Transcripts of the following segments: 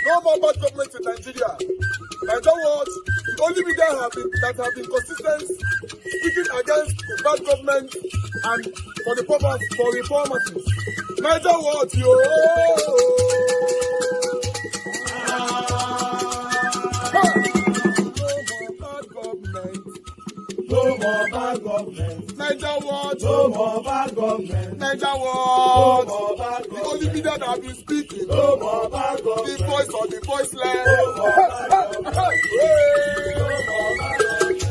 No more bad government in Nigeria. Nigeria what? The only media that have been consistent speaking against the bad government and for the purpose for reformers. Nigeria what? Yo! No more bad government. Niger what? No more bad government. Niger what? No more bad government. The only media that have been speaking. No more bad government. The voice of the voiceless. No more bad government. No more bad government.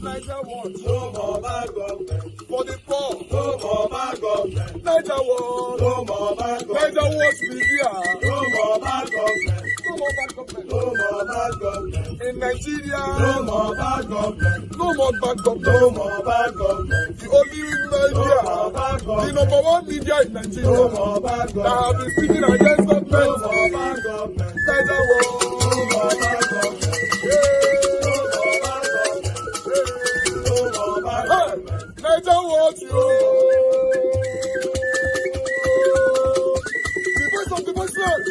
Niger what? No more bad government. For the poor. No more bad government. Niger what? No more bad government. Niger what media. No more bad government. No more bad government. No more bad government. In Nigeria. No more bad government. No more bad government. No more bad government. The only media. No more bad government. The number one media in Nigeria. No more bad government. That have been speaking against government. No more bad government. Niger what? No more bad government. Niger what you? The voice of the voiceless.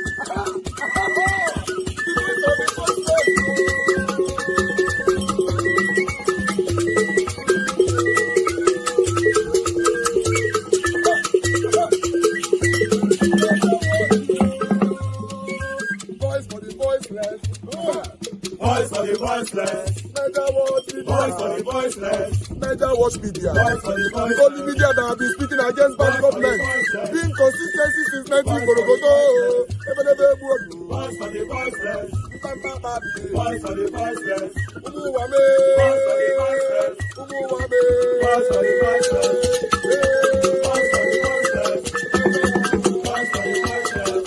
The voice of the voiceless. Voice for the voiceless. Voice for the voiceless. Niger what? Voice for the voiceless. Niger watch media. The only media that have been speaking against bad government. Being consistency since 1944. Voice for the voiceless. Voice for the voiceless. Umuwame. Voice for the voiceless. Umuwame. Voice for the voiceless. Voice for the voiceless. Voice for the voiceless.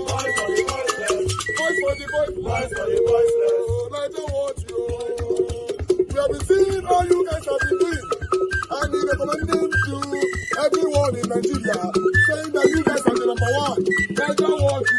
Voice for the voiceless. Voice for the voiceless. Voice for the voiceless. Niger watch you. We have been seeing all you guys have been doing, and he recommending to everyone in Nigeria, saying that you guys are the number one. Niger what you.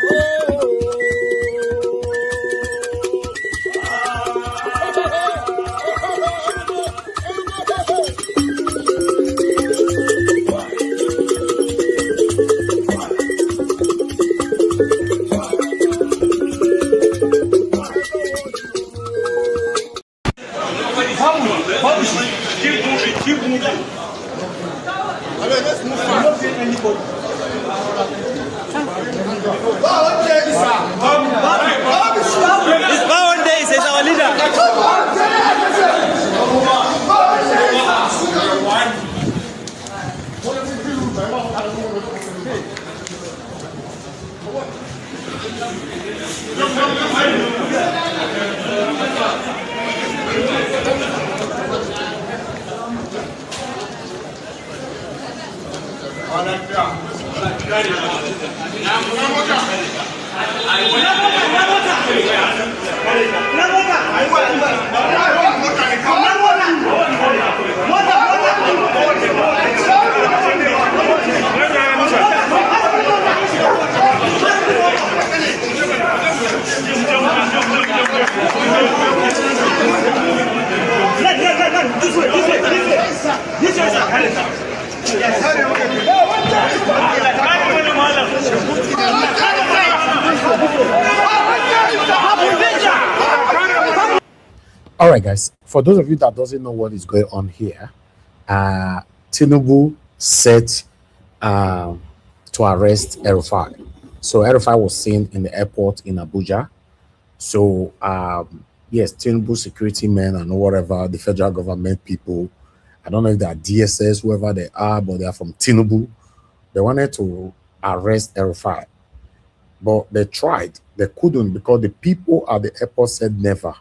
All right, guys, for those of you that doesn't know what is going on here, Tinubu set to arrest El-Rufai. So El-Rufai was seen in the airport in Abuja. So yes, Tinubu security men and whatever, the federal government people, I don't know if they are DSS, whoever they are, but they are from Tinubu. They wanted to arrest El-Rufai, but they tried. They couldn't, because the people at the airport said never.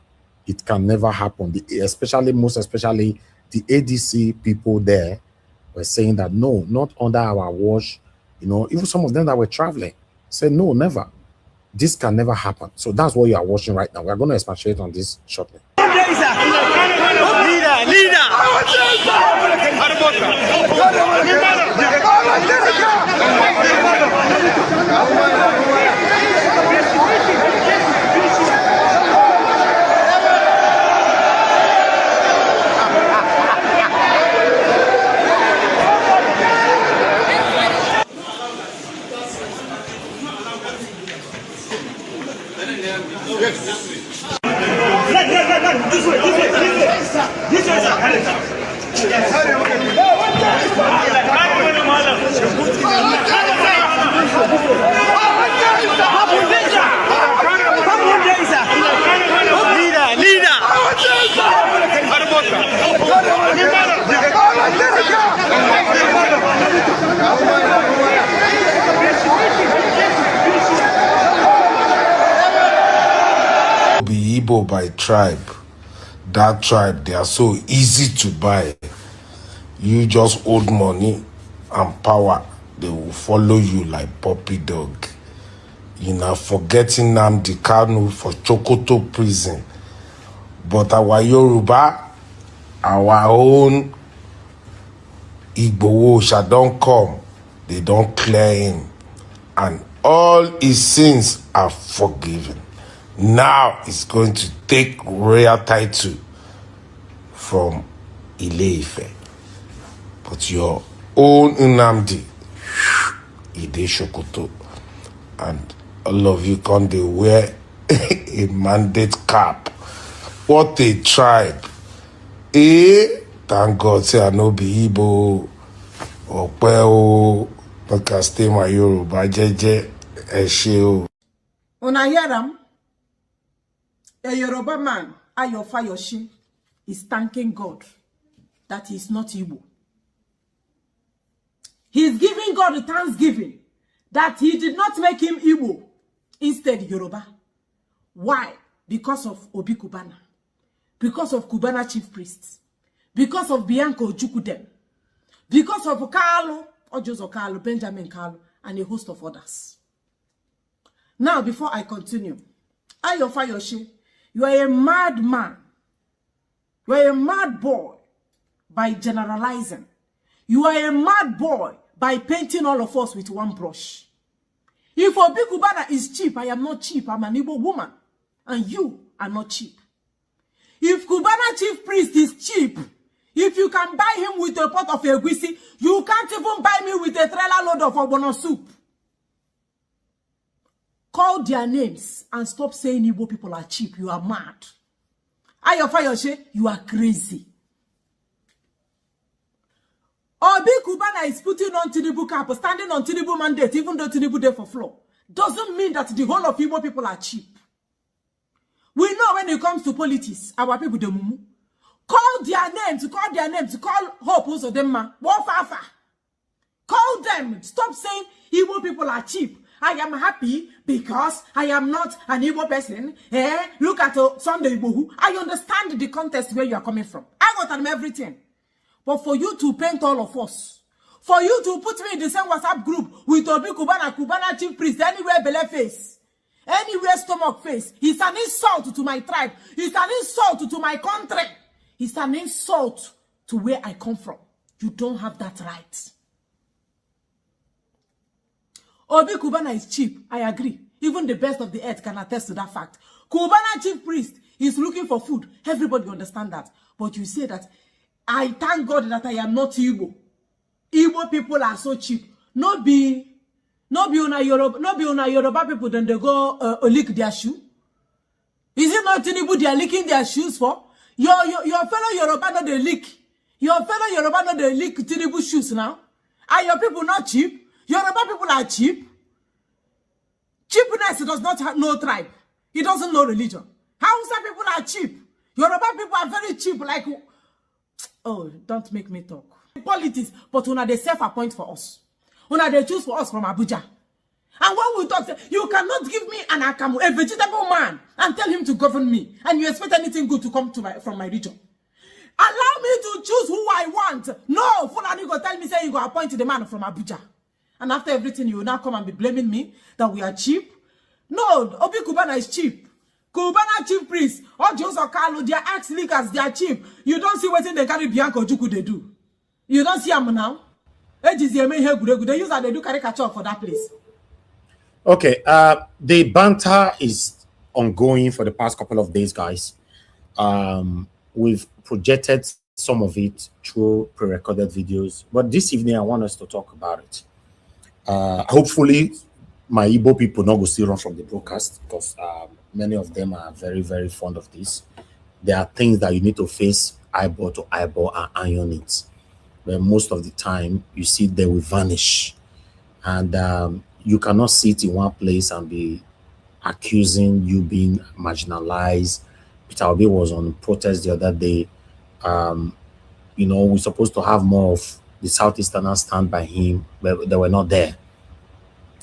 It can never happen. Most especially the ADC people there were saying that no, not under our watch. You know, even some of them that were traveling said no, never. This can never happen. So that's what you are watching right now. We are going to expatiate on this shortly. Be Igbo by tribe. That tribe, they are so easy to buy. You just hold money and power, they will follow you like puppy dog. You know, forgetting Nnamdi Kanu for Chokoto prison. But our Yoruba, our own Igbo shall don't come. They don't clear him. And all his sins are forgiven. Now he's going to take royal title from Ile-Ife. But your own Nnamdi, Ide Sokoto, and all of you come they wear a mandate cap. What a tribe. Thank God say I no be Igbo or Peo. I can stay my Yoruba jeje eshe. Una hear am? A Yoruba man, Ayofayoshi, is thanking God that he's not Igbo. He's giving God the thanksgiving that he did not make him Igbo, instead Yoruba. Why? Because of Obi Kubana. Because of Kubana chief priests. Because of Bianco Jukudem. Because of Carlo, Ojozo Carlo, Benjamin Carlo, and a host of others. Now, before I continue, Ayofayoshi, you are a mad man. You are a mad boy by generalizing. You are a mad boy by painting all of us with one brush. If Obi Kubana is cheap, I am not cheap. I'm an Igbo woman. And you are not cheap. If Kubana chief priest is cheap, if you can buy him with a pot of egusi, you can't even buy me with a trailer load of ogbono soup. Call their names and stop saying Igbo people are cheap. You are mad. Ayofayoshe, you are crazy. Obi Kubana is putting on Tinubu cap, standing on Tinubu mandate, even though Tinubu there for floor. Doesn't mean that the whole of Igbo people are cheap. We know when it comes to politics, our people the mumu. Call their names, call Hope also them man. Wofafa. Call them. Stop saying Igbo people are cheap. I am happy because I am not an Igbo person. Look at Sunday Igbo. I understand the context where you are coming from. I got them everything. But for you to paint all of us, for you to put me in the same WhatsApp group with Obi Kubana chief priest, anywhere belly face, anywhere stomach face, it's an insult to my tribe. It's an insult to my country. It's an insult to where I come from. You don't have that right. Obi Kubana is cheap. I agree. Even the best of the earth can attest to that fact. Kubana chief priest is looking for food. Everybody understand that. But you say that, I thank God that I am not Igbo. Igbo people are so cheap. No be una Yoruba people then they go lick their shoe. Is it not Tinubu they are licking their shoes for? Your fellow Yoruba no they lick. Your fellow Yoruba no they lick Tinubu shoes now. Are your people not cheap? Yoruba people are cheap. Cheapness does not have no tribe. It doesn't know religion. Hausa people are cheap. Yoruba people are very cheap. Like, oh, don't make me talk. Politics, but una they self-appoint for us. Una they choose for us from Abuja. And when we talk, you cannot give me an akamu, a vegetable man, and tell him to govern me. And you expect anything good to come to from my region. Allow me to choose who I want. No, Fulani go tell me say you go appoint the man from Abuja. And after everything, you will now come and be blaming me that we are cheap. No, Obi Kubana is cheap. Kubana chief priest, or Joseph Carlo, they are axe leakers, they are cheap. You don't see what in the carry Bianco Juku they do. You don't see them now. They use that they do caricature for that place. Okay, the banter is ongoing for the past couple of days, guys. We've projected some of it through pre-recorded videos, but this evening I want us to talk about it. Hopefully my Igbo people not go still run from the broadcast because many of them are very, very fond of this. There are things that you need to face eyeball to eyeball and iron it. But most of the time, you see they will vanish. And you cannot sit in one place and be accusing you being marginalized. Peter Obi was on protest the other day. You know, we're supposed to have more of the Southeasterners stand by him, but they were not there.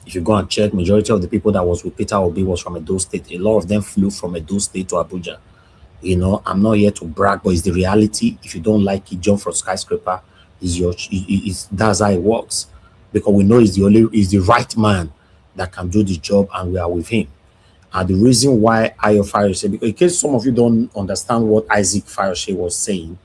If you go and check, majority of the people that was with Peter Obi was from Edo State. A lot of them flew from Edo State to Abuja. You know, I'm not here to brag, but it's the reality. If you don't like it, jump from skyscraper. That's how it works. Because we know he's the right man that can do the job, and we are with him. And the reason why Ayo Fayose, because in case some of you don't understand what Isaac Fayose was saying,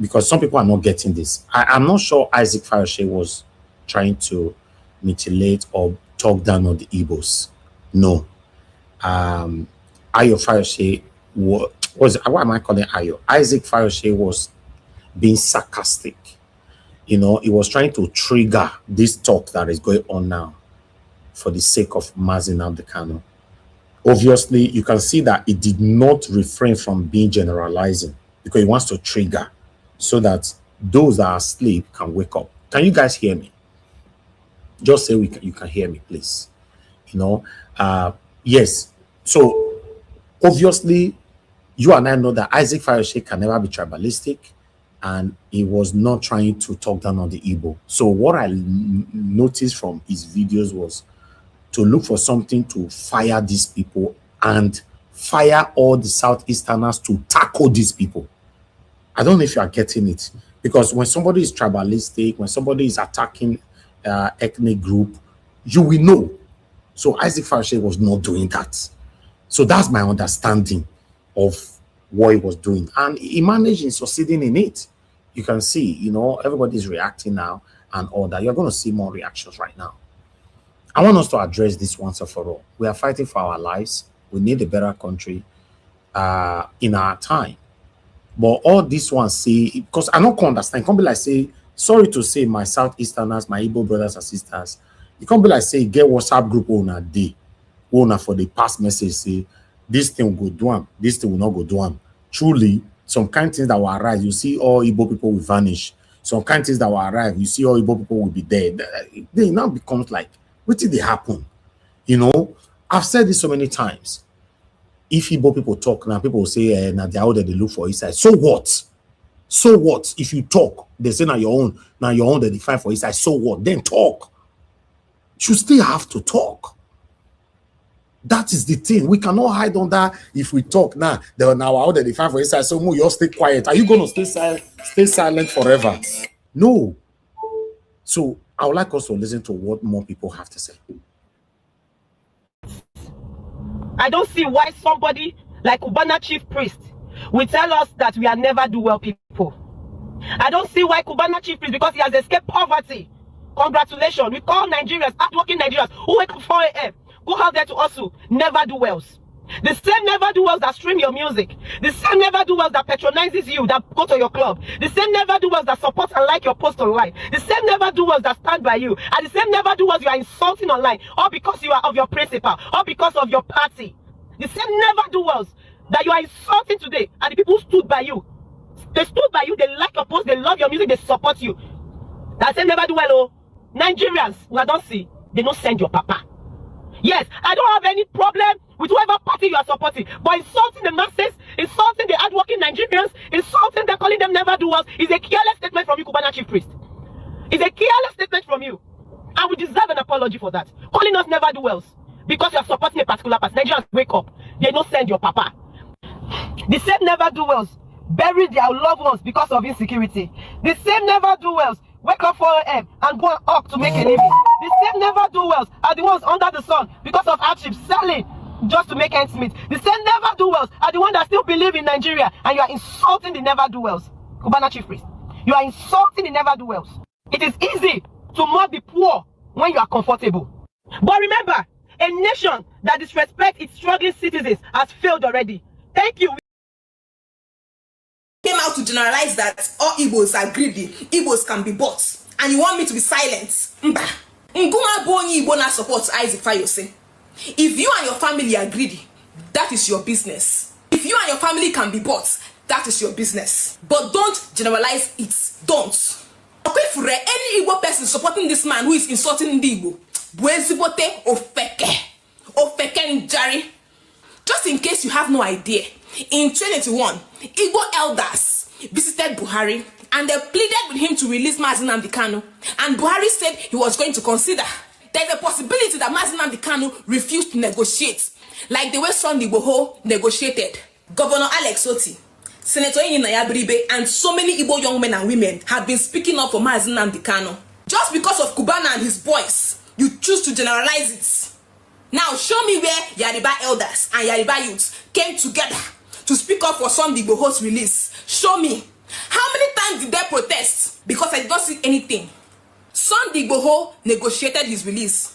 because some people are not getting this. I'm not sure Isaac Fayose was trying to mutilate or talk down on the Igbos. No. Ayo Fayose was what am I calling Ayo? Isaac Fayose was being sarcastic. You know, he was trying to trigger this talk that is going on now for the sake of Mazi Nnamdi Kanu. Obviously, you can see that it did not refrain from being generalizing because he wants to trigger so that those that are asleep can wake up. Can you guys hear me? Just say you can hear me, please. You know, yes. So obviously, you and I know that Isaac Fayose can never be tribalistic, and he was not trying to talk down on the Igbo. So what I noticed from his videos was to look for something to fire these people and fire all the Southeasterners to tackle these people. I don't know if you are getting it. Because when somebody is tribalistic, when somebody is attacking ethnic group, you will know. So Isaac Fayose was not doing that. So that's my understanding of what he was doing. And he managed in succeeding in it. You can see, you know, everybody's reacting now and all that. You're going to see more reactions right now. I want us to address this once and for all. We are fighting for our lives. We need a better country in our time. But all this one say, because I don't understand. It can't be like say, sorry to say, my Southeasterners, my Igbo brothers and sisters, it can't be like say, get WhatsApp group owner day, owner for the past message, say, this thing will go do them, this thing will not go do them. Truly, some kind of things that will arise, you see all Igbo people will vanish. Some kind of things that will arrive, you see all Igbo people will be dead. They now becomes like, what did they happen? You know, I've said this so many times. If Igbo people talk now, people will say, now they're out there, they look for his side. So what? So what? If you talk, they say now your own that they fight for his side. So what? Then talk. You still have to talk. That is the thing. We cannot hide on that. If we talk now, they're now out there, they fight for his side. So you all stay quiet. Are you going to stay silent forever? No. So I would like us to listen to what more people have to say. I don't see why somebody like Cubana chief priest will tell us that we are never do well people. I don't see why Cubana chief priest, because he has escaped poverty. Congratulations. We call Nigerians, hardworking Nigerians, who wake up 4 a.m., go out there to hustle, never do wells. The same never do wells that stream your music. The same never do wells that patronizes you, that go to your club. The same never do wells that support and like your post online. The same never do wells that stand by you. And the same never do wells you are insulting online, all because you are of your principle, all because of your party. The same never do wells that you are insulting today, and the people who stood by you. They stood by you, they like your post, they love your music, they support you. That same never do well, oh. Nigerians, we don't see, they don't send your papa. Yes, I don't have any problem with whoever party you are supporting, but insulting the masses, insulting the hardworking Nigerians, insulting them, calling them never do wells is a careless statement from you, Cubana chief priest. It's a careless statement from you, and we deserve an apology for that. Calling us never do wells because you are supporting a particular person. Nigerians, wake up. They don't send your papa. The same never do wells bury their loved ones because of insecurity. The same never do wells wake up 4 a.m. and go up to make a living. The same never do wells are the ones under the sun because of hardship, selling just to make ends meet. The same never do wells are the ones that still believe in Nigeria, and you are insulting the never do wells. Cubana chief priest, you are insulting the never do wells. It is easy to mock the poor when you are comfortable. But remember, a nation that disrespects its struggling citizens has failed already. Thank you. Came out to generalize that all Igbos are greedy, Igbos can be bought, and you want me to be silent. Mba. Nguma Bonyi Ibona supports Isaac Fayose. If you and your family are greedy, that is your business. If you and your family can be bought, that is your business. But don't generalize it. Don't. Okay, for any Igbo person supporting this man who is insulting the Igbo, Buezibote Ofeke Njari. Just in case you have no idea, in 2021, Igbo elders visited Buhari and they pleaded with him to release Mazi Nnamdi Kanu. And Buhari said he was going to consider. There's a possibility that Mazi Nnamdi Kanu refused to negotiate, like the way Sunday Igboho negotiated. Governor Alex Oti, Senator Inyinaya Biribe, and so many Igbo young men and women have been speaking up for Mazi Nnamdi Kanu. Just because of Cubana and his boys, you choose to generalize it. Now show me where Yariba elders and Yariba youths came together to speak up for Sunday Igboho's release. Show me. How many times did they protest? Because I did not see anything. Sunday Igboho negotiated his release.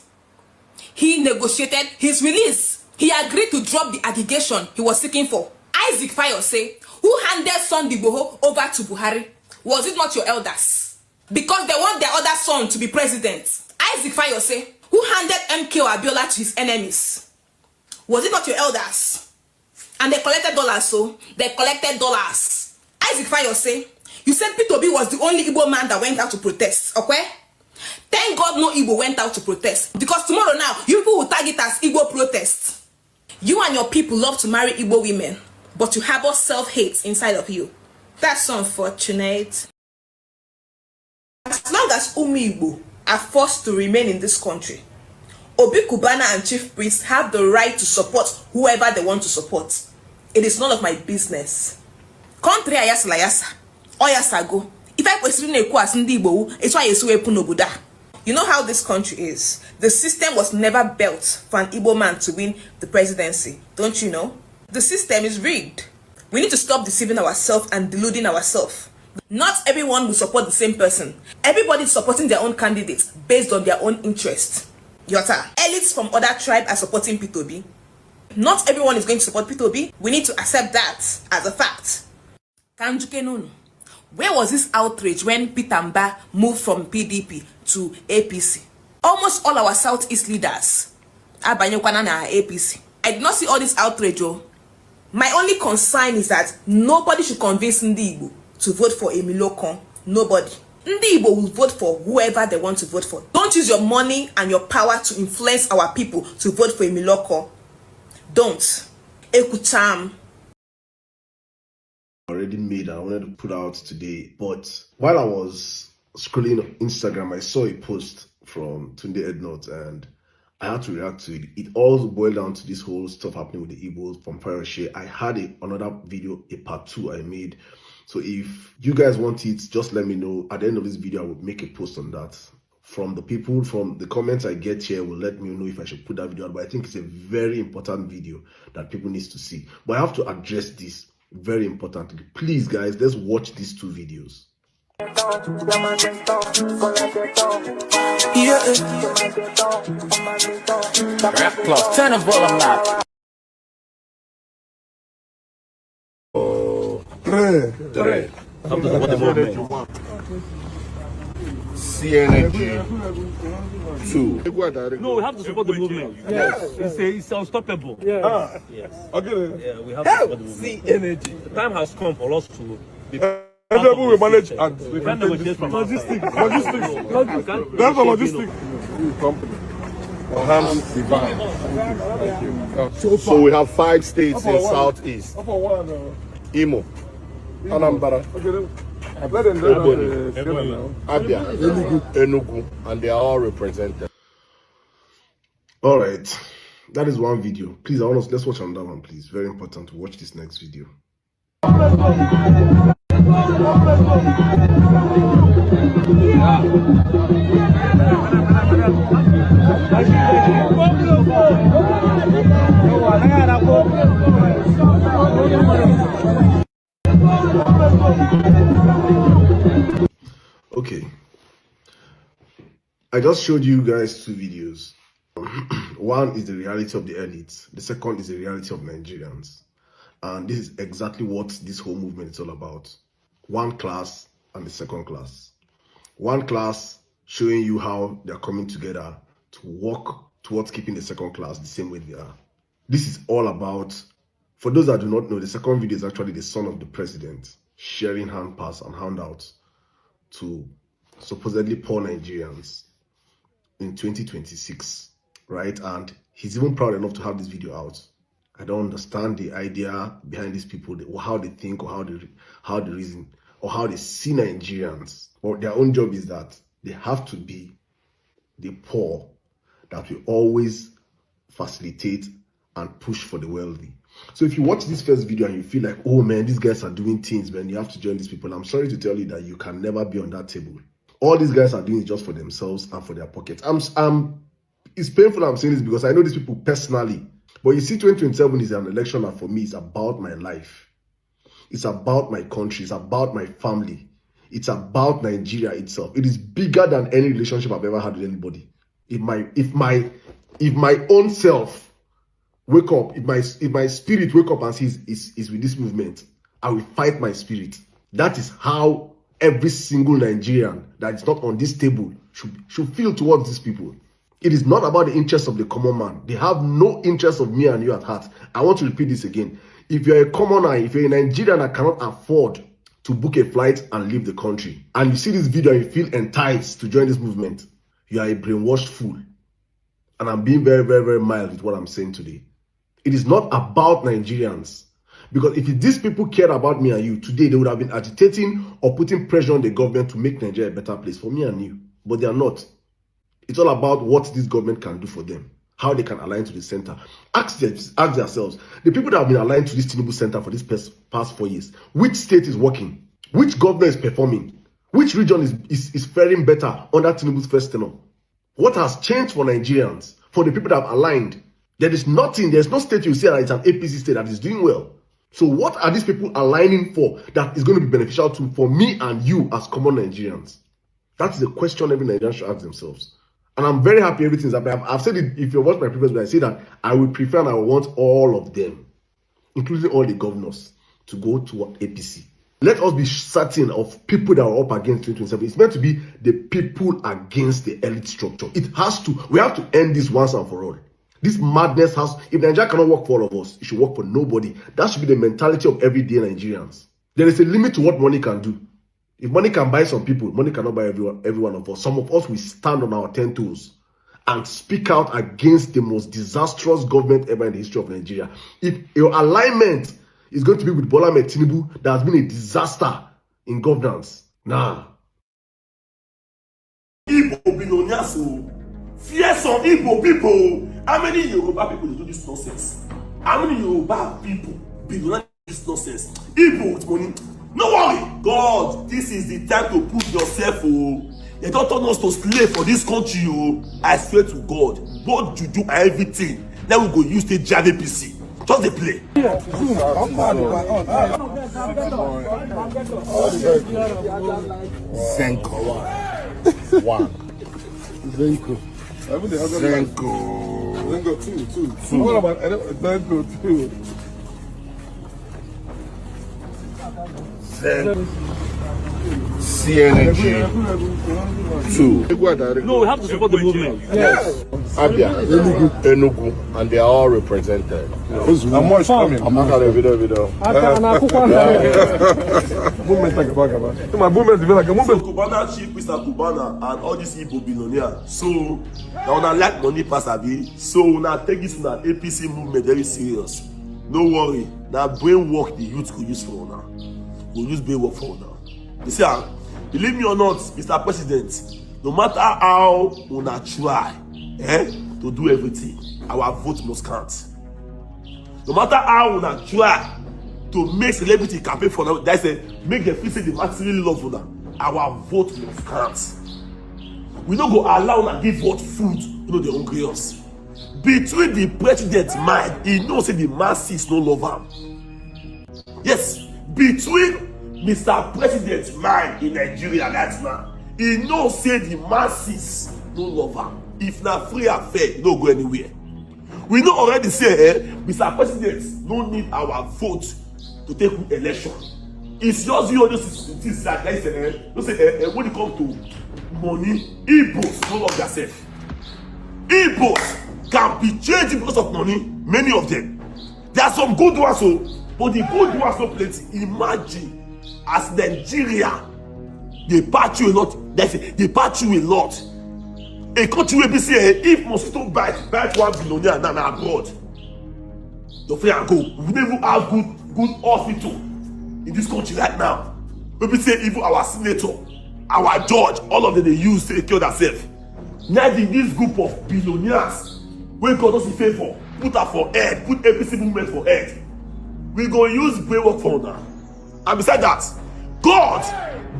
He negotiated his release. He agreed to drop the aggregation he was seeking for. Isaac Fayose, who handed Sunday Igboho over to Buhari, was it not your elders? Because they want their other son to be president. Isaac Fayose, who handed MK Abiola to his enemies, was it not your elders? And they collected dollars, so they collected dollars. Isaac Fayose, you said P2B was the only Igbo man that went out to protest, okay? Thank God no Igbo went out to protest, because tomorrow now, you people will tag it as Igbo protest. You and your people love to marry Igbo women, but you harbor self-hate inside of you. That's unfortunate. As long as Igbo are forced to remain in this country, Obi Kubana and Chief Priest have the right to support whoever they want to support. It is none of my business. Country ayasa layasa, oyasa go. If I question as ndi Igbo, it's why yesu epu nobuda. You know how this country is. The system was never built for an Igbo man to win the presidency. Don't you know? The system is rigged. We need to stop deceiving ourselves and deluding ourselves. Not everyone will support the same person. Everybody is supporting their own candidates based on their own interest. Yota, elites from other tribes are supporting P2B. Not everyone is going to support P2B. We need to accept that as a fact. Kanjuke Nunu, where was this outrage when Pitamba moved from PDP to APC? Almost all our Southeast leaders are APC. I did not see all this outrage. My only concern is that nobody should convince Ndi Igbo to vote for Emilokon. Nobody. Ndi Igbo will vote for whoever they want to vote for. Don't use your money and your power to influence our people to vote for Emilokon. Don't. Ekutam. Already made and I wanted to put out today, but while I was scrolling on Instagram, I saw a post from Tunde Ednot and I had to react to it. It all boiled down to this whole stuff happening with the Igbos from Faroshe. I had another video, a part 2 I made. So if you guys want it, just let me know. At the end of this video, I will make a post on that. From the people, from the comments I get here will let me know if I should put that video out. But I think it's a very important video that people need to see. But I have to address this very importantly. Please, guys, let's watch these 2 videos. Rap plus 10 of all I'm not. Three. CNG 2. No, we have to support the movement. Yes. It's unstoppable. Yes. Yes. Okay. Yeah, we have to support the movement. The time has come for us to be Everyone will manage and we can negotiate from logistics. logistics. That's a logistics. Company. So we have 5 states in Southeast. Imo, Anambra, Abia, Enugu, and they are all represented. All right, that is one video. Please, let's watch another one, please. Very important to watch this next video. Okay, I just showed you guys 2 videos. One is the reality of the elites. The second is the reality of Nigerians. And this is exactly what this whole movement is all about. One class and the second class. One class showing you how they're coming together to work towards keeping the second class the same way they are. This is all about, for those that do not know, the second video is actually the son of the president sharing hand pass and handouts to supposedly poor Nigerians in 2026, right? And he's even proud enough to have this video out. I don't understand the idea behind these people, or how they think, or how they reason, or how they see Nigerians. But their own job is that they have to be the poor that will always facilitate and push for the wealthy. So if you watch this first video and you feel like, oh man, these guys are doing things, man, you have to join these people, I'm sorry to tell you that you can never be on that table. All these guys are doing is just for themselves and for their pockets. It's painful I'm saying this because I know these people personally. But you see, 2027 is an election, and for me, it's about my life. It's about my country. It's about my family. It's about Nigeria itself. It is bigger than any relationship I've ever had with anybody. If my own self wake up, if my spirit wake up and says is with this movement, I will fight my spirit. That is how every single Nigerian that is not on this table should feel towards these people. It is not about the interests of the common man. They have no interest of me and you at heart. I want to repeat this again. If you're a commoner, if you're a Nigerian that cannot afford to book a flight and leave the country, and you see this video and you feel enticed to join this movement, you are a brainwashed fool. And I'm being very, very, very mild with what I'm saying today. It is not about Nigerians. Because if these people cared about me and you, today they would have been agitating or putting pressure on the government to make Nigeria a better place for me and you. But they are not. It's all about what this government can do for them, how they can align to the center. Ask yourselves, the people that have been aligned to this Tinubu center for this past 4 years, which state is working? Which governor is performing? Which region is faring better under Tinubu's first tenure? What has changed for Nigerians, for the people that have aligned? There is nothing, there's no state you say that it's an APC state that is doing well. So what are these people aligning for that is going to be beneficial for me and you as common Nigerians? That's the question every Nigerian should ask themselves. And I'm very happy everything's happening. I've said it, if you watch my previous video, I say that I would prefer and I would want all of them, including all the governors, to go to APC. Let us be certain of people that are up against 2027. It's meant to be the people against the elite structure. We have to end this once and for all. This madness if Nigeria cannot work for all of us, it should work for nobody. That should be the mentality of everyday Nigerians. There is a limit to what money can do. If money can buy some people, money cannot buy every one of us. Some of us will stand on our 10 toes and speak out against the most disastrous government ever in the history of Nigeria. If your alignment is going to be with Bola Ahmed Tinubu, that has been a disaster in governance. Nah. Igbo billionaires, fear some Igbo people. How many Yoruba people do this nonsense? How many Yoruba people billionaires do this nonsense? Igbo with money. No worry, God, this is the time to prove yourself. They don't turn us to slave for this country. I swear to God, both juju and everything. Then we go use the JVPC. Just the play. Zenko. One. Zenko. Zenko 2. What about Zenko 2? CNG 2. No, we have to support the movement. Yes. Abia, Enugu, and they are all represented. I'm more coming. I'm not a video. Movement like a my movement is like a movement. Cubana chief, Mr. Cubana, and all these Igbo billionaires. So, now na like money pass abi. So, now take this to the APC movement very serious. No worry. Now brain work the youth could use for now. We'll use brain work for now. You see, believe me or not, Mr. President, no matter how we try to do everything, our vote must count. No matter how we try to make celebrity campaign for them, that's make them feel say the material love for them, our vote must count. We don't go allow them give vote food, they hungry us. Between the president's mind, he knows say the masses no love him. Yes, between Mr. President's mind in Nigeria right now, he knows say the masses no love him. If not free affair, he don't go anywhere. We know already say Mr. President no need our vote to take election. It's just you things like when it comes to money, Igbos no love themselves. Igbos can be changed because of money, many of them. There are some good ones, but the good ones no plenty. Imagine, as Nigeria, they patch you a lot. They patch you a lot. A country will be say, if mosquito bite 1 billionaire now abroad, your friend go. We never have good hospital in this country right now. We be say even our senator, our judge, all of them they use to take care of themselves. Now this group of billionaires, when God doesn't favor, put her for head, put every single movement for head. We go use brain work for now. And beside that, God,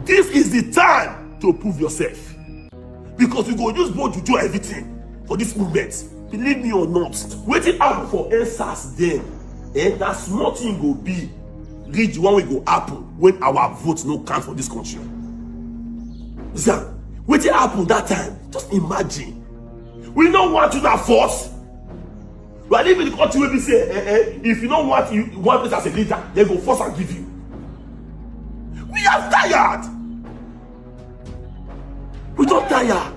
this is the time to prove yourself. Because we go use both to do everything for this movement. Believe me or not, waiting out for answers then, that small thing go be reach one way go happen when our votes no count for this country. See, waiting happen that time, just imagine. We don't want to that force. We are living in the country where we say, if you don't want one place as a leader, they go force and give you. We are tired. We don't tire.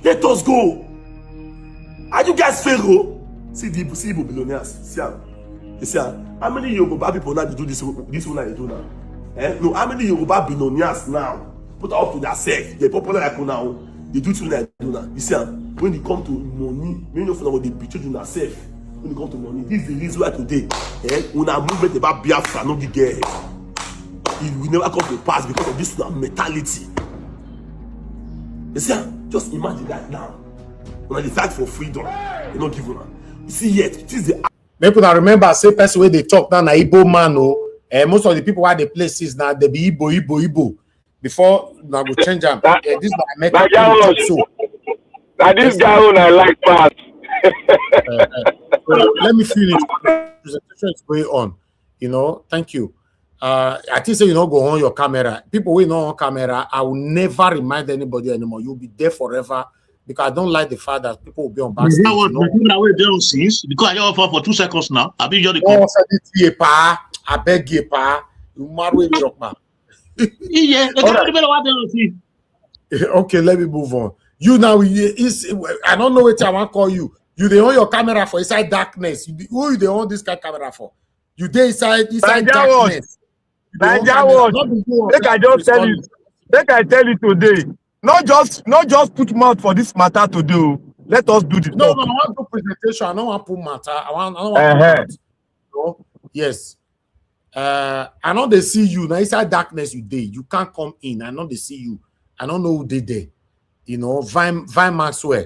Let us go. Are you guys Pharaoh? See the billionaires. See how many Yoruba people now they do this one they do now? No, how many Yoruba billionaires now put up to themselves? They're popular like now. They do things like do now. You see, when it come to money, many of them they betray you themselves. When it come to money, this is the reason why today, when I movement about Biafra, no big girl, it will never come to pass because of this mentality. You see, just imagine that now. When they fight for freedom, they don't give one. You see, yet it is the. People I remember say person where they talk now na Igbo man and most of the people why they places now they be Igbo. Before now go change them. This is my so. Now this guy who I like part. So let me finish. The presentation is going on. You know, thank you. I think say you don't go on your camera. People will not on camera. I will never remind anybody anymore. You'll be there forever because I don't like the fact that people will be on backstage. You know? Since because I offer for 2 seconds now. I've been just I beg you, pa. You marry drop man. Yeah, okay, let me move on. You now I don't know what I want to call you. You they on your camera for inside darkness. Who you they on this kind of camera for? You they inside darkness. Make I just tell you. Make I tell you today. Not just put mouth for this matter to do. Let us do the talk. No, I want to presentation. I don't want to put matter. I don't want to put matter. No? Yes. I know they see you now inside darkness. You day. You can't come in. I know they see you. I don't know who they there. You know, Vine Maxwell.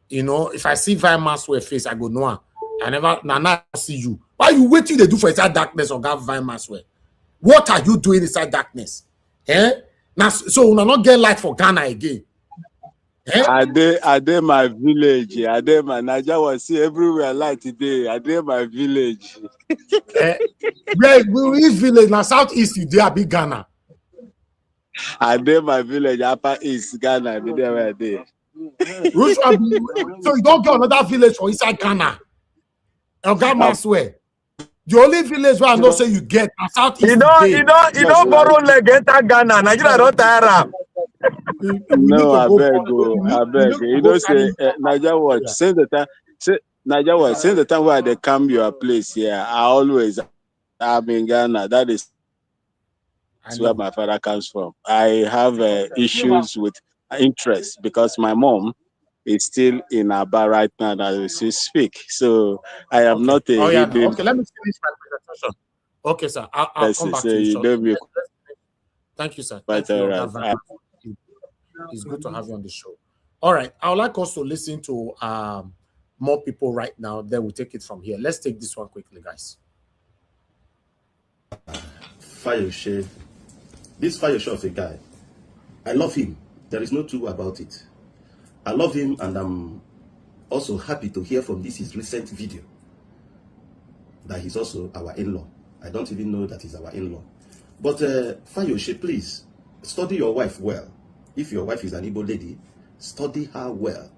You know, if I see Vine Maxwell face, I go no. I never now see you. Why you waiting to do for inside darkness or got Vine Maxwell? What are you doing inside darkness? Now, so we not get light for Ghana again. I did my village. I did my Nigeria was see everywhere light today. I did my village. Which village? Now southeast you there be Ghana. I did my village upper east Ghana. I be there where I did. So you don't get another village for inside Ghana. Ghana swear. The only village where I know say you get southeast. You don't borrow leg enter Ghana. Nigeria don't tire. No, I beg. You don't say Nigeria watch. Since the time where they come your place here, I'm in Ghana. That is where my father comes from. I have issues with interest because my mom is still in Aba right now as we speak. So I am not a Okay, let me finish my presentation. Okay, sir. I'll come back to you. Thank you, sir. Thank you. It's good to have you on the show. All right. I would like us to listen to more people right now. Then we'll take it from here. Let's take this one quickly, guys. Fayose. This Fayose of a guy. I love him. There is no two about it. I love him, and I'm also happy to hear from this his recent video that he's also our in-law. I don't even know that he's our in-law. But Fayose, please study your wife well. If your wife is an Igbo lady, study her well,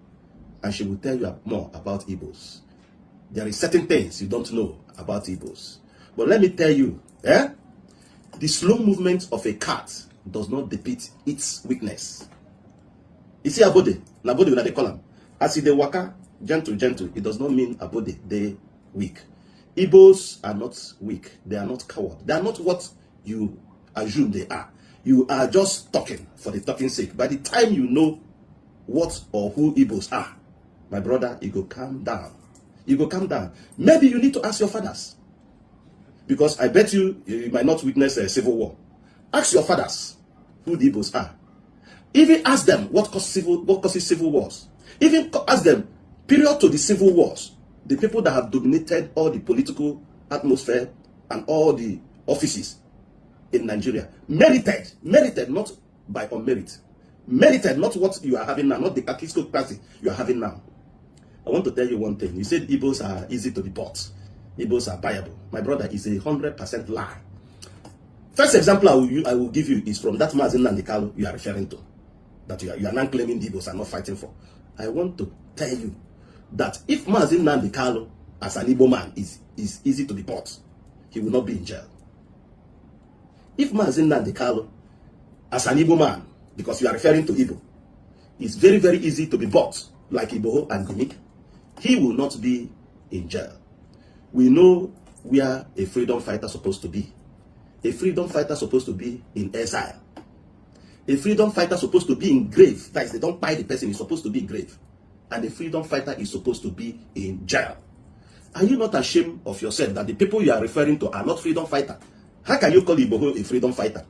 and she will tell you more about Igbos. There is certain things you don't know about Igbos. But let me tell you, the slow movement of a cat does not depict its weakness. You see Abode, na Abode when they call him. As they waka, gentle, it does not mean Abode, they weak. Igbos are not weak. They are not coward. They are not what you assume they are. You are just talking for the talking's sake. By the time you know what or who Igbos are, my brother, you go calm down. You go calm down. Maybe you need to ask your fathers. Because I bet you might not witness a civil war. Ask your fathers who the Igbos are. Even ask them what causes civil wars. Even ask them, period to the civil wars, the people that have dominated all the political atmosphere and all the offices in Nigeria, merited, not by unmerit. Merited, not what you are having now, not the aristocracy you are having now. I want to tell you one thing. You said Igbos are easy to be bought. Igbos are buyable. My brother, is a 100% lie. First example I will give you is from that Mazi Nnamdi Kanu you are referring to. That you are now claiming the Igbos are not fighting for. I want to tell you that if Mazi Nnamdi Kanu as an Igbo man is easy to be bought, he will not be in jail. If Mazi Nnamdi Kanu as an Igbo man, because you are referring to Igbo, is very, very easy to be bought, like Igbo and Gimik, he will not be in jail. We know where a freedom fighter is supposed to be. A freedom fighter is supposed to be in exile. A freedom fighter is supposed to be in grave. That is, they don't buy the person, he's supposed to be in grave. And a freedom fighter is supposed to be in jail. Are you not ashamed of yourself that the people you are referring to are not freedom fighter? How can you call Igbo a freedom fighter?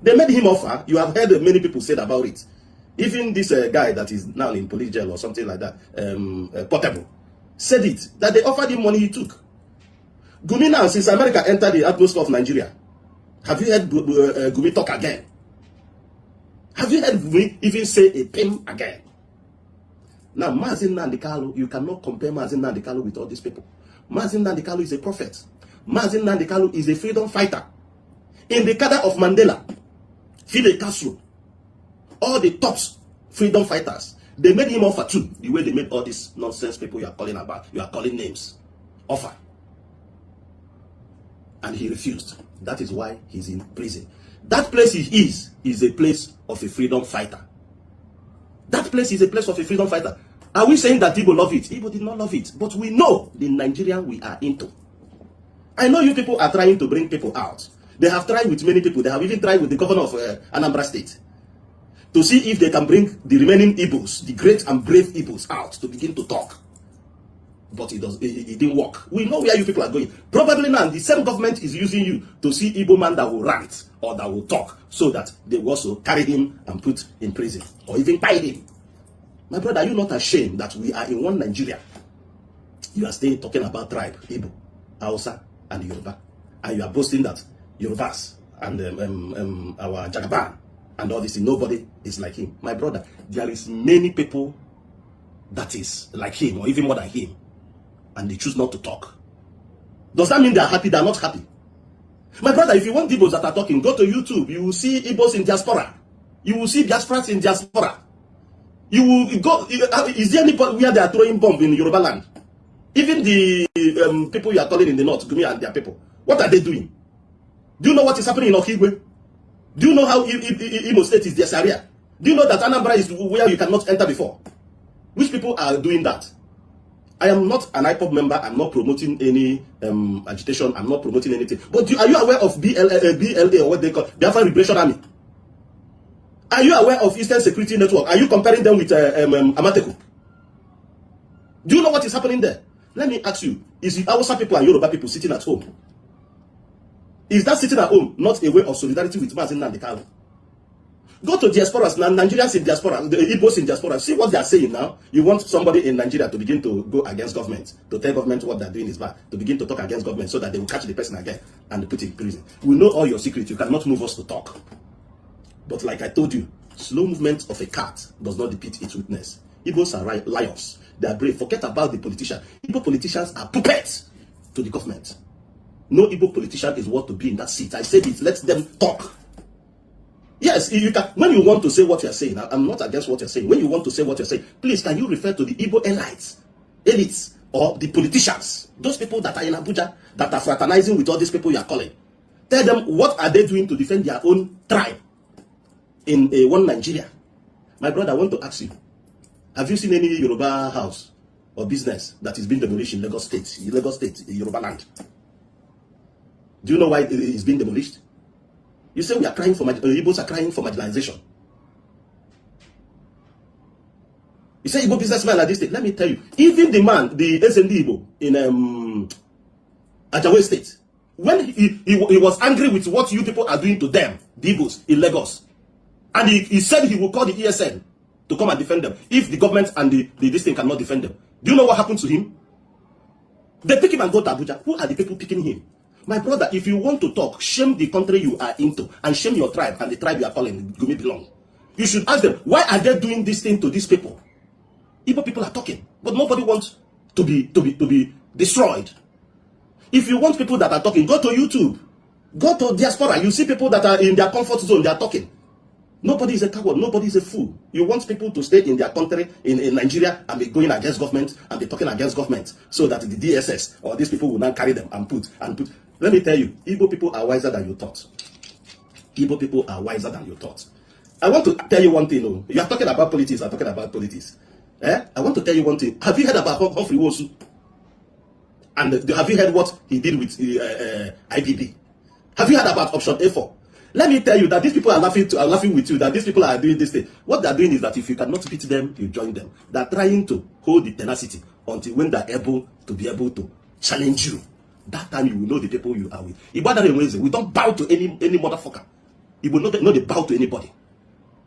They made him offer. You have heard many people said about it. Even this guy that is now in police jail or something like that, Portable, said it, that they offered him money, he took. Gumi now, since America entered the atmosphere of Nigeria, have you heard Gumi talk again? Have you heard Gumi even say a pim again? Now, Mazi Nnamdi Kanu, you cannot compare Mazi Nnamdi Kanu with all these people. Mazi Nnamdi Kanu is a prophet. Mazi Nnamdi Kanu is a freedom fighter. In the cadre of Mandela, Fidel Castro, all the top freedom fighters, they made him offer too, the way they made all these nonsense people you are calling about, you are calling names, offer. And he refused. That is why he's in prison. That place he is a place of a freedom fighter. That place is a place of a freedom fighter. Are we saying that Igbo love it? Igbo did not love it. But we know the Nigerian we are into. I know you people are trying to bring people out. They have tried with many people. They have even tried with the governor of Anambra State to see if they can bring the remaining Igbos, the great and brave Igbos, out to begin to talk. But it didn't work. We know where you people are going. Probably now the same government is using you to see Igbo man that will rant or that will talk, so that they will also carry him and put in prison or even tie him. My brother, are you not ashamed that we are in one Nigeria? You are still talking about tribe, Igbo, Hausa, and Yoruba, and you are boasting that Yorubas and our Jagaban and all this, nobody is like him. My brother, there is many people that is like him or even more than him, and they choose not to talk. Does that mean they are happy? They are not happy. My brother, if you want Igbos that are talking, go to YouTube. You will see Igbos in diaspora. You will see diasporas in diaspora. You will go. Is there any point where they are throwing bomb in Yoruba land? Even the people you are calling in the north, Gumi and their people, what are they doing? Do you know what is happening in Okigwe? Do you know how Imo State is their Sharia? Do you know that Anambra is where you cannot enter before? Which people are doing that? I am not an IPOB member. I'm not promoting any agitation. I'm not promoting anything. But are you aware of BLA or what they call Biafran Liberation Army? Are you aware of Eastern Security Network? Are you comparing them with Amateku? Do you know what is happening there? Let me ask you, is the Hausa people and Yoruba people sitting at home? Is that sitting at home not a way of solidarity with Mazi Nnamdi Kanu? Go to diasporas, Nigerians in diaspora, the Igbos in diaspora, see what they are saying now. You want somebody in Nigeria to begin to go against government, to tell government what they're doing is bad, to begin to talk against government so that they will catch the person again and put him in prison. We know all your secrets. You cannot move us to talk. But like I told you, slow movement of a cat does not defeat its witness. Igbos are lions. They are brave. Forget about the politician. Igbo politicians are puppets to the government. No Igbo politician is worth to be in that seat. I said it. Let them talk. Yes, you can. When you want to say what you're saying, I'm not against what you're saying. When you want to say what you're saying, please, can you refer to the Igbo elites, or the politicians, those people that are in Abuja, that are fraternizing with all these people you are calling? Tell them what are they doing to defend their own tribe in one Nigeria. My brother, I want to ask you, have you seen any Yoruba house or business that is being demolished in Lagos State, in Yoruba land? Do you know why it is being demolished? You say we are crying for Igbos are crying for marginalization. You say Igbo businessman at this state. Let me tell you, even the man, the SND Igbo in Ajawe State, when he was angry with what you people are doing to them, the Igbos in Lagos, and he said he will call the ESN to come and defend them if the government and this thing cannot defend them. Do you know what happened to him? They pick him and go to Abuja. Who are the people picking him? My brother, if you want to talk, shame the country you are into and shame your tribe and the tribe you are calling Gumi belong. You should ask them, why are they doing this thing to these people? Igbo people are talking, but nobody wants to be destroyed. If you want people that are talking, go to YouTube, go to diaspora. You see people that are in their comfort zone, they are talking. Nobody is a coward, nobody is a fool. You want people to stay in their country, in Nigeria, and be going against government and be talking against government, so that the DSS or these people will not carry them and put. Let me tell you, Igbo people are wiser than you thought. Igbo people are wiser than you thought. I want to tell you one thing. Oh. You are talking about politics. I'm talking about politics. I want to tell you one thing. Have you heard about Humphrey Wosu? And have you heard what he did with IPP? Have you heard about Option A4? Let me tell you that these people are laughing with you, that these people are doing this thing. What they are doing is that if you cannot beat them, you join them. They are trying to hold the tenacity until when they are able to challenge you. That time you will know the people you are with. We don't bow to any motherfucker. You will not they bow to anybody.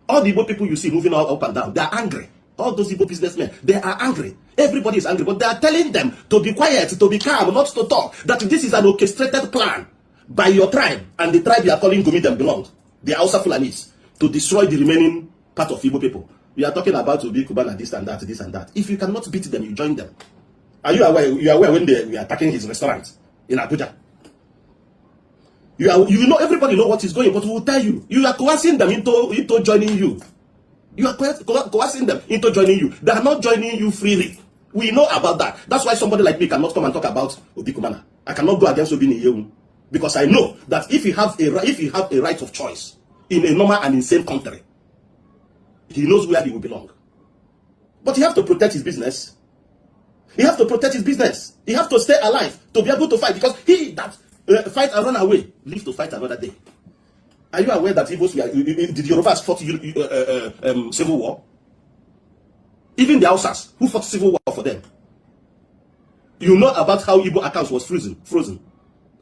All the Igbo people you see moving all up and down, they are angry. All those Igbo businessmen, they are angry. Everybody is angry, but they are telling them to be quiet, to be calm, not to talk. That this is an orchestrated plan by your tribe, and the tribe you are calling Gumi them belong. The Hausa Fulanis, to destroy the remaining part of Igbo people. We are talking about to be Kubana, this and that, this and that. If you cannot beat them, you join them. Are you aware? You are aware when we are attacking his restaurant in Abuja? You know, everybody know what is going, but we will tell you. You are coercing them into joining you. You are coercing them into joining you. They are not joining you freely. We know about that. That's why somebody like me cannot come and talk about Obi Kubana. I cannot go against Obi Niyewu, because I know that if you have a right of choice in a normal and insane country, he knows where he will belong. But he has to protect his business. He has to protect his business. He has to stay alive to be able to fight, because he that fight and run away live to fight another day. Are you aware that Igbos did Yorubas fought civil war? Even the Hausas who fought civil war for them. You know about how Igbo accounts was frozen.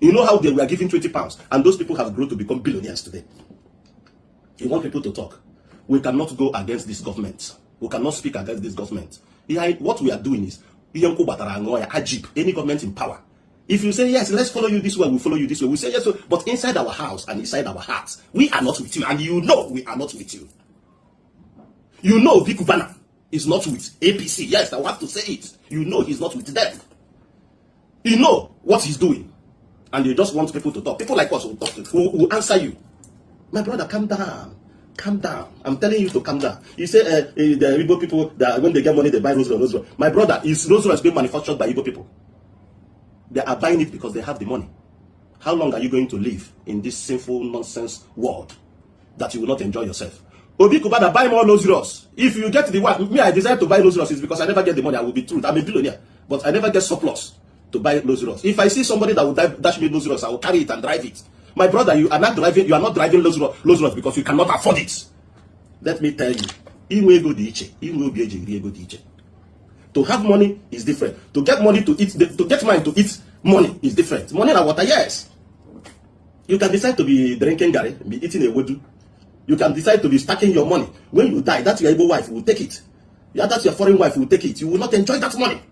You know how they were given 20 pounds, and those people have grown to become billionaires today. You want people to talk. We cannot go against this government. We cannot speak against this government. What we are doing is any government in power. If you say, yes, let's follow you this way, we'll follow you this way. We say, yes, but inside our house and inside our hearts, we are not with you. And you know we are not with you. You know Obi Kubana is not with APC. Yes, I have to say it. You know he's not with them. You know what he's doing. And you just want people to talk. People like us will talk to you, will answer you. My brother, calm down. Calm down. I'm telling you to calm down. You say the Igbo people, that when they get money, they buy Rolls Royce. My brother, is Rolls Royce being manufactured by Igbo people? They are buying it because they have the money. How long are you going to live in this sinful nonsense world that you will not enjoy yourself? Obi Kubana, buy more Rolls Royce. If you get the one, me, I desire to buy Rolls Royce because I never get the money. I will be true. I'm a billionaire, but I never get surplus to buy Rolls Royce. If I see somebody that will dash me Rolls Royce, I will carry it and drive it. My brother, you are not driving Rolls Royce because you cannot afford it. Let me tell you, to have money is different. To get money to eat, to get money to eat money is different. Money and water, yes. You can decide to be drinking gari, be eating a wedu. You can decide to be stacking your money. When you die, that's your Igbo wife will take it. Yeah, that's your foreign wife will take it. You will not enjoy that money.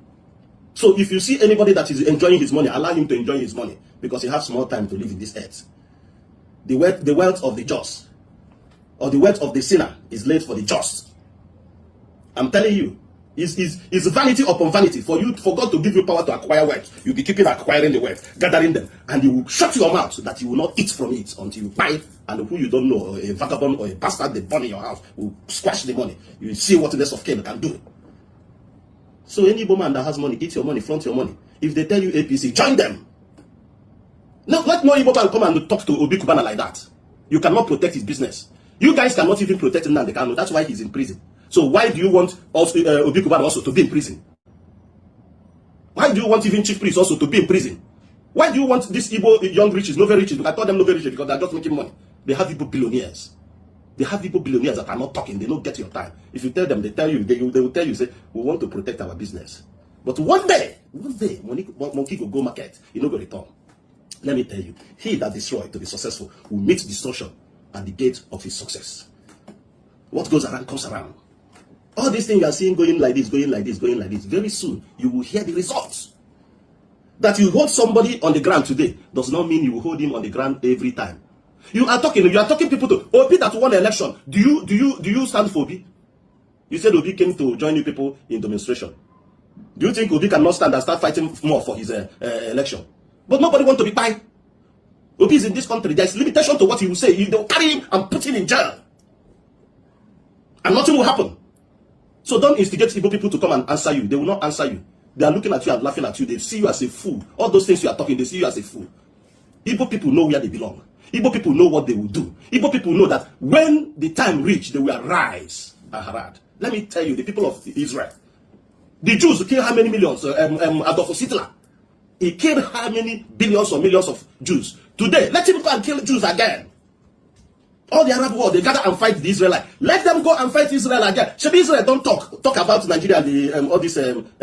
So if you see anybody that is enjoying his money, allow him to enjoy his money, because he has more time to live in this earth. The wealth of the just, or the wealth of the sinner, is laid for the just. I'm telling you. Is vanity upon vanity. For God to give you power to acquire wealth, you'll be keeping acquiring the wealth, gathering them, and you will shut your mouth so that you will not eat from it until you buy it. And who you don't know, or a vagabond or a bastard they burn in your house, will squash the money. You will see what the rest of Cain can do. So any woman that has money, eat your money, front your money. If they tell you APC, join them. No, let no Igbo man come and talk to Obi Kubana like that. You cannot protect his business. You guys cannot even protect him now. That's why he's in prison. So why do you want also Obi Kubana also to be in prison? Why do you want even chief priest also to be in prison? Why do you want these Igbo young riches, no very riches? I told them no very riches because they're just making money. They have Igbo billionaires. They have Igbo billionaires that are not talking. They don't get your time. If you tell them, they will tell you, say, we want to protect our business. But one day, monkey will go market. You know, go return. Let me tell you, he that destroys to be successful will meet destruction at the gate of his success. What goes around comes around. All these things you are seeing going like this, going like this, going like this, very soon you will hear the results. That you hold somebody on the ground today does not mean you will hold him on the ground every time. You are talking people to Obi that won the election. Do you stand for Obi? You said Obi came to join you people in demonstration. Do you think Obi cannot stand and start fighting more for his election? But nobody wants to be by. Obi is in this country. There is limitation to what he will say. They will carry him and put him in jail. And nothing will happen. So don't instigate Igbo people to come and answer you. They will not answer you. They are looking at you and laughing at you. They see you as a fool. All those things you are talking, they see you as a fool. Igbo people know where they belong. Igbo people know what they will do. Igbo people know that when the time reach, they will rise. Aharad. Let me tell you, the people of Israel, the Jews killed how many millions? Adolf Hitler. He killed how many billions or millions of Jews? Today, let him go and kill Jews again. All the Arab world, they gather and fight the Israelites. Let them go and fight Israel again. Should Israel don't talk about Nigeria and all these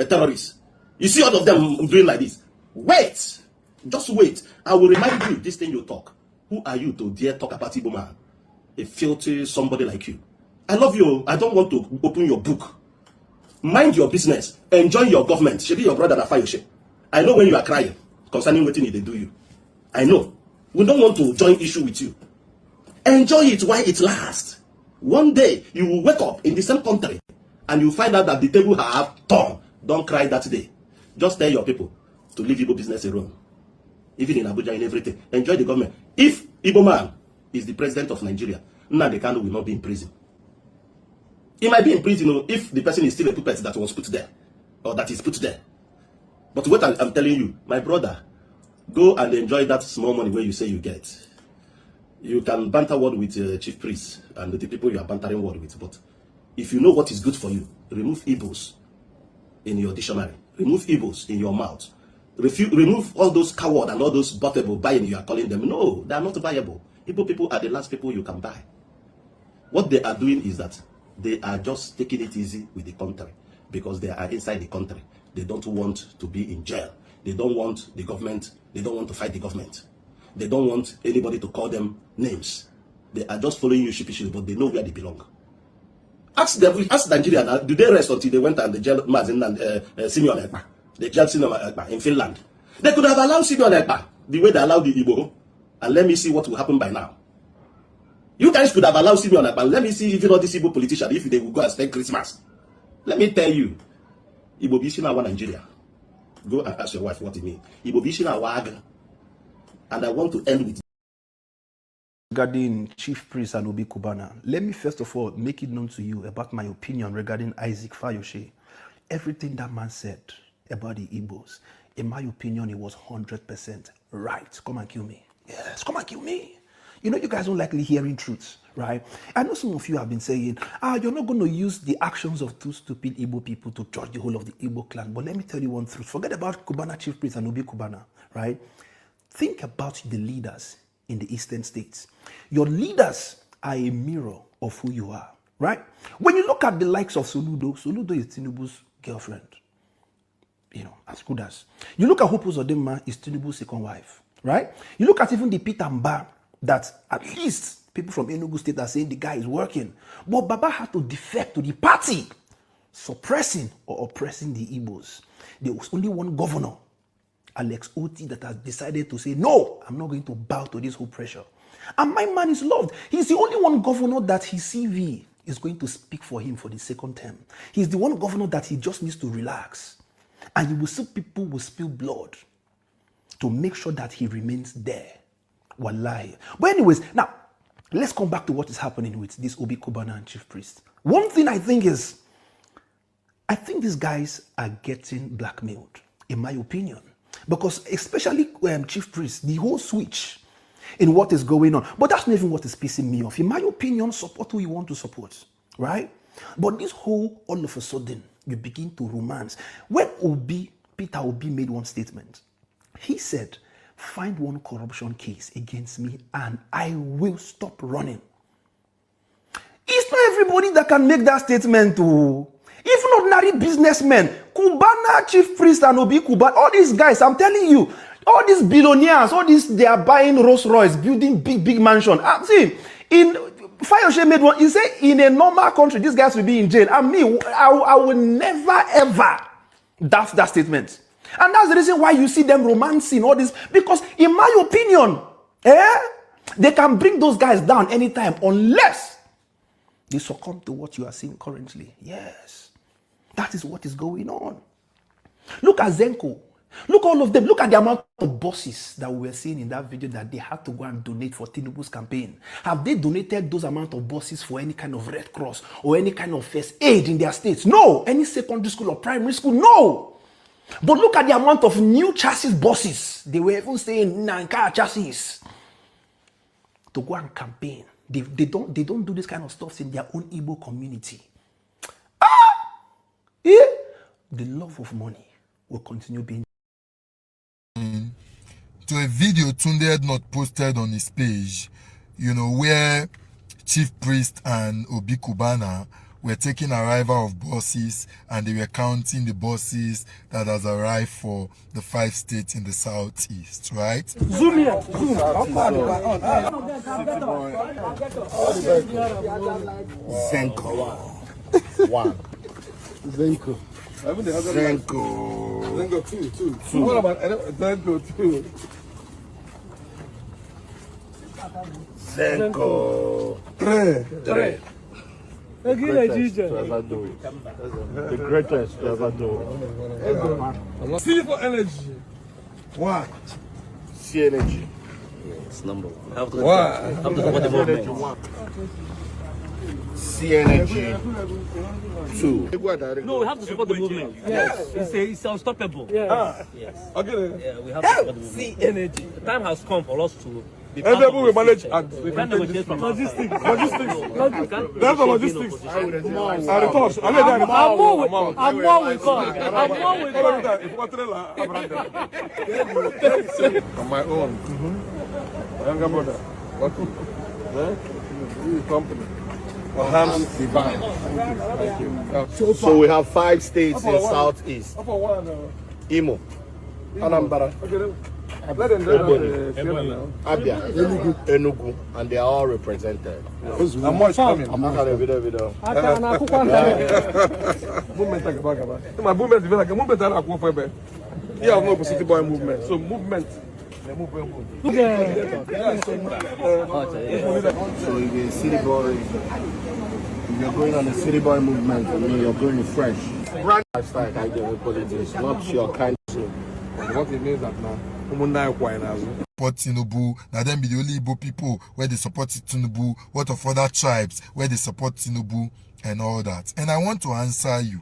terrorists? You see all of them doing like this. Wait. Just wait. I will remind you this thing you talk. Who are you to dare talk about Igbo man? A filthy somebody like you. I love you. I don't want to open your book. Mind your business. Enjoy your government. Should be your brother that fire shit. I know when you are crying concerning what they do you. I know. We don't want to join issue with you. Enjoy it while it lasts. One day you will wake up in the same country and you find out that the table have turned. Don't cry that day. Just tell your people to leave Igbo business alone. Even in Abuja, in everything. Enjoy the government. If Igbo man is the president of Nigeria, Nnamdi Kanu will not be in prison. He might be in prison if the person is still a puppet that was put there. Or that is put there. But what I'm telling you, my brother, go and enjoy that small money where you say you get. You can banter word with chief priest and the people you are bantering word with. But if you know what is good for you, remove Igbos in your dictionary. Remove Igbos in your mouth. Remove all those coward and all those buyable buying you are calling them. No, they are not buyable. Igbo people are the last people you can buy. What they are doing is that they are just taking it easy with the country because they are inside the country. They don't want to be in jail. They don't want the government. They don't want to fight the government. They don't want anybody to call them names. They are just following you sheepishly, but they know where they belong. Ask Nigeria, do they rest until they went and the jail Mazin and Simeon Ekpa? They jailed Simeon Ekpa in Finland. They could have allowed Simeon Ekpa the way they allowed the Igbo, and let me see what will happen by now. You guys could have allowed Simeon Ekpa. Let me see if all these Igbo politicians, if they will go and spend Christmas. Let me tell you, Igbo Bishina wa Nigeria. Go and ask your wife what it means. Igbo Bishina wa Aga. And I want to end with regarding Chief Priest and Obi Kubana. Let me first of all make it known to you about my opinion regarding Isaac Fayose. Everything that man said about the Igbos, in my opinion, it was 100% right. Come and kill me. Yes, come and kill me. You know, you guys don't like hearing truths, right? I know some of you have been saying, you're not going to use the actions of two stupid Igbo people to judge the whole of the Igbo clan. But let me tell you one truth. Forget about Kubana Chief Priest and Obi Kubana, right? Think about the leaders in the eastern states. Your leaders are a mirror of who you are, right? When you look at the likes of Soludo is Tinubu's girlfriend, you know, as good as. You look at Hope Uzodinma is Tinubu's second wife, right? You look at even the Peter Mba that at least people from Enugu State are saying the guy is working. But Baba had to defect to the party, suppressing or oppressing the Igbos. There was only one governor, Alex Oti, that has decided to say, no, I'm not going to bow to this whole pressure. And my man is loved. He's the only one governor that his CV is going to speak for him for the second term. He's the one governor that he just needs to relax. And you will see people will spill blood to make sure that he remains there. Wallahi. But anyways, now, let's come back to what is happening with this Obi Kubana and Chief Priest. One thing I think is, I think these guys are getting blackmailed, in my opinion. Because especially Chief Priest, the whole switch in what is going on. But that's not even what is pissing me off. In my opinion, support who you want to support, right? But this whole, all of a sudden, you begin to romance. When Peter Obi made one statement, he said, find one corruption case against me and I will stop running. It's not everybody that can make that statement. Even ordinary businessmen, Cubana chief priest and Obi Cubana, all these guys, I'm telling you, all these billionaires, all these, they are buying Rolls Royce, building big mansion. See, in Fayoshe made one, he said in a normal country, these guys will be in jail. And me, I will never ever doubt that statement. And that's the reason why you see them romancing all this. Because in my opinion, they can bring those guys down anytime unless they succumb to what you are seeing currently. Yes. That is what is going on. Look at Zenko. Look all of them. Look at the amount of bosses that we were seeing in that video that they had to go and donate for Tinubu's campaign. Have they donated those amount of bosses for any kind of Red Cross or any kind of first aid in their states? No. Any secondary school or primary school? No. But look at the amount of new chassis bosses. They were even saying Nanka chassis to go and campaign. They don't do this kind of stuff in their own Igbo community. The love of money will continue being. To a video Tunde had not posted on his page, where Chief Priest and Obi Cubana were taking arrival of buses and they were counting the buses that has arrived for the 5 states in the southeast, right? Zoom here. Zoom. Zenko. One. Zenko. Zenko 2. What about Zenko 2? Zenko 3. The greatest to ever do it. C for energy. Why? C energy. It's number one. Why? Have to support the movement. C energy 2. No, we have to support the movement. Yes. It's unstoppable. Yes. Yes. Okay. Yeah, we have to support the movement. C energy. The time has come for us to be And then we manage and we can negotiate from logistics. That's the logistics. And the cost. I'm more with God. I'm more with God. On my own. My younger brother. What? This company. Divine. Thank you. So we have 5 states in southeast. Imo, Anambra, Abia, Enugu, and they are all represented. I'm more coming. I'm not going to video. My movement is like a movement that I go for. Yeah, I'm not city boy movement. So movement. So if you're a city boy, if you're going on the city boy movement, I mean you're going fresh. Brand lifestyle kind of politics, not your kind of. What it means that now, support Tinubu, now them be the only Igbo people where they support Tinubu, what of other tribes where they support Tinubu and all that. And I want to answer you.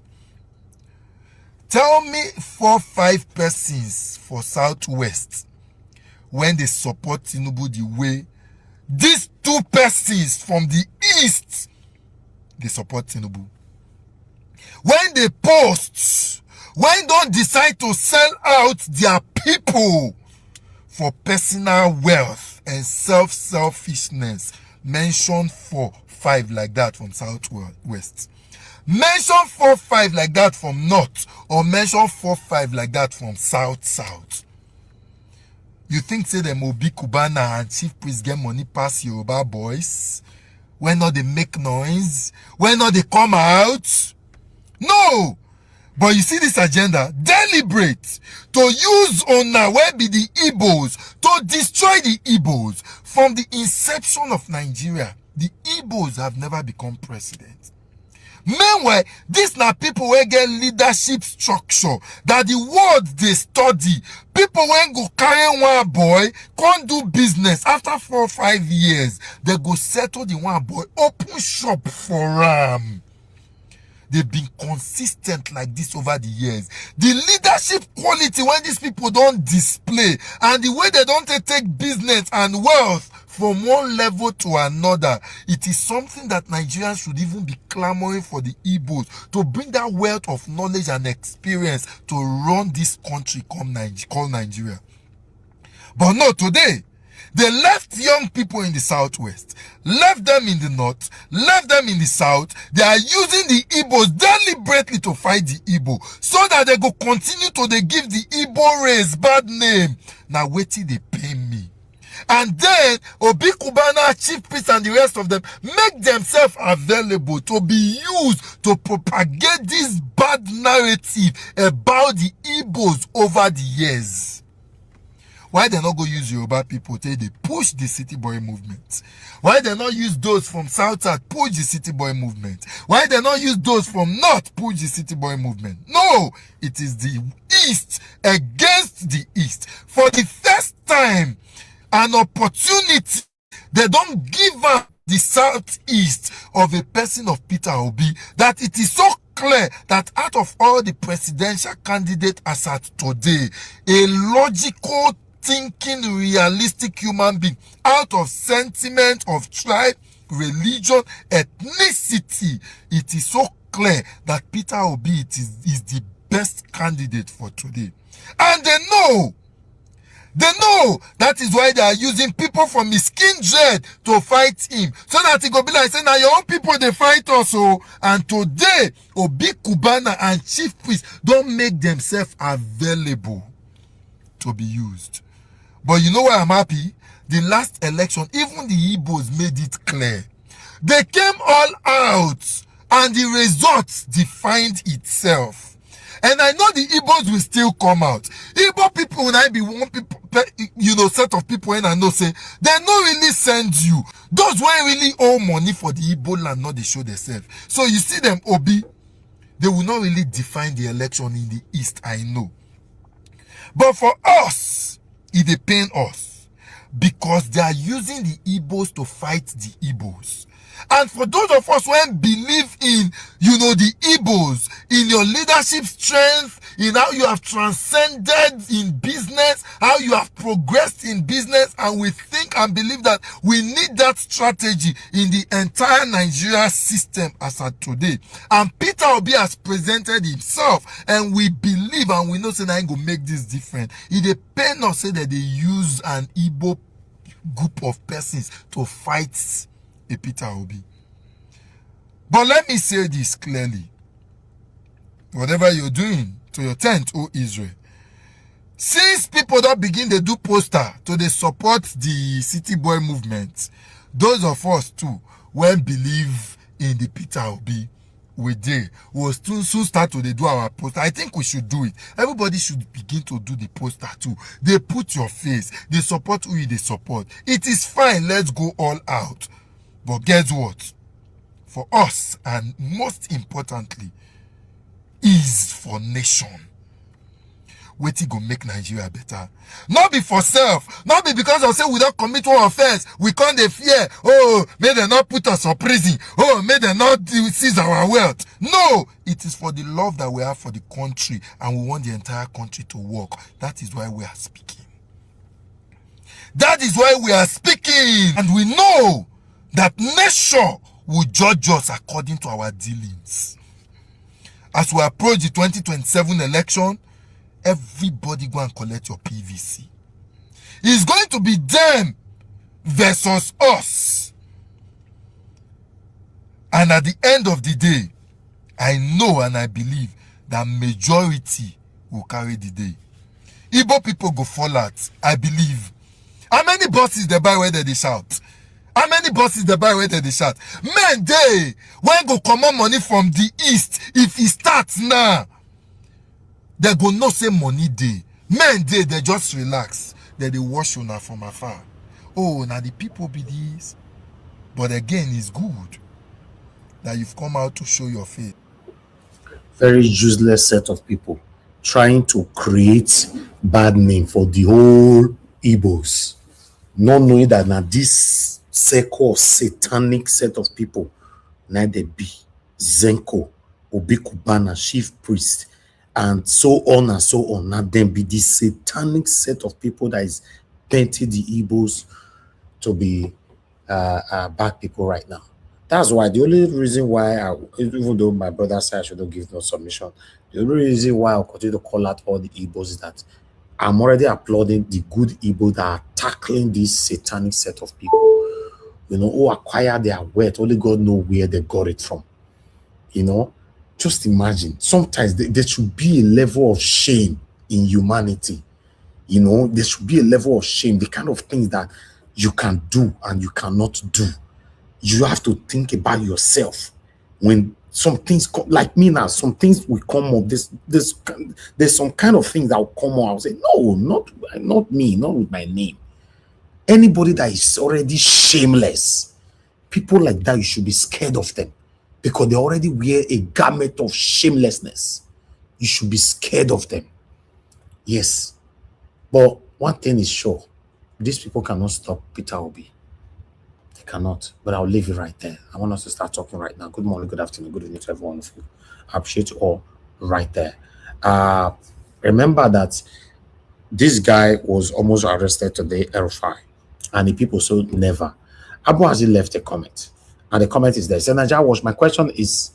Tell me 4-5 persons for Southwest when they support Tinubu the way these 2 persons from the East they support Tinubu. When they post, when don't decide to sell out their people for personal wealth and selfishness, mention 4-5 like that from Southwest. Mention 4-5 like that from North, or mention 4-5 like that from South. You think say them Obi Cubana and Chief Priest get money past Yoruba boys? When not they make noise? When not they come out? No! But you see this agenda, deliberate, to use Ona where be the Igbos, to destroy the Igbos. From the inception of Nigeria, the Igbos have never become president. Meanwhile, these are people who get leadership structure that the world they study. People when go carry one boy, can't do business. After 4 or 5 years, they go settle the one boy, open shop for They've been consistent like this over the years. The leadership quality when these people don't display and the way they don't take business and wealth from one level to another. It is something that Nigerians should even be clamoring for the Igbos to bring that wealth of knowledge and experience to run this country called Nigeria. But no, today, they left young people in the southwest, left them in the north, left them in the south. They are using the Igbos deliberately to fight the Igbo so that they go continue to they give the Igbo race bad name. Now wait till they pay me. And then Obi Kubana, Chief Priest, and the rest of them make themselves available to be used to propagate this bad narrative about the Igbos over the years. Why they not go use Yoruba people till they push the city boy movement? Why they not use those from South push the city boy movement? Why they not use those from North push the city boy movement? No, it is the East against the East. For the first time, an opportunity, they don't give up the Southeast of a person of Peter Obi, that it is so clear that out of all the presidential candidates as at today, a logical thinking, realistic human being, out of sentiment of tribe, religion, ethnicity, it is so clear that Peter Obi is the best candidate for today. And they know that is why they are using people from his kindred to fight him, so that he go be like, say, now your own people they fight us. And today, Obi Kubana and Chief Priest don't make themselves available to be used. But you know why I'm happy? The last election, even the Igbos made it clear. They came all out, and the results defined itself. And I know the Igbos will still come out. Igbo people will not be one people, set of people, and I know say they not really send you. Those who really owe money for the Igbo land, not they show themselves. So you see them, Obi, they will not really define the election in the East, I know. But for us, it pain us because they are using the Igbos to fight the Igbos. And for those of us who believe in, the Igbos, in your leadership strength, in how you have transcended in business, how you have progressed in business, and we think and believe that we need that strategy in the entire Nigeria system as at today. And Peter Obi has presented himself, and we believe and we know that I go make this different. It pain us say that they use an Igbo group of persons to fight a Peter Obi. But let me say this clearly. Whatever you're doing to your tent, O Israel, since people don't begin to do poster to they support the city boy movement, those of us too, when believe in the Peter Obi, we will soon start to do our poster. I think we should do it. Everybody should begin to do the poster too. They put your face. They support who they support. It is fine. Let's go all out. But guess what? For us, and most importantly, is for nation. Wetin go make Nigeria better. Not be for self. Not be because of say we don't commit one offense. We can't dey fear. Oh, may they not put us in prison. Oh, may they not seize our wealth. No, it is for the love that we have for the country, and we want the entire country to work. That is why we are speaking. That is why we are speaking. And we know that nation will judge us according to our dealings. As we approach the 2027 election, everybody go and collect your PVC. It's going to be them versus us. And at the end of the day, I know and I believe that majority will carry the day. Igbo people go fall out, I believe. How many buses they buy where they shout? How many buses they buy where they shout? Men, they when go common money from the East, if it starts now, they go no say money day. Men, they just relax. They wash you from afar. Oh, now the people be these. But again, it's good that you've come out to show your faith. Very useless set of people trying to create bad name for the whole Igbos, not knowing that now this circle of satanic set of people, now they be Zenko, Obi Kubana, Chief Priest, and so on and so on. Now then be this satanic set of people that is painting the Igbos to be bad people right now. That's why the only reason why, even though my brother said I shouldn't give no submission, the only reason why I'll continue to call out all the Igbos is that I'm already applauding the good Igbo that are tackling this satanic set of people, you know, who acquire their wealth. Only God knows where they got it from. You know, just imagine. Sometimes there should be a level of shame in humanity. You know, there should be a level of shame, the kind of things that you can do and you cannot do. You have to think about yourself. When some things come, like me now, some things will come up. There's some kind of things that will come up. I'll say, no, not me, not with my name. Anybody that is already shameless, people like that, you should be scared of them because they already wear a garment of shamelessness. You should be scared of them. Yes. But one thing is sure, these people cannot stop Peter Obi. They cannot. But I'll leave it right there. I want us to start talking right now. Good morning, good afternoon, good evening to every one of you. I appreciate you all right there. Remember that this guy was almost arrested today, El-Rufai, and the people so never. Abuja left a comment, and the comment is there. So, Naija Watch, my question is,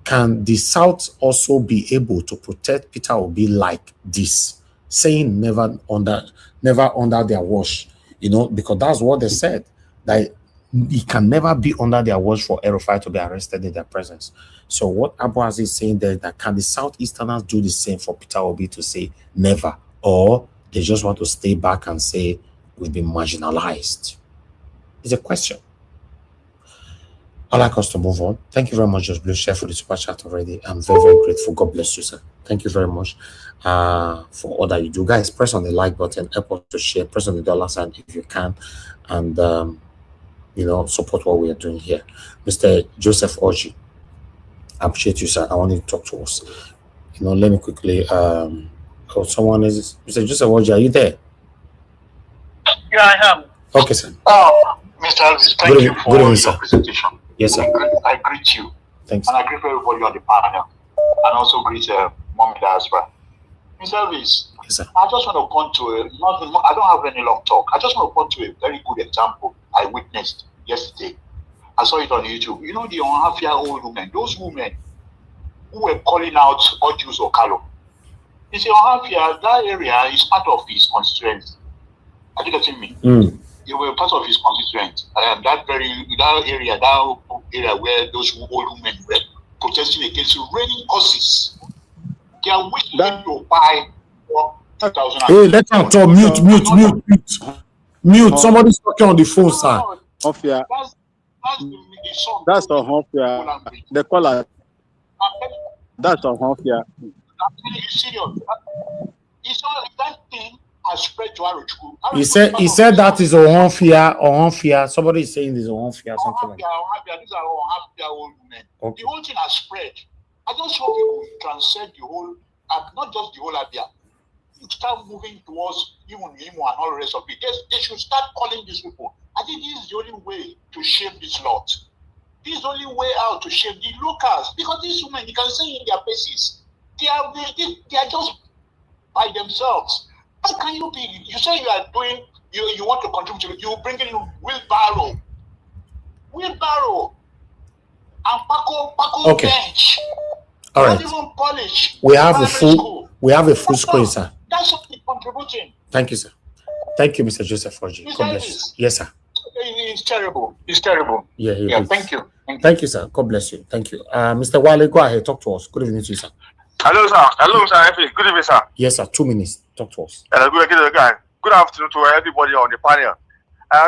can the South also be able to protect Peter Obi like this? Saying never under their watch, you know, because that's what they said, that he can never be under their watch for El-Rufai to be arrested in their presence. So what Abuja is saying there, that can the Southeasterners do the same for Peter Obi to say never, or they just want to stay back and say we've been marginalized? It's a question. I'd like us to move on. Thank you very much, Just Blue Chef, for the super chat already. I'm very, very grateful. God bless you, sir. Thank you very much for all that you do. Guys, press on the like button, help us to share, press on the dollar sign if you can, and, you know, support what we are doing here. Mr. Joseph Oji, I appreciate you, sir. I want you to talk to us. You know, let me quickly, someone is, Mr. Joseph Oji, are you there? Yeah, I am. Okay, sir. Mr. Elvis, thank you for your presentation. Yes, sir. I greet you. Thanks. And I greet everybody on the panel. And also greet Mom and Dad as well. Mr. Elvis, yes, sir. I just want to point to I don't have any long talk. I just want to point to a very good example I witnessed yesterday. I saw it on YouTube. You know, the half-year-old women, those women who were calling out Ojus Okalo. You see, half-year, that area is part of his constituency. Are you getting me? You were part of his constituent. That area where those old women were protesting against raining causes. They are wishing to buy 2,000. Hey, let her talk. Mute. Somebody's talking on the phone, sir. Hofia. That's the Hofia. The caller. That's the Hofia. I'm telling you, serious. It's not like that thing has spread to Aruchku. He said that is Ohonfia. Somebody is saying this Ohonfia, something like that. These are Ohonfia old women. Okay. The whole thing has spread. I just hope people transcend the whole, not just the whole Abia. You start moving towards even Imo and all the rest of it. They should start calling these people. I think this is the only way to shame this lot. This is the only way out to shame the locals. Because these women, you can see in their faces, they are just by themselves. How can you be? You say you are doing, you want to contribute, you bring in wheelbarrow, and Paco okay. bench. All right. Not even polish. We have a full screen, sir. That's what we're contributing. Thank you, sir. Thank you, Mr. Joseph Forgy. God bless you. Yes, sir. It's terrible. It's terrible. Yeah. Thank you. Thank you, sir. God bless you. Thank you. Mr. Wale, go ahead. Talk to us. Good evening to you, sir. Hello, sir. Good evening, sir. Yes, sir. 2 minutes. Talk to us. Good afternoon to everybody on the panel.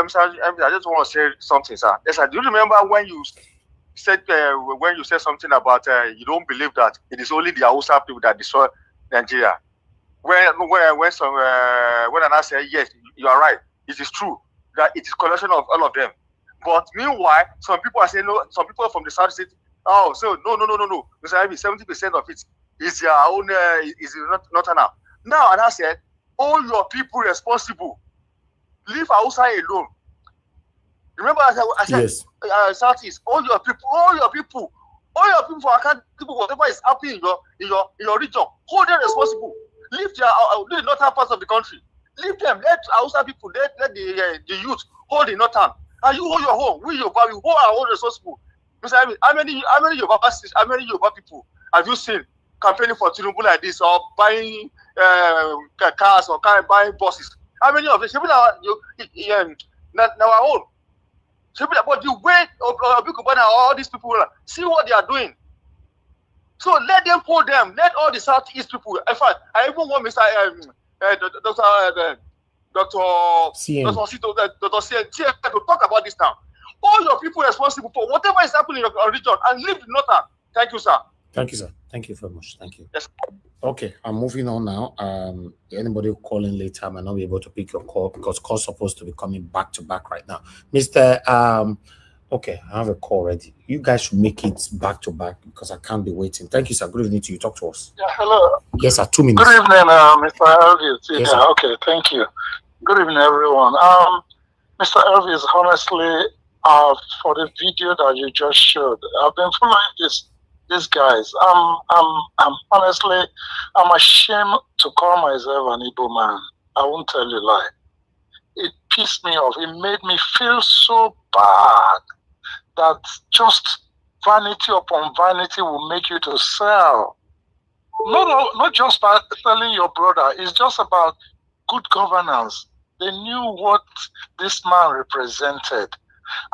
Sir, I just want to say something, sir. Yes, sir. Do you remember when you said something about you don't believe that it is only the Hausa people that destroy Nigeria? When I say yes, you are right. It is true that it is collection of all of them. But meanwhile, some people are saying no. Some people from the south say, "Oh, so no. Mr. Ivy, 70% of it is your own. Is not enough." Now, and I said, all your people responsible. Leave Hausa alone. Remember, I said, yes. Southeast, all your people for accountable, whatever is happening in your region, hold them responsible. Leave the northern parts of the country. Leave them. Let Hausa people, let the youth hold the northern. And you hold your home. We hold our own responsible. Mr. Amy, how many Yoruba people have you seen campaigning for Tinubu like this, or buying cars, or buying buses? How many of them? Now our own. But the way of all these people, see what they are doing. So let them hold them. Let all the Southeast people. In fact, I even want Mr. Dr. to talk about this now. All your people responsible for whatever is happening in your region, and leave the northern. Thank you, sir. Thank you, sir. Thank you very much. Thank you. Yes. Okay, I'm moving on now. Anybody calling later might not be able to pick your call because call's supposed to be coming back to back right now. Mr. Okay, I have a call ready. You guys should make it back to back because I can't be waiting. Thank you, sir. Good evening to you. Talk to us. Yeah, hello. Yes, sir. 2 minutes. Good evening, Mr. Elvis. Yes, Yeah, okay, thank you. Good evening, everyone. Mr. Elvis, honestly, for the video that you just showed, I've been following these guys. I'm honestly, I'm ashamed to call myself an Igbo man. I won't tell you a lie. It pissed me off. It made me feel so bad that just vanity upon vanity will make you to sell. Not just by telling your brother. It's just about good governance. They knew what this man represented,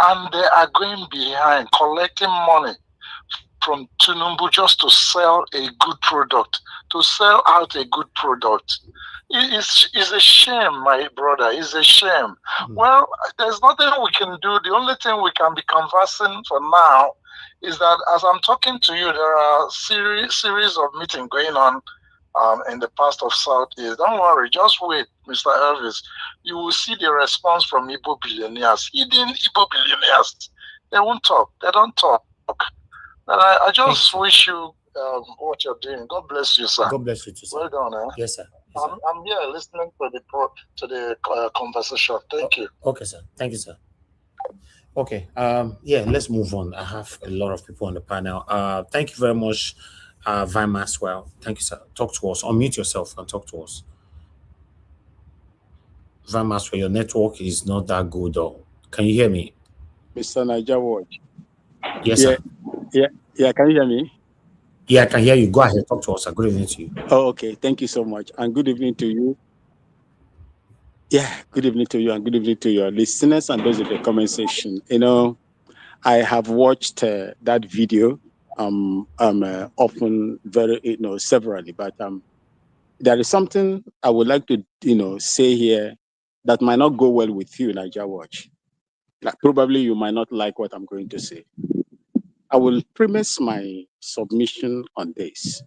and they are going behind collecting money from Tinubu just to sell a good product, to sell out a good product. It's a shame, my brother. It's a shame. Well, there's nothing we can do. The only thing we can be conversing for now is that as I'm talking to you, there are series of meetings going on in the past of Southeast. Don't worry, just wait, Mr. Elvis. You will see the response from Igbo billionaires, hidden Igbo billionaires. They won't talk. They don't talk. And I just wish you what you're doing. God bless you, sir. God bless you too, sir. Well done, eh? Yes, sir. I'm here listening to the conversation. Thank you. Okay, sir. Thank you, sir. Okay. Yeah, let's move on. I have a lot of people on the panel. Thank you very much, Van Maswell. Thank you, sir. Talk to us. Unmute yourself and talk to us. Van Maswell, your network is not that good, though. Can you hear me? Mr. Naija Watch. Yes, sir. Yeah. Can you hear me? Yeah, I can hear you. Go ahead. Talk to us, sir. Good evening to you. Oh, okay. Thank you so much. And good evening to you. Yeah, good evening to you and good evening to your listeners and those in the comment section. You know, I have watched that video often severally, but there is something I would like to say here that might not go well with you, Naija Watch. Like, probably you might not like what I'm going to say. I will premise my submission on this.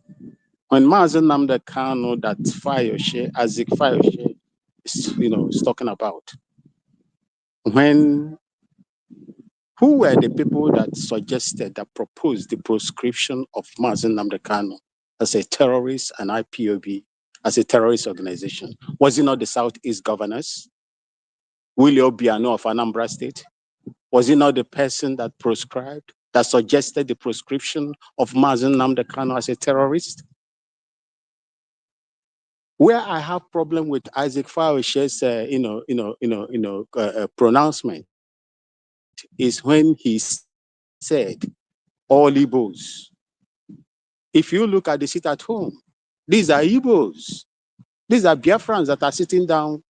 When Mazen Nnamdi Kanu, that Isaac Fayoshe is talking about, who were the people that suggested, that proposed the proscription of Mazen Nnamdi Kanu as a terrorist and IPOB as a terrorist organization? Was it not the Southeast governors? Willie Obiano of Anambra State? Was it not the person that suggested the proscription of Mazen Nnamdi Kanu as a terrorist? Where I have problem with Isaac Fayoshe's pronouncement is when he said all Igbos. If you look at the seat at home, these are Igbos. These are Biafrans that are sitting down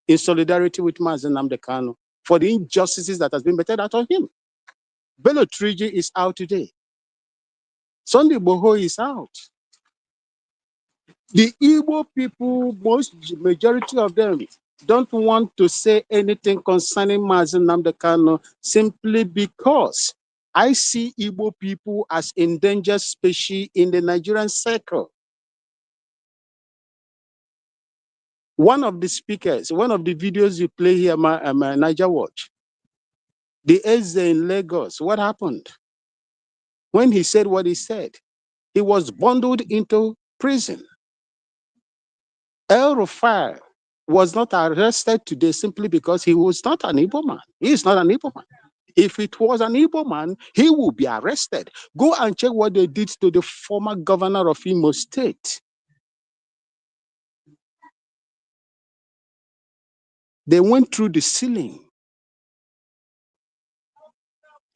in solidarity with Mazen Nnamdi Kanu for the injustices that has been meted out on him. Bello Triji is out today. Sunday Boho is out. The Igbo people, majority of them, don't want to say anything concerning Mazen Nnamdi Kanu simply because I see Igbo people as endangered species in the Nigerian circle. One of the speakers, one of the videos you play here, Naija Watch, the Eze in Lagos, what happened? When he said what he said, he was bundled into prison. El-Rufai was not arrested today simply because he was not an Igbo man. He is not an Igbo man. If it was an Igbo man, he would be arrested. Go and check what they did to the former governor of Imo State. They went through the ceiling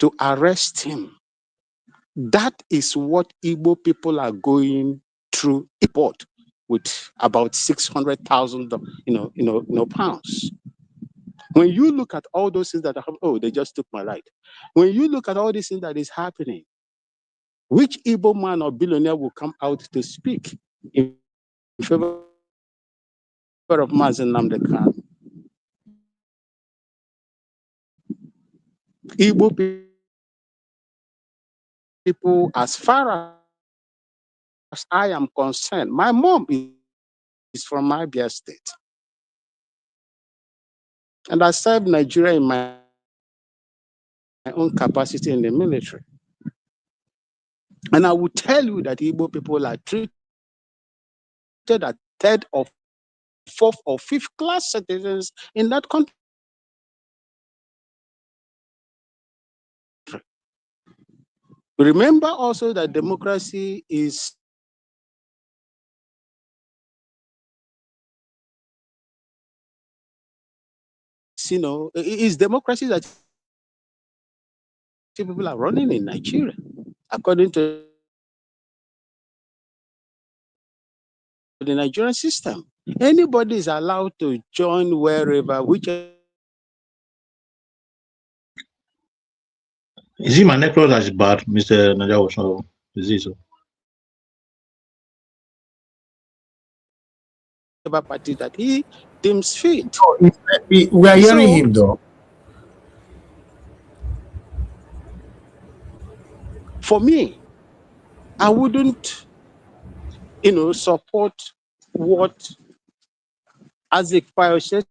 to arrest him. That is what Igbo people are going through a port with about 600,000, pounds. When you look at all those things that are happening, oh, they just took my light. When you look at all these things that is happening, which Igbo man or billionaire will come out to speak in favor of Mazen Namdekan? Igbo people, as far as I am concerned, my mom is from Abia State. And I served Nigeria in my own capacity in the military. And I will tell you that Igbo people are treated as third or fourth or fifth class citizens in that country. Remember also that democracy is democracy that people are running in Nigeria, according to the Nigerian system. Anybody is allowed to join wherever, whichever. Is it my network that's bad, Mr. Najawa? Is it so? Party that he deems fit. We are hearing him though. For me, I wouldn't, support what El-Rufai said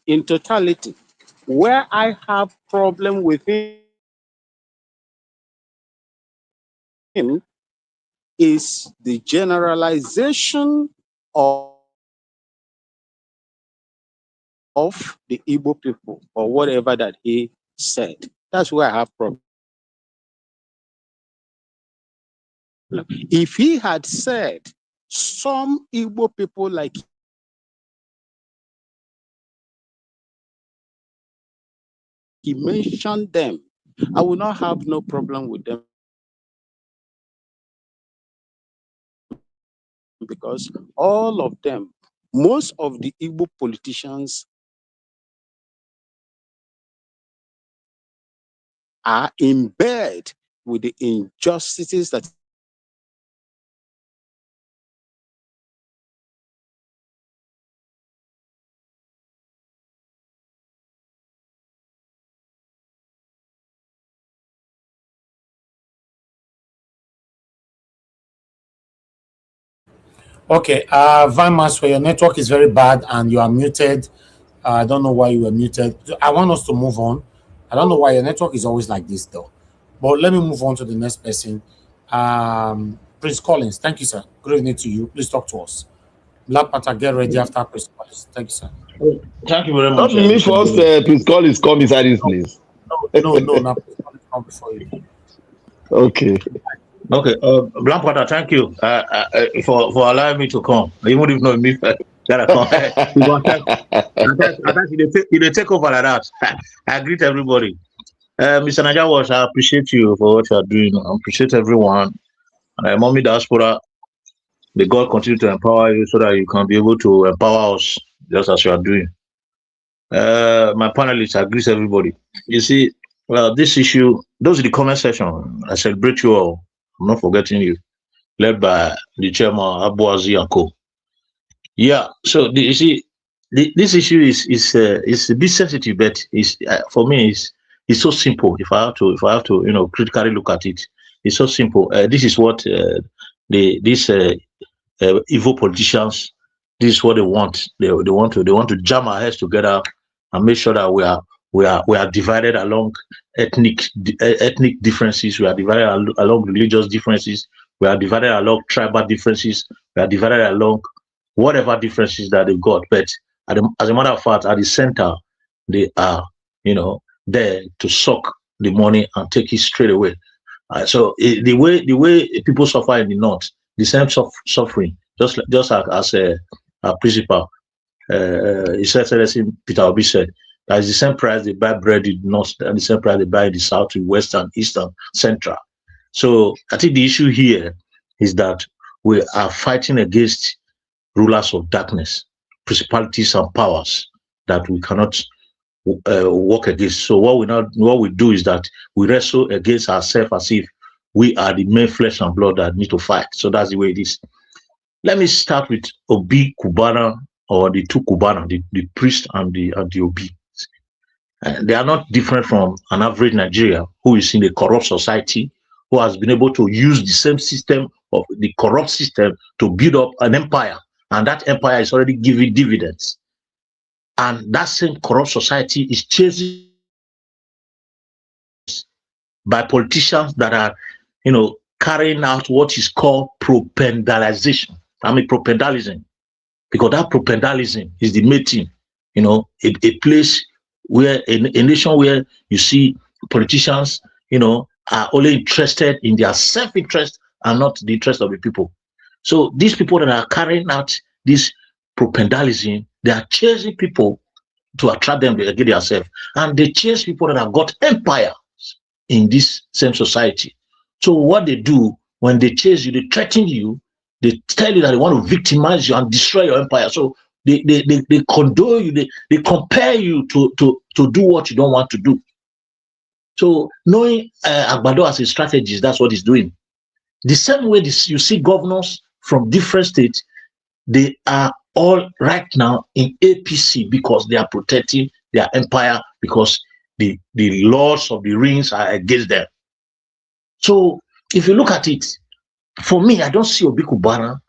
in totality. Where I have problem with him is the generalization of the Igbo people or whatever that he said. That's where I have problem. If he had said some Igbo people like he mentioned them, I will not have no problem with them, because all of them, most of the Igbo politicians are in bed with the injustices that Okay, Van Maswell, your network is very bad and you are muted. I don't know why you were muted. I want us to move on. I don't know why your network is always like this though. But let me move on to the next person. Prince Collins, thank you, sir. Good evening to you. Please talk to us. Black Panther, get ready after Prince Collins. Thank you, sir. Thank you very Not much. me first, Prince Collins come inside this place. No, now Prince Collins come before you. Okay. Okay, Black Panther, thank you for allowing me to come. Even if not me that I come. I think you take over like that. I greet everybody. Mr. Najawa, I appreciate you for what you are doing. I appreciate everyone. Mommy Diaspora, may God continue to empower you so that you can be able to empower us just as you are doing. My panelists, I greet everybody. You see, this issue, those are the comment section. I celebrate you all. I'm not forgetting you. Led by the chairman, Abuazi and Co. Yeah, so you see, this issue is a bit sensitive, but for me it's so simple. If I have to critically look at it, it's so simple. This is what these evil politicians, this is what they want. They want to jam our heads together and make sure that we are divided along ethnic differences. We are divided along religious differences. We are divided along tribal differences. We are divided along whatever differences that they've got. But as a matter of fact, at the center, they are, there to suck the money and take it straight away. So the way people suffer in the north, the same suffering, just as a principal, His Excellency Peter Obi said, that is the same price they buy bread in the north, and the same price they buy in the south, in western, eastern, central. So I think the issue here is that we are fighting against rulers of darkness, principalities and powers that we cannot work against. So what we do is that we wrestle against ourselves as if we are the main flesh and blood that need to fight. So that's the way it is. Let me start with Obi Kubana, or the two Kubana, the priest and the Obi. They are not different from an average Nigeria who is in a corrupt society, who has been able to use the same system of the corrupt system to build up an empire, and that empire is already giving dividends. And that same corrupt society is chasing by politicians that are, carrying out what is called propagandalization. I mean, propagandalism, because that propagandalism is the main thing. A place where a nation where you see politicians, are only interested in their self-interest and not the interest of the people. So these people that are carrying out this propagandalism, they are chasing people to attract them to get themselves, and they chase people that have got empire in this same society. So what they do when they chase you, they threaten you, they tell you that they want to victimize you and destroy your empire. So they condone you, they compare you to do what you don't want to do. So knowing Agbado as a strategist, that's what he's doing. The same way you see governors from different states, they are all right now in APC because they are protecting their empire, because the laws of the rings are against them. So if you look at it, for me, I don't see Obi Kubana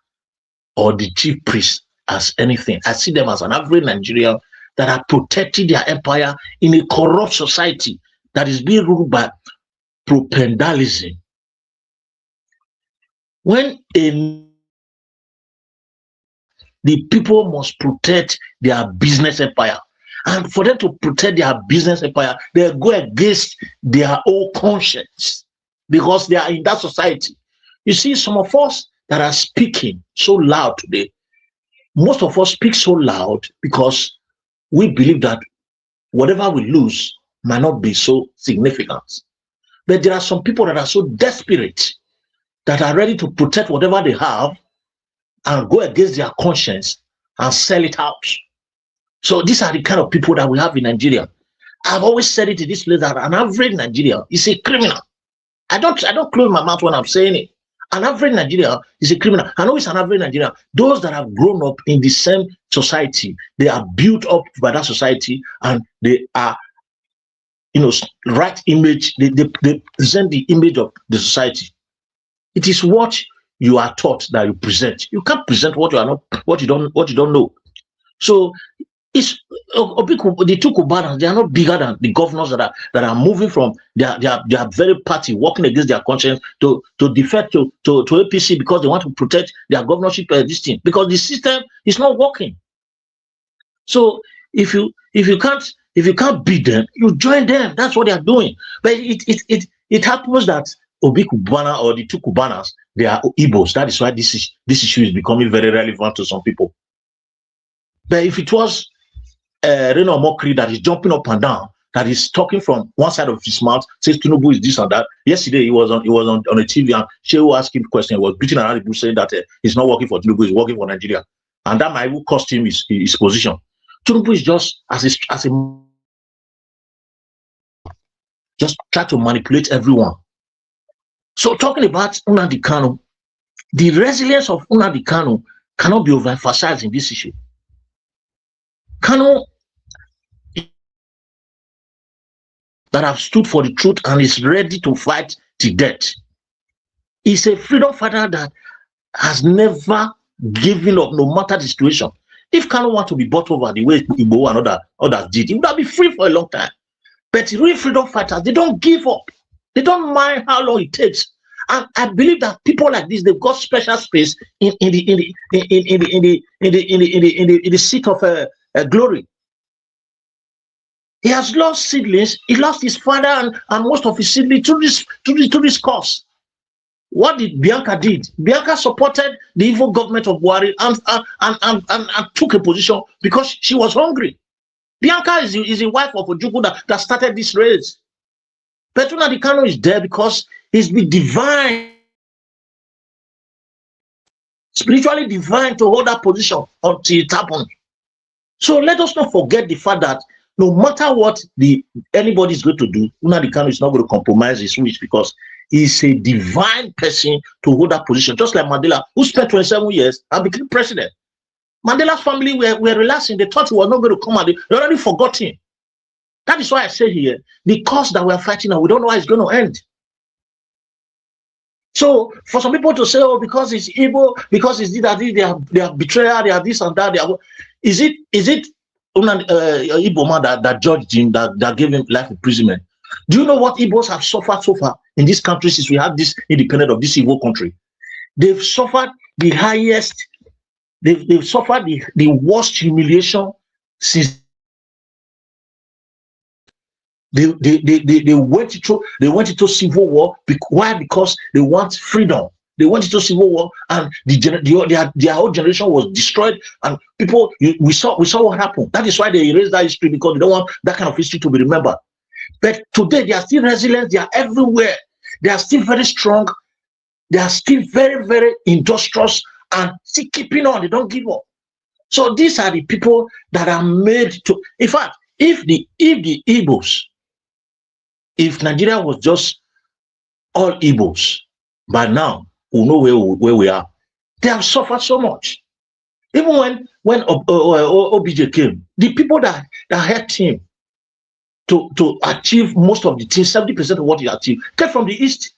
or the chief priest as anything. I see them as an average Nigerian that are protecting their empire in a corrupt society that is being ruled by propagandalism. When the people must protect their business empire, and for them to protect their business empire, they go against their own conscience because they are in that society. You see, some of us that are speaking so loud today, most of us speak so loud because we believe that whatever we lose might not be so significant. But there are some people that are so desperate that are ready to protect whatever they have and go against their conscience and sell it out. So these are the kind of people that we have in Nigeria. I've always said it in this place that an average Nigerian is a criminal. I don't close my mouth when I'm saying it. An average Nigerian is a criminal. I know it's an average Nigerian. Those that have grown up in the same society, they are built up by that society, and they are, right image. They present the image of the society. It is what you are taught that you present. You can't present what you are not, what you don't know. So it's the two Kubanas, they are not bigger than the governors that are moving from their very party, working against their conscience to defect to APC because they want to protect their governorship this thing, because the system is not working. So if you can't beat them, you join them. That's what they are doing. But it happens that Obi Kubana or the two Kubanas, they are Igbos. That is why this issue is becoming very relevant to some people. But if it was Reno Mokri that is jumping up and down, that is talking from one side of his mouth, says Tinubu is this and that. Yesterday he was on a TV and Shehu asked him a question. He was beating around the bush saying that he's not working for Tinubu, he's working for Nigeria, and that might even cost him his position. Tinubu is just just try to manipulate everyone. So talking about Nnamdi Kanu, the resilience of Nnamdi Kanu cannot be overemphasized in this issue. Kanu that have stood for the truth and is ready to fight to death. He's a freedom fighter that has never given up, no matter the situation. If Kanu want to be bought over the way Igbo and others did, he would have been free for a long time. But real freedom fighters, they don't give up. They don't mind how long it takes. And I believe that people like this, they've got special space in the seat of glory. He has lost siblings. He lost his father and most of his siblings to this cause. What did Bianca did? Bianca supported the evil government of Buhari and took a position because she was hungry. Bianca is the wife of Ojukwu that started this race. Petuna Dikano is there because he's been divine, spiritually divine to hold that position until it happened. So let us not forget the fact that no matter what anybody is going to do, Nnamdi Kanu is not going to compromise his wish because he's a divine person to hold that position. Just like Mandela, who spent 27 years and became president. Mandela's family were relaxing. They thought he was not going to come out. They already forgot him. That is why I say here, the cause that we're fighting now, we don't know how it's going to end. So for some people to say, oh, because it's evil, because it's that, they are betrayal, they are this and that. Is it Igbo man that judged him, that gave him life imprisonment? Do you know what Igbos have suffered so far in this country since we have this independence of this evil country? They've suffered the highest, they've suffered the worst humiliation since they went into civil war. Why? Because they want freedom. They went into civil war, and their whole generation was destroyed. And people, we saw what happened. That is why they erased that history, because they don't want that kind of history to be remembered. But today they are still resilient. They are everywhere. They are still very strong. They are still very, very industrious and still keeping on. They don't give up. So these are the people that are made to. In fact, if the Igbos, if Nigeria was just all Igbos, by now we know where we are. They have suffered so much. Even when OBJ came, the people that helped him to achieve most of the things, 70% of what he achieved, came from the East,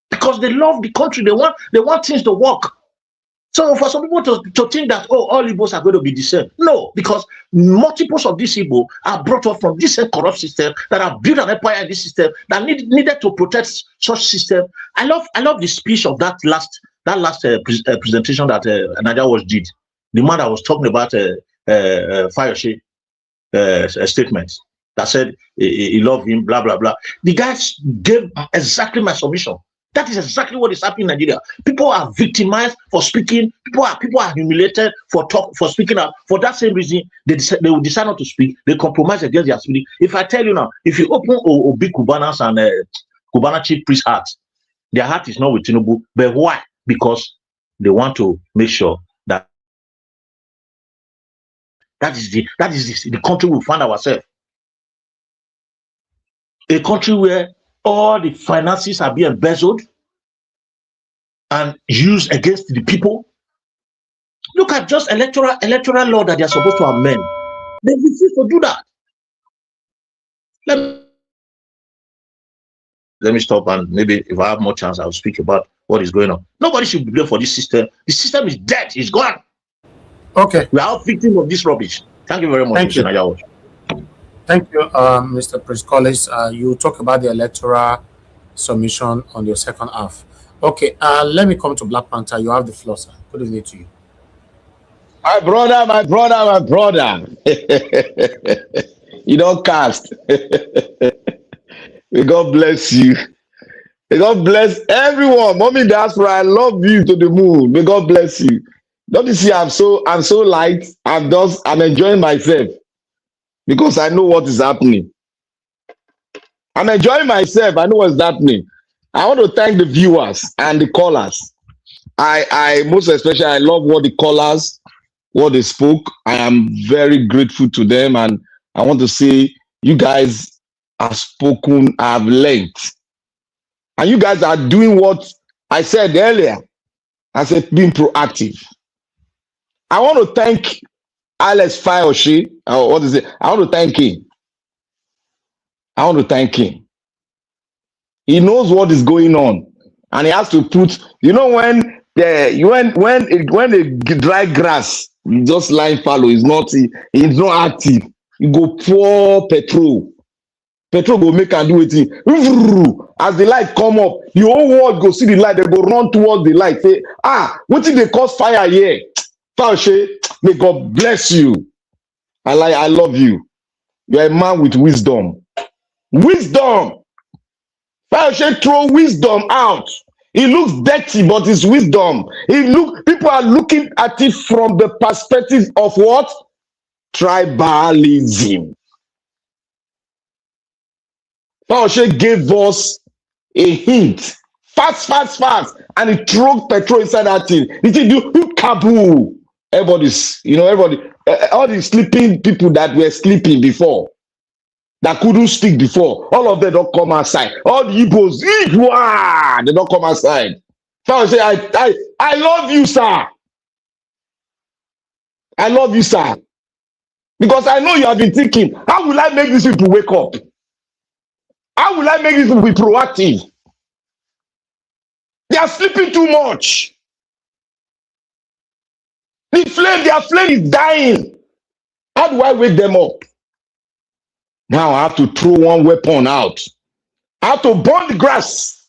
because they love the country. They want things to work. So for some people to think that, oh, all Igbos are going to be the same. No, because multiples of these Igbo are brought up from this corrupt system that have built an empire in this system that needed to protect such system. I love the speech of that last presentation that Naija was did. The man that was talking about Fayose statement that said he loved him, blah blah blah. The guys gave exactly my submission. That is exactly what is happening in Nigeria. People are victimized for speaking. People are humiliated for speaking out. For that same reason, they will decide not to speak. They compromise against their speaking. If I tell you now, if you open Obi Kubanas and Kubana chief priest heart, their heart is not with Tinubu. But why? Because they want to make sure that that is the country we find ourselves. A country where all the finances are being embezzled and used against the people. Look at just electoral law that they are supposed to amend. They refuse to do that. Let me stop, and maybe if I have more chance, I'll speak about what is going on. Nobody should be blamed for this system. The system is dead. It's gone. Okay. We are all victims of this rubbish. Thank you very much, Thank you. Najawo. Thank you, Mr. Prince Collins. You talk about the electoral submission on your second half. Okay, let me come to Black Panther. You have the floor, sir. Good evening to you. My brother. You don't cast. May God bless you. May God bless everyone. Mommy Diaspora, I love you to the moon. May God bless you. Don't you see I'm so light. I'm enjoying myself because I know what is happening. I'm enjoying myself. I know what's happening. I want to thank the viewers and the callers. I most especially, I love what the callers, what they spoke. I am very grateful to them, and I want to say you guys have spoken, have learned, and you guys are doing what I said earlier. I said being proactive. I want to thank Alex Fayose. What is it? I want to thank him. He knows what is going on, and he has to put. You know when the dry grass just lying fallow is not active. You go pour petrol. Petrol go make and do it. As the light come up, the whole world go see the light. They go run towards the light. Say, what did they cause fire here? Fauci, may God bless you. I love you. You're a man with wisdom. Wisdom. Fayose throw wisdom out. It looks dirty, but it's wisdom. People are looking at it from the perspective of what? Tribalism. Fayose gave us a hint. Fast. And he threw petrol inside that thing. He did do kaboo. Everybody's, all the sleeping people that were sleeping before, that couldn't speak before, all of them don't come outside. All the Igbos, they don't come outside. So I say, I love you, sir. I love you, sir. Because I know you have been thinking, how will I make these people wake up? How will I make these people be proactive? They are sleeping too much. Their flame is dying. How do I wake them up? Now I have to throw one weapon out. I have to burn the grass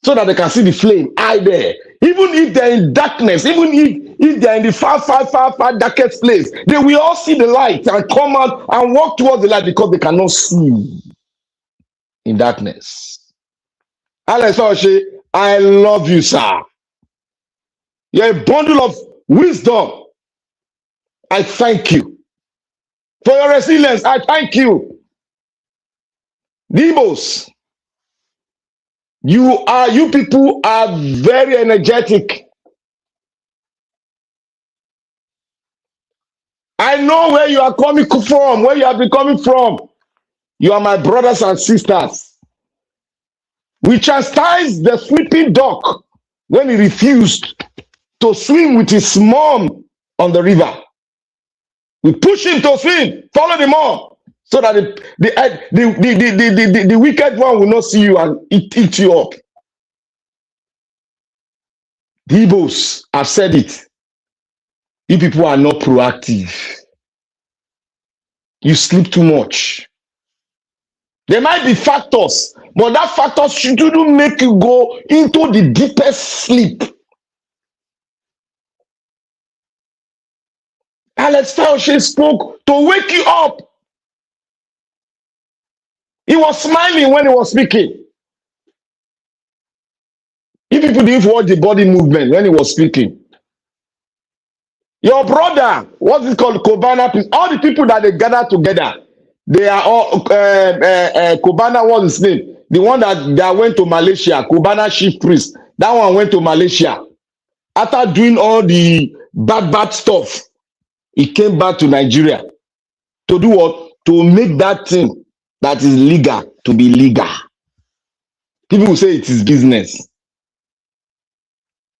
so that they can see the flame hide there. Even if they're in darkness, even if they're in the far darkest place, they will all see the light and come out and walk towards the light because they cannot see in darkness. Alex Fayose, I love you, sir. You're a bundle of wisdom. I thank you. For your resilience, I thank you. Dibos, you people are very energetic. I know where you are coming from, where you have been coming from. You are my brothers and sisters. We chastised the sleeping dog when he refused to swim with his mom on the river. We push him to swim, follow the mom, so that the wicked one will not see you and eat you up. The Igbos have said it. You people are not proactive. You sleep too much. There might be factors, but that factors shouldn't make you go into the deepest sleep. Alex Fayose spoke to wake you up. He was smiling when he was speaking. You people didn't watch the body movement when he was speaking. Your brother, what's it called? Kobana, all the people that they gather together, they are all Kobana, what's his name? The one that went to Malaysia, Kobana chief priest. That one went to Malaysia. After doing all the bad stuff, he came back to Nigeria to do what? To make that thing that is legal to be legal. People will say it is business.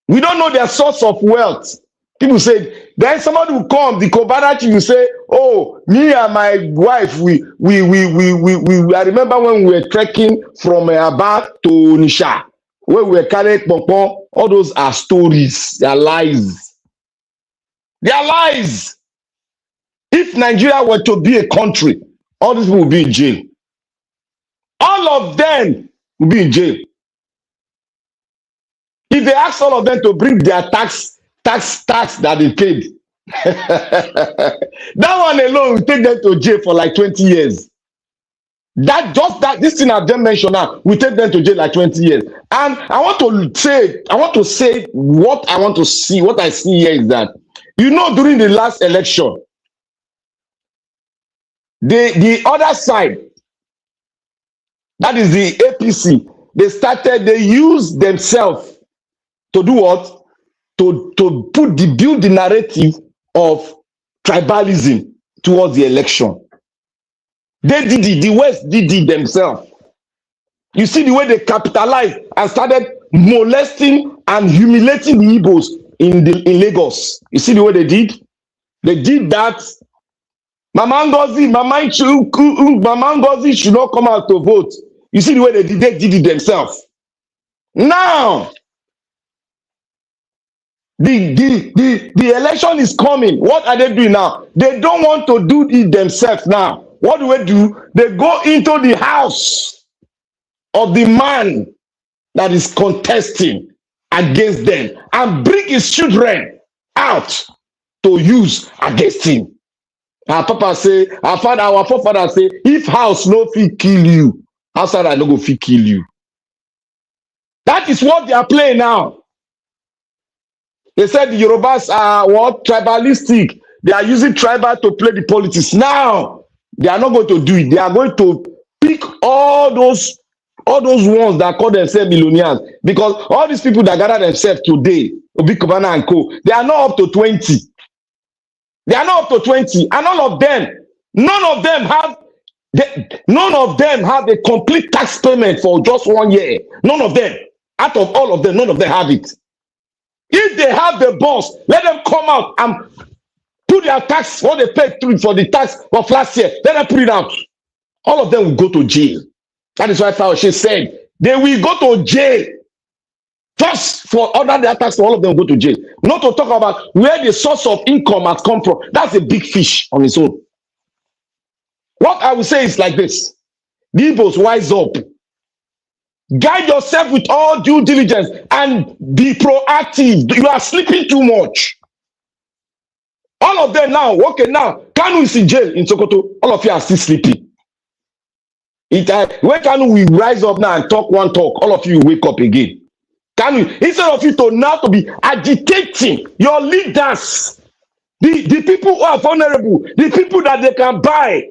We don't know their source of wealth. People say, then somebody will come, the Kobana will say, oh, me and my wife, I remember when we were trekking from Aba to Nisha, where we were carrying Pompon. All those are stories. They are lies. They are lies. If Nigeria were to be a country, all these people would be in jail. All of them will be in jail. If they ask all of them to bring their tax that they paid, that one alone will take them to jail for like 20 years. This thing I've just mentioned now will take them to jail like 20 years. And I want to say what I want to see, what I see here is that, during the last election, the other side, that is the APC, they used themselves to do what? To build the narrative of tribalism towards the election. They did it. The West did it themselves. You see the way they capitalized and started molesting and humiliating the Igbos in Lagos. You see the way they did? They did that. Mama Ngozi should not come out to vote. You see the way they did it themselves. Now, the election is coming. What are they doing now? They don't want to do it themselves now. What do? They go into the house of the man that is contesting against them and bring his children out to use against him. Our papa say, our forefather say, if house no fit kill you, outside I no go fit kill you. That is what they are playing now. They said the Yorubas are what? Tribalistic. They are using tribal to play the politics. Now, they are not going to do it. They are going to pick all those ones that call themselves millionaires. Because all these people that gather themselves today, Obi Kubana and Co., they are not up to 20. They are not up to 20. And all of them, none of them have a complete tax payment for just 1 year. None of them. Out of all of them, none of them have it. If they have the boss, let them come out and put their tax, what they paid through for the tax of last year. Let them put it out. All of them will go to jail. That is why Fauci said they will go to jail. Just for under their tax, all of them will go to jail. Not to talk about where the source of income has come from. That's a big fish on its own. What I will say is like this. The Igbos, wise up. Guide yourself with all due diligence and be proactive. You are sleeping too much. All of them now, okay, now, Kanu is in jail in Sokoto. All of you are still sleeping. When Kanu will rise up now and talk one talk, all of you will wake up again. Kanu, instead of you to now to be agitating your leaders, the people who are vulnerable, the people that they can buy,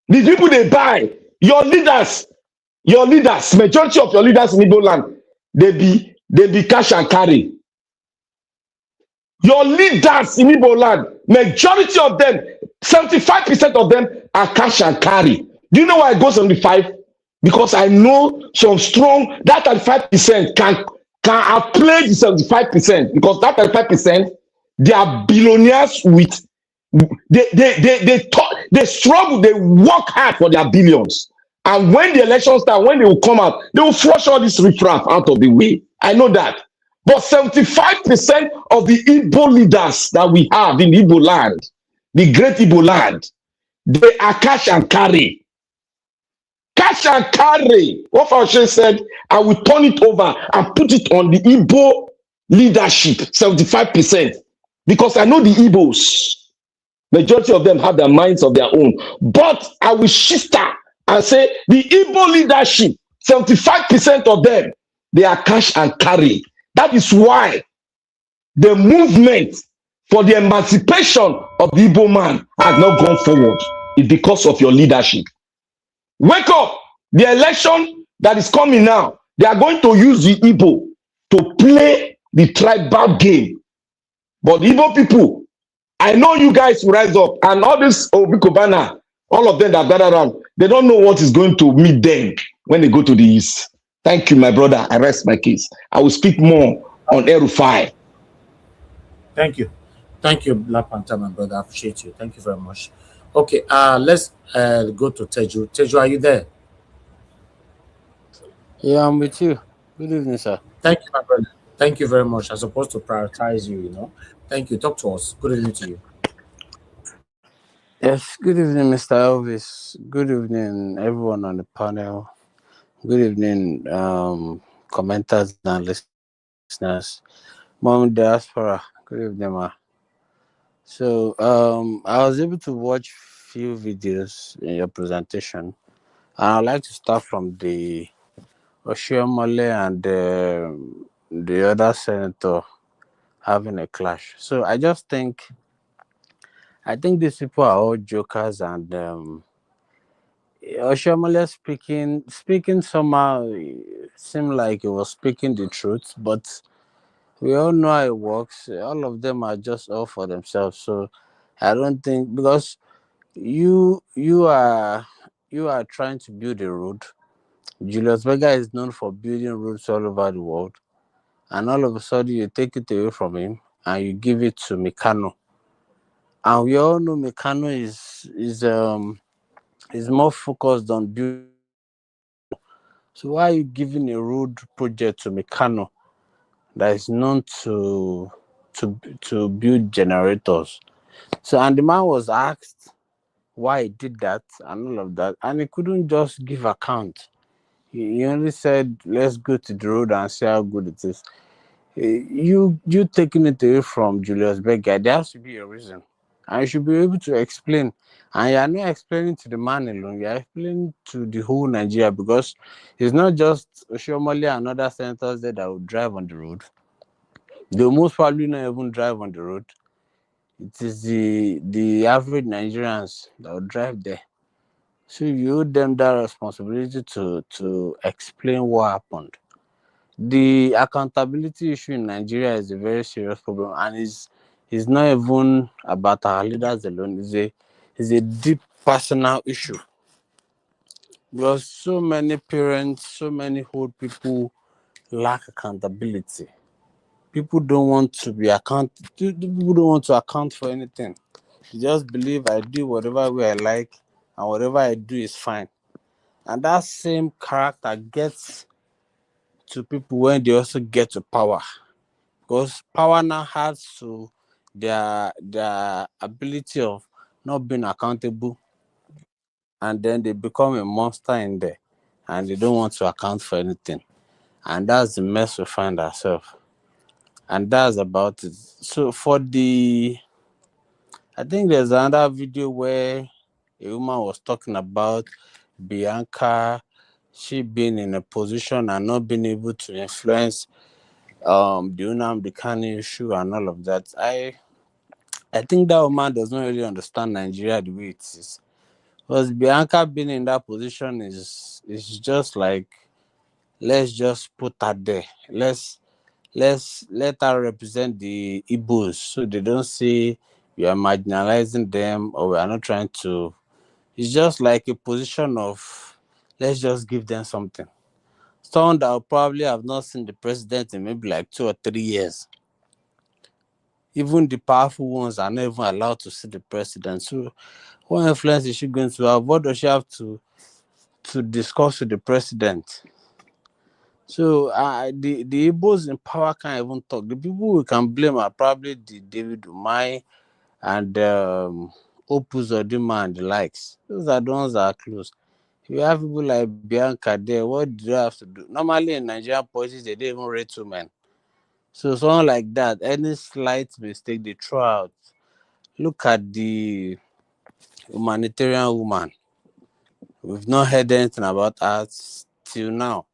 the people they buy, your leaders, majority of your leaders in Igbo land, they be cash and carry. Your leaders in Igbo land, majority of them, 75% of them are cash and carry. Do you know why I go 75? Because I know some strong, that 35% can outplay the 75%. Because that 35%, they are billionaires with, they struggle, they work hard for their billions. And when the elections start, when they will come out, they will flush all this riffraff out of the way. I know that. But 75% of the Igbo leaders that we have in Igbo land, the great Igbo land, they are cash and carry. Cash and carry. What Fauci said, I will turn it over and put it on the Igbo leadership, 75%. Because I know the Igbos, majority of them have their minds of their own. But I will shift that and say the Igbo leadership, 75% of them, they are cash and carry. That is why the movement for the emancipation of the Igbo man has not gone forward. It's because of your leadership. Wake up! The election that is coming now, they are going to use the Igbo to play the tribal game. But the Igbo people, I know you guys will rise up, and all this Obi Kubana, all of them that gather around, they don't know what is going to meet them when they go to the east. Thank you, my brother. I rest my case. I will speak more on El-Rufai. Thank you. Thank you, Black Panther, my brother. I appreciate you. Thank you very much. Okay, let's go to Teju. Teju, are you there? Yeah, I'm with you. Good evening, sir. Thank you, my brother. Thank you very much. I'm supposed to prioritize you, you know. Thank you. Talk to us. Good evening to you. Yes, good evening, Mr. Elvis. Good evening, everyone on the panel. Good evening, commenters and listeners. Mom Diaspora, good evening, ma. So, I was able to watch few videos in your presentation, and I'd like to start from the Oshiomhole and the other senator having a clash. So, I think these people are all jokers, and Oshiomhole speaking somehow seemed like he was speaking the truth, but we all know how it works. All of them are just all for themselves. So I don't think, because you are trying to build a road. Julius Berger is known for building roads all over the world, and all of a sudden you take it away from him and you give it to Mikano. And we all know Mikano is more focused on building. So why are you giving a road project to Mikano that is known to build generators? So, and the man was asked why he did that and all of that, and he couldn't just give account. He only said, let's go to the road and see how good it is. You taking it away from Julius Berger, there has to be a reason. And you should be able to explain. And you are not explaining to the man alone, you are explaining to the whole Nigeria, because it's not just Oshomole and other senators there that will drive on the road. They will most probably not even drive on the road. It is the average Nigerians that will drive there. So you owe them that responsibility to explain what happened. The accountability issue in Nigeria is a very serious problem, and is not even about our leaders alone. It's a deep personal issue, because so many parents, so many old people lack accountability. People don't want to be people don't want to account for anything. They just believe I do whatever way I like, and whatever I do is fine. And that same character gets to people when they also get to power, because power now has to their ability of not being accountable, and then they become a monster in there, and they don't want to account for anything. And that's the mess we find ourselves. And that's about it. So I think there's another video where a woman was talking about Bianca, she being in a position and not being able to influence the Unam, the Kanye issue and all of that. I think that woman does not really understand Nigeria the way it is. Because Bianca being in that position is just like, let's just put her there. Let's let her represent the Igbos, so they don't say we are marginalizing them or we are not trying to. It's just like a position of, let's just give them something. Someone that will probably have not seen the president in maybe like 2 or 3 years. Even the powerful ones are not even allowed to see the president. So what influence is she going to have? What does she have to discuss with the president? So the Igbos in power can't even talk. The people we can blame are probably the David Umai and Opus Odima and the likes. Those are the ones that are close. You have people like Bianca there, what do they have to do? Normally in Nigerian politics, they don't even rate women. So someone like that, any slight mistake they throw out. Look at the humanitarian woman. We've not heard anything about her till now.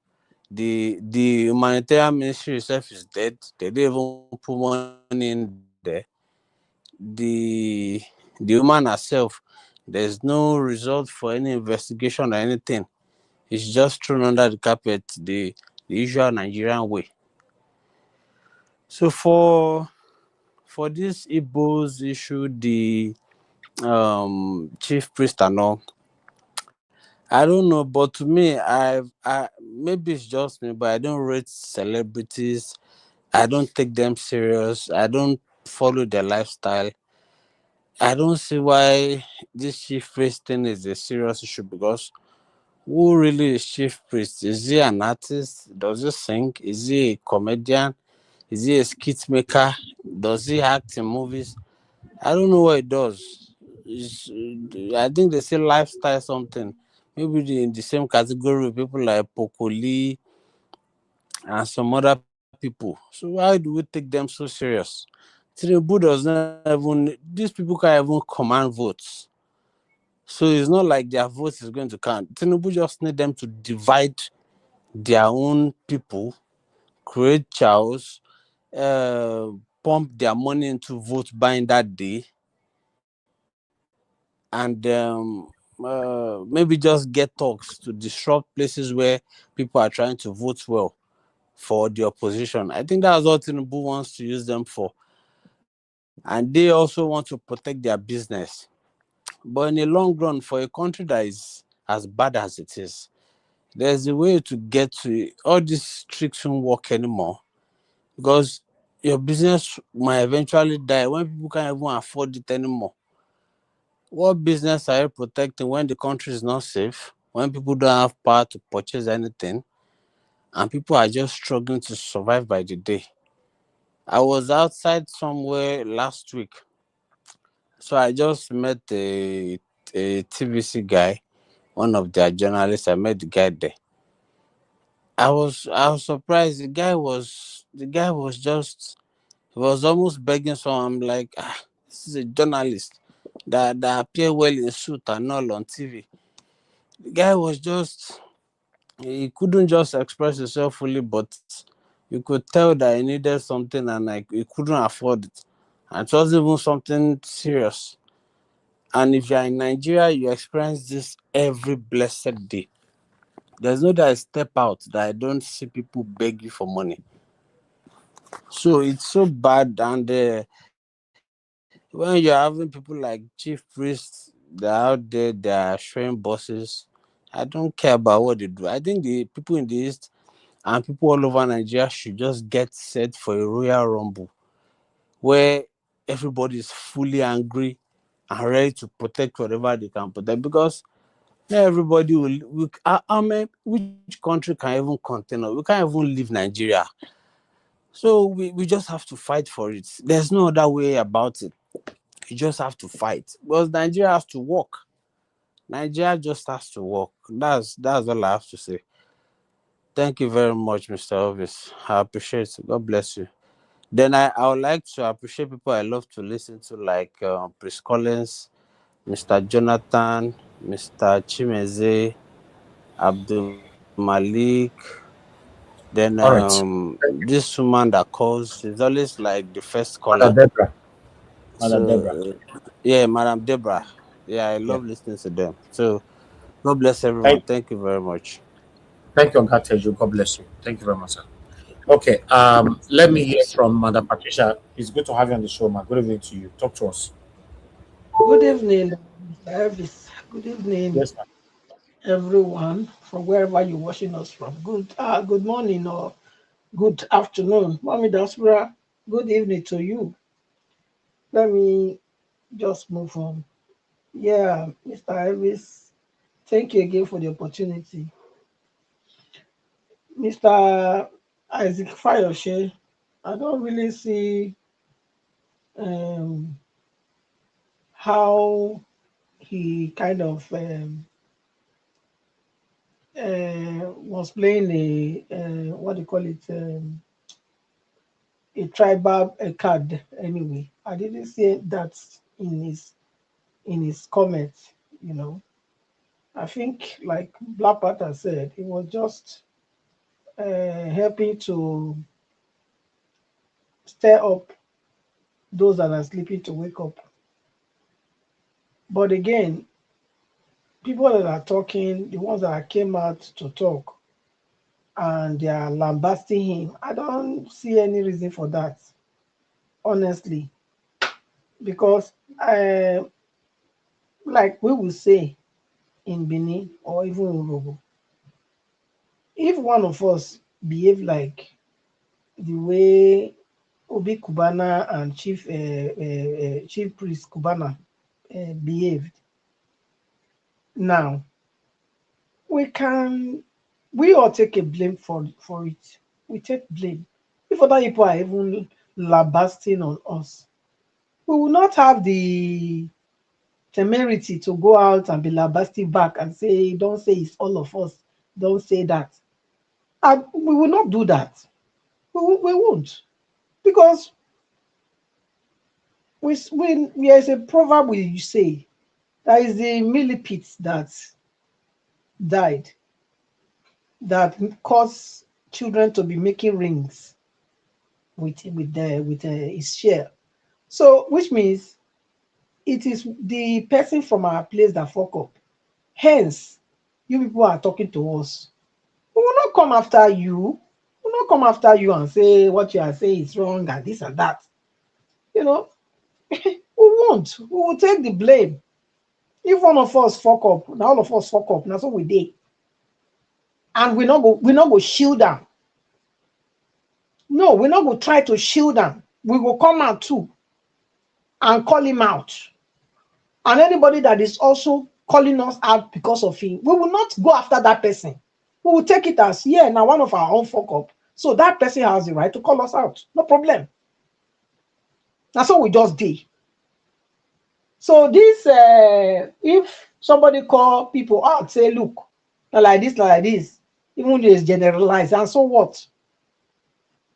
The humanitarian ministry itself is dead. They didn't even put money in there. The the woman herself, there's no result for any investigation or anything. It's just thrown under the carpet, the usual Nigerian way. So for this Igbo's issue, the chief priest and all, I don't know, but to me, I maybe it's just me, but I don't rate celebrities. I don't take them serious. I don't follow their lifestyle. I don't see why this chief priest thing is a serious issue, because who really is chief priest? Is he an artist? Does he sing? Is he a comedian? Is he a skit maker? Does he act in movies? I don't know what he does. I think they say lifestyle something. Maybe in the same category with people like Pokoli and some other people. So why do we take them so serious? Tinubu does not even, these people can't even command votes. So it's not like their vote is going to count. Tinubu just need them to divide their own people, create chaos, pump their money into vote buying that day, and maybe just get talks to disrupt places where people are trying to vote well for the opposition. I think that's what Tinubu wants to use them for. And they also want to protect their business. But in the long run, for a country that is as bad as it is, there's a way to get to it. All these tricks won't work anymore, because your business might eventually die when people can't even afford it anymore. What business are you protecting when the country is not safe, when people don't have power to purchase anything, and people are just struggling to survive by the day? I was outside somewhere last week, so I just met a TVC guy, one of their journalists. I met the guy there. I was surprised. The guy was just, he was almost begging someone. I'm like, this is a journalist. that appear well in suit and all on TV. The guy was just, he couldn't just express himself fully, but you could tell that he needed something and like he couldn't afford it. And it wasn't even something serious. And if you're in Nigeria, you experience this every blessed day. There's no that I step out that I don't see people beg you for money. So it's so bad, and when you're having people like chief priests, they're out there, they're showing bosses. I don't care about what they do. I think the people in the East and people all over Nigeria should just get set for a royal rumble where everybody is fully angry and ready to protect whatever they can protect, because not everybody which country can even contain us? We can't even leave Nigeria. So we just have to fight for it. There's no other way about it. You just have to fight. Because Nigeria has to work. Nigeria just has to work. That's all I have to say. Thank you very much, Mr. Elvis. I appreciate it. God bless you. Then I would like to appreciate people I love to listen to, like Chris Collins, Mr. Jonathan, Mr. Chimeze, Abdul Malik. Then All right. this woman that calls, she's always like the first caller. Mother Deborah. Mother So Deborah. yeah, Madam Deborah. Yeah, I Yeah. love listening to them. So God bless everyone. Thank, Thank you very much. thank you, God Teju. God bless you. Thank you very much, sir. Okay. Let me hear from Mother Patricia. It's good to have you on the show, man. Good evening to you. Talk to us. Good evening, Mr. Elvis. Good evening, Yes, ma'am. everyone, from wherever you're watching us from. Good morning or good afternoon. Mommy Daspera, good evening to you. Let me just move on. Yeah, Mr. Elvis, thank you again for the opportunity. Mr. Isaac Fayoshe, I don't really see um, how he kind of was playing what do you call it, a tribal card anyway. I didn't see that in his comments, you know. I think, like Black Panther said, it was just helping to stir up those that are sleeping to wake up. But again, people that are talking, the ones that came out to talk, and they are lambasting him, I don't see any reason for that, honestly, because like we will say in Benin or even in Urobo, if one of us behave like the way Obi Kubana and Chief Priest Kubana behaved, now we all take a blame for it. We take blame. If other people are even lambasting on us, we will not have the temerity to go out and be lambasting back and say, don't say it's all of us, don't say that. And we will not do that. We won't. Because there's a proverb we say, that is the millipede that died, that caused children to be making rings with his share. So, which means it is the person from our place that fuck up. Hence, you people are talking to us. We will not come after you. We will not come after you and say what you are saying is wrong and this and that. You know, we won't. We will take the blame. If one of us fuck up, now all of us fuck up. That's what we did. And we not go shield them. No, we're not going to try to shield them. We will come out too and call him out. And anybody that is also calling us out because of him, we will not go after that person. We will take it as, yeah, now one of our own fuck up. So that person has the right to call us out. No problem. That's what we just did. So this, if somebody call people out, say, look, not like this, even though it's generalized, and so what?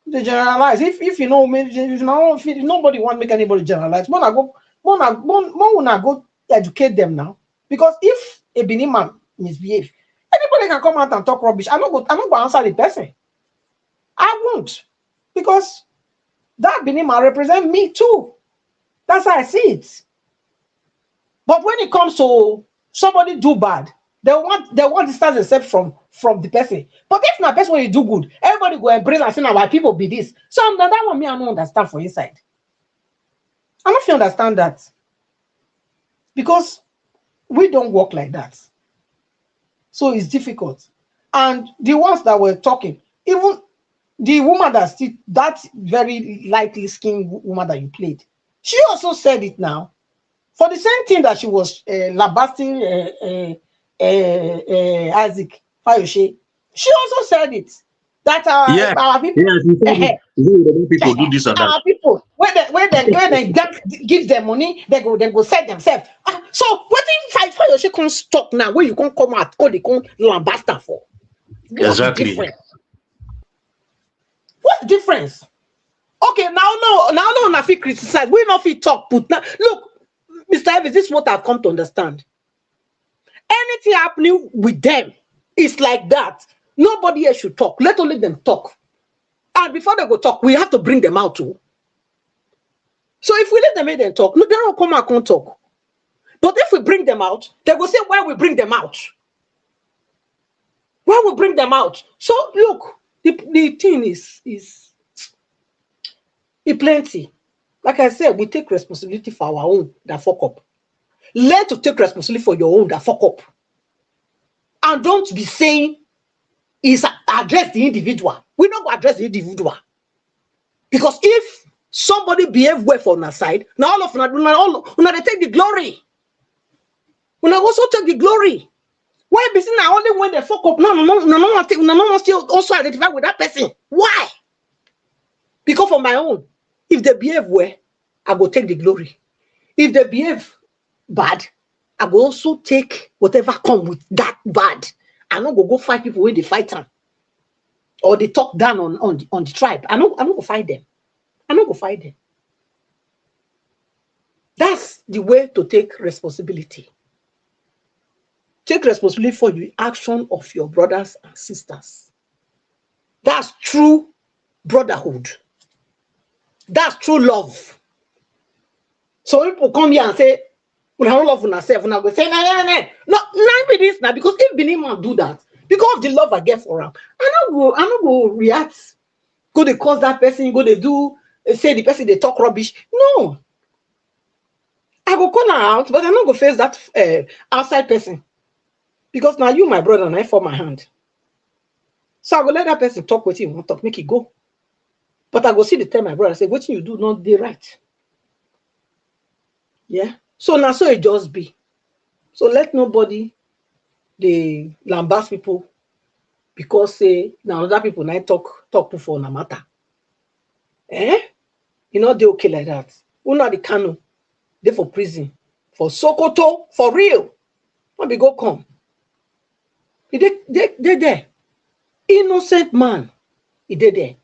They generalize. If you know, if nobody want to make anybody generalize, when I go More go educate them now. Because if a Benin man misbehave, anybody can come out and talk rubbish. I'm not going to answer the person. I won't. Because that Benin man represent me too. That's how I see it. But when it comes to somebody do bad, they want distance themselves from the person. But if na person when you do good, everybody go embrace and say, now why people be this. So that one me I don't understand for inside. I don't feel understand that. Because we don't work like that. So it's difficult. And the ones that were talking, even the woman that very lightly skinned woman that you played, she also said it now. For the same thing that she was lambasting Isaac Fayoshe, she also said it. That our people, people do this and that. our people, when they give them money, they go sell themselves. So what if Fayoshe can't stop now? Where you can't come out, they can't lambast for? What's the difference? What's the difference? Okay, now not fit criticize. We not fit talk. Put now. Look, Mr. Evans, this is what I've come to understand. Anything happening with them is like that. Nobody else should talk. Let only them talk. And before they go talk, we have to bring them out too. So if we let them make them talk, look, they don't come out and talk. But if we bring them out, they will say why we bring them out. Why we bring them out? So look, the thing is plenty. Like I said, we take responsibility for our own that fuck up. Learn to take responsibility for your own that fuck up. And don't be saying is address the individual. We don't address the individual. Because if somebody behave well for our side, now all of they take the glory. We also take the glory. Why be saying now only when they fuck up? No, still also identify with that person. Why? Because for my own, if they behave well, I will take the glory. If they behave bad, I will also take whatever come with that bad. I don't go fight people when they fight them. Or they talk down on the tribe. I don't go fight them. I don't go fight them. That's the way to take responsibility. Take responsibility for the action of your brothers and sisters. That's true brotherhood. That's true love. So people come here and say, we don't love ourselves. And I go say, no. Not be this now. Because if Benin man do that, because of the love I get for him, I don't go react. Go to cause that person, go to do, say the person they talk rubbish. No. I go call her out, but I don't go face that outside person. Because now you, my brother, and I for my hand. So I go let that person talk with him, talk, make it go. But I go see the time my brother say, what you do not be right. Yeah. So now so it just be. So let nobody they lambast people because say now other people now talk for no matter. You know they okay like that. Una the Kano, they for prison, for Sokoto, for real. When we go come. They there. Innocent man. He did there.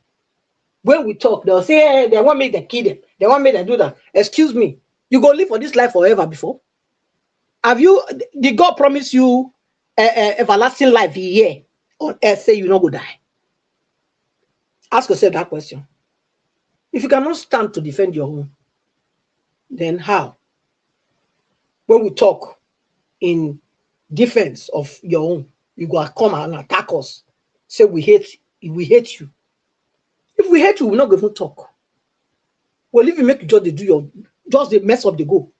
When we talk, they'll say, hey, they want me to kill them. They want me to do that. Excuse me. You go live for this life forever before? Did God promise you everlasting life here on earth, say you not go die? Ask yourself that question. If you cannot stand to defend your own, then how? When we talk in defense of your own, you go come and attack us. Say we hate you. If we hate you, we're not going to talk. Well, if you make just the mess up the go.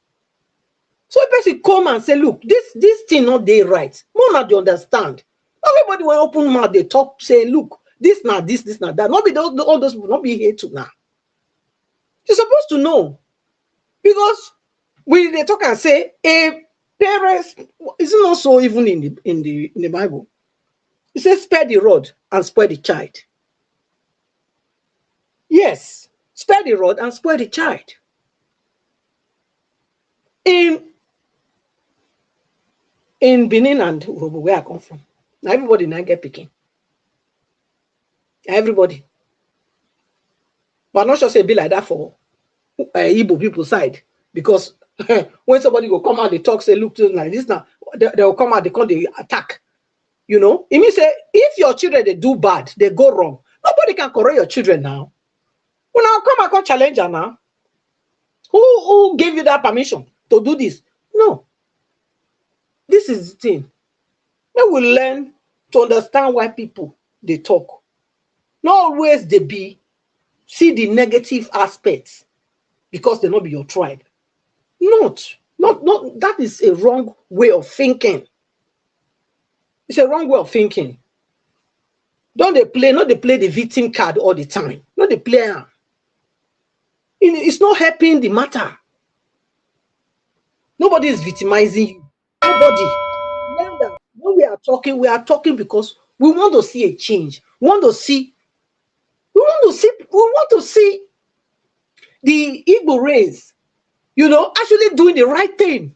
So if person come and say, look, this thing not they right. More not they understand. Everybody will open mouth, they talk, say, look, this not that. Not be all those people, not be here to now. You're supposed to know. Because when they talk and say, a parents, isn't also even in the Bible. It says, spare the rod and spoil the child. Yes, spare the rod and spoil the child. In Benin and where I come from, now everybody now get picking. Everybody. But I'm not sure say be like that for Igbo people side. Because when somebody will come out, they talk, say, look, like this now, they will come out, they come, they attack. You know, it means say, if your children, they do bad, they go wrong, nobody can correct your children now. Well, now come and call challenger now. Who gave you that permission to do this? No. This is the thing. We will learn to understand why people, they talk. Not always they be, see the negative aspects because they not be your tribe. Not, that is a wrong way of thinking. It's a wrong way of thinking. Not they play the victim card all the time. Not they play. It's not helping the matter. Nobody is victimizing you. Nobody. Learn that when we are talking because we want to see a change. We want to see the Igbo race, you know, actually doing the right thing.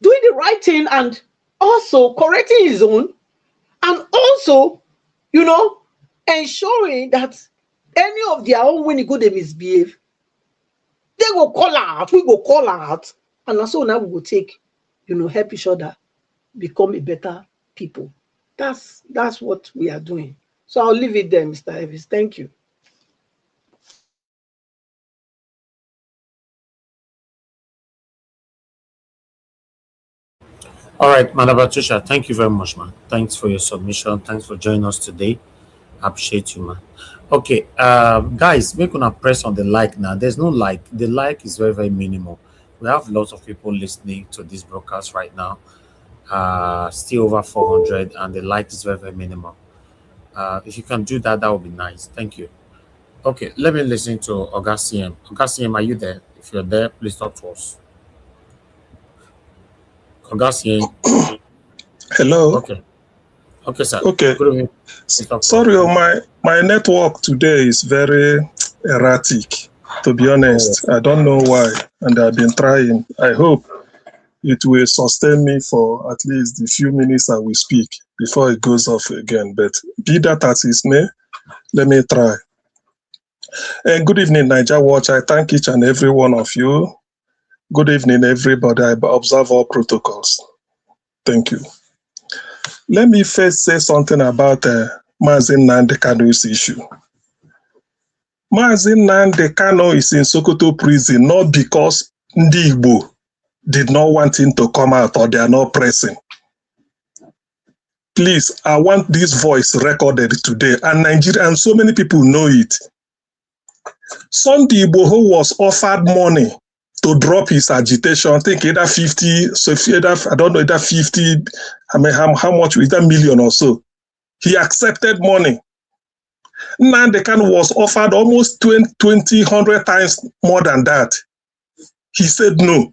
Doing the right thing and also correcting his own, and also, you know, ensuring that any of their own, when you go, they misbehave, they go call out, we go call out, and also now we will take, you know, help each other become a better people. That's what we are doing. So I'll leave it there, Mr. Elvis. Thank you. All right, Madam Patricia, thank you very much, man. Thanks for your submission. Thanks for joining us today. Appreciate you, man. Okay, guys, we're gonna press on the like now. There's no like. The like is very, very minimal. We have lots of people listening to this broadcast right now. Still over 400, and the like is very, very minimal. If you can do that, that would be nice. Thank you. Okay, let me listen to Oga CM. Oga CM, are you there? If you're there, please talk to us. Oga CM. Hello. Okay, sir. Okay. Sorry, my network today is very erratic, to be honest. I don't know why, and I've been trying. I hope it will sustain me for at least the few minutes I will speak before it goes off again. But be that as it may, let me try. And good evening, Niger Watch. I thank each and every one of you. Good evening, everybody. I observe all protocols. Thank you. Let me first say something about Mazi Nnamdi Kanu's issue. Mazi Nnamdi Kanu is in Sokoto prison not because Ndi Igbo did not want him to come out or they are not pressing. Please, I want this voice recorded today, and Nigeria and so many people know it. Sunday Igbo who was offered money to drop his agitation, I think either 50, so if either, I don't know, either 50, I mean, how much, either million or so. He accepted money. Nnamdi Kanu was offered almost 100 times more than that. He said no.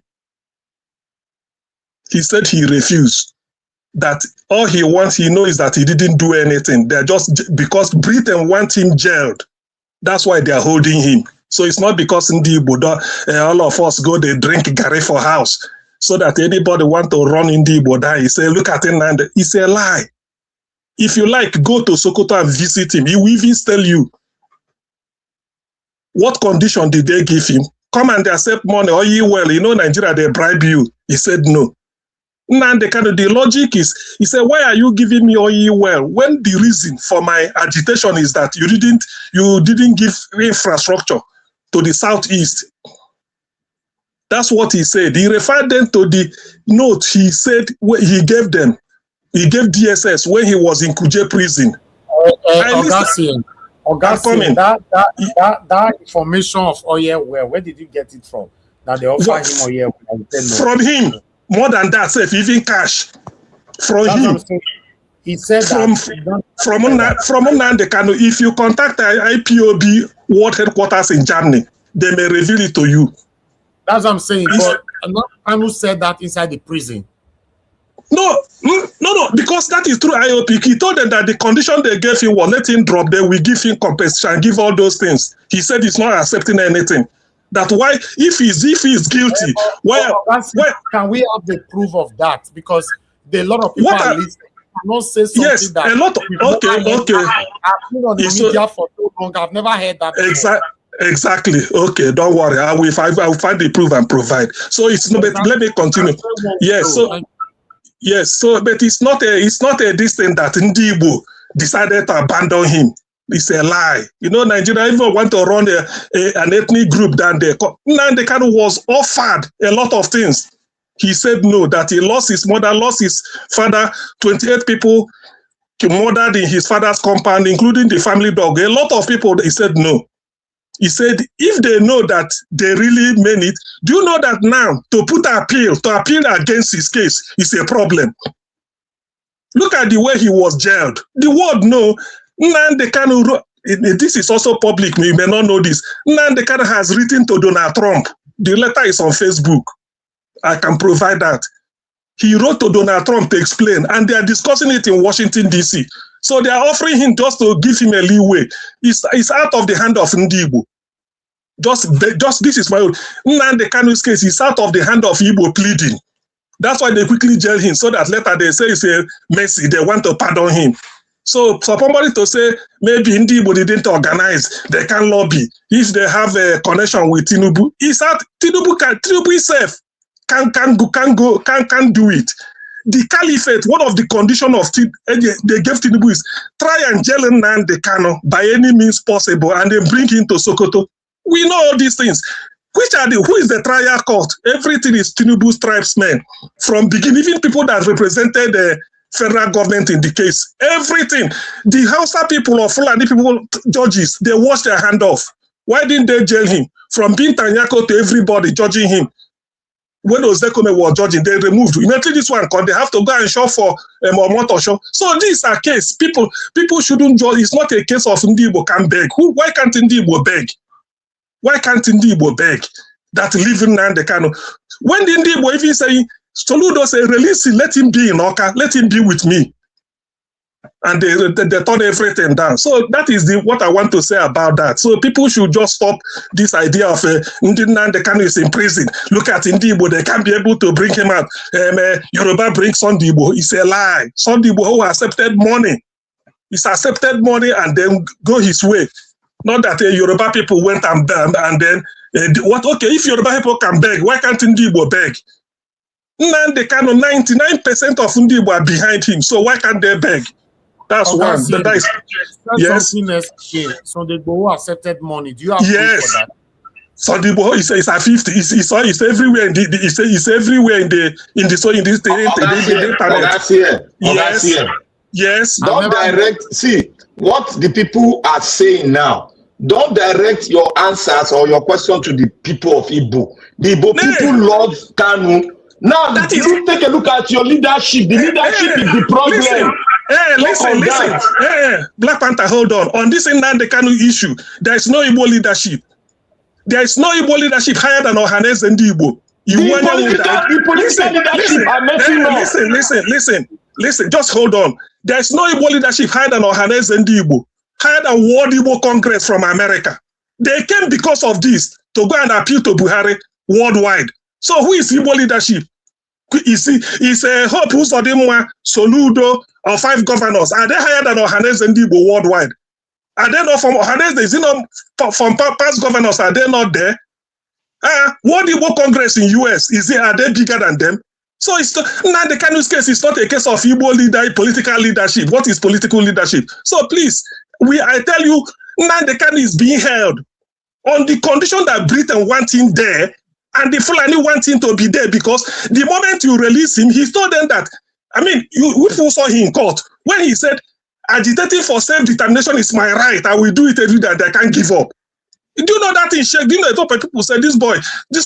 He said he refused. That all he wants, he knows that he didn't do anything. They're just, because Britain want him jailed. That's why they are holding him. So it's not because Ndi Igbo, all of us go, they drink Gary for house, so that anybody want to run Ndi Igbo down. He say, look at Nnamdi. It's a lie. If you like, go to Sokoto and visit him. He will even tell you what condition did they give him. Come and accept money, or you well, you know Nigeria, they bribe you. He said no. Nnamdi Kanu, the logic is, he said, why are you giving me oil well when the reason for my agitation is that you didn't give infrastructure to the southeast? That's what he said. He referred them to the note he said he gave them. He gave DSS when he was in Kuje prison. Augustine, that information of oil well, where did you get it from? That they offer him oil well? From him. More than that, say, even cash from him. He said from Nnamdi Kanu. If you contact IPOB World Headquarters in Germany, they may reveal it to you. That's what I'm saying. But Kanu said that inside the prison. No, because that is through IOP. He told them that the condition they gave him was let him drop, they will give him compensation, give all those things. He said he's not accepting anything. That why, if he's guilty, why can we have the proof of that? Because a lot of people are listening. Cannot say something yes, that a lot of, okay. I've been on the media for so long. I've never heard that. Exactly. Okay, don't worry. I will find the proof and provide. So it's no. But let me continue. Yes. So yes. So, but it's not a this thing that Ndibo decided to abandon him. It's a lie. You know, Nigeria even want to run an ethnic group down there. Nnamdi Kanu was offered a lot of things. He said no, that he lost his mother, lost his father, 28 people murdered in his father's compound, including the family dog. A lot of people, he said no. He said, if they know that they really mean it, do you know that now to appeal against his case is a problem? Look at the way he was jailed. The world know. Nnamdi Kanu, this is also public, you may not know this. Nnamdi Kanu has written to Donald Trump. The letter is on Facebook. I can provide that. He wrote to Donald Trump to explain, and they are discussing it in Washington, D.C. So they are offering him just to give him a leeway. It's out of the hand of Ndibo. Just this is my own. Nnamdi Kanu's case is out of the hand of Igbo pleading. That's why they quickly jail him, so that later they say it's a mercy. They want to pardon him. So for somebody to say maybe Ndibo didn't organize, they can lobby. If they have a connection with Tinubu, it's out. Tinubu himself can do it. The caliphate, one of the conditions of they gave Tinubu is try and jail Nnamdi Kanu by any means possible, and then bring him to Sokoto. We know all these things. Who is the trial court? Everything is Tinubu's tribesmen from beginning. Even people that represented the federal government in the case, everything. The Hausa people or Fulani people, judges, they wash their hand off. Why didn't they jail him? From being Tanyako to everybody judging him. When Ozekome was judging, they removed. Immediately this one, they have to go and show for Momoto show. So this is a case. People shouldn't judge. It's not a case of Ndibo can beg. Why can't Ndibo beg? Why can't Ndibo beg that living Nnamdi Kanu? When the Ndibo even say, Soludo say, release him, let him be in Oka, let him be with me. And they turn everything down. So that is what I want to say about that. So people should just stop this idea of Nnamdi Kanu is in prison. Look at Ndibo, they can't be able to bring him out. Yoruba brings Sondibo. It's a lie. Sondibo who accepted money. He's accepted money and then go his way. Not that Yoruba people went and then okay, if Yoruba people can beg, why can't Ndibo beg? Nnamdi Kanu, 99% of Ndibo are behind him, so why can't they beg? That's one. Yes. So the Igbo accepted money. Do you have proof for that? So the Igbo is a 50. It's everywhere. It's everywhere in the internet. Yes. Don't direct. See what the people are saying now. Don't direct your answers or your question to the people of Igbo. The Igbo people love Kanu. Now, you take a look at your leadership. The leadership is the problem. Listen. Black Panther, hold on. On this Nnamdi Kanu issue, there is no Igbo leadership. There is no Igbo leadership higher than Ohanes and Igbo. Listen. Just hold on. There is no Igbo leadership higher than Ohanes and Igbo, higher than World Igbo Congress from America. They came because of this to go and appeal to Buhari worldwide. So who is Igbo leadership? Is Hope Uzodimma, Soludo, or 5 governors? Are they higher than Ohanes and Igbo worldwide? Are they not from Ohanes? Is it not from past governors? Are they not there? World Igbo Congress in US, are they bigger than them? So it's Nnamdi Kanu's case is not a case of Igbo political leadership. What is political leadership? So please, I tell you, Nnamdi Kanu is being held on the condition that Britain want him there, and the Fulani want him to be there, because the moment you release him, he told them that, we saw him in court when he said, agitating for self-determination is my right. I will do it every day and I can't give up. Do you know that in Sheikh? Do you know that people said, this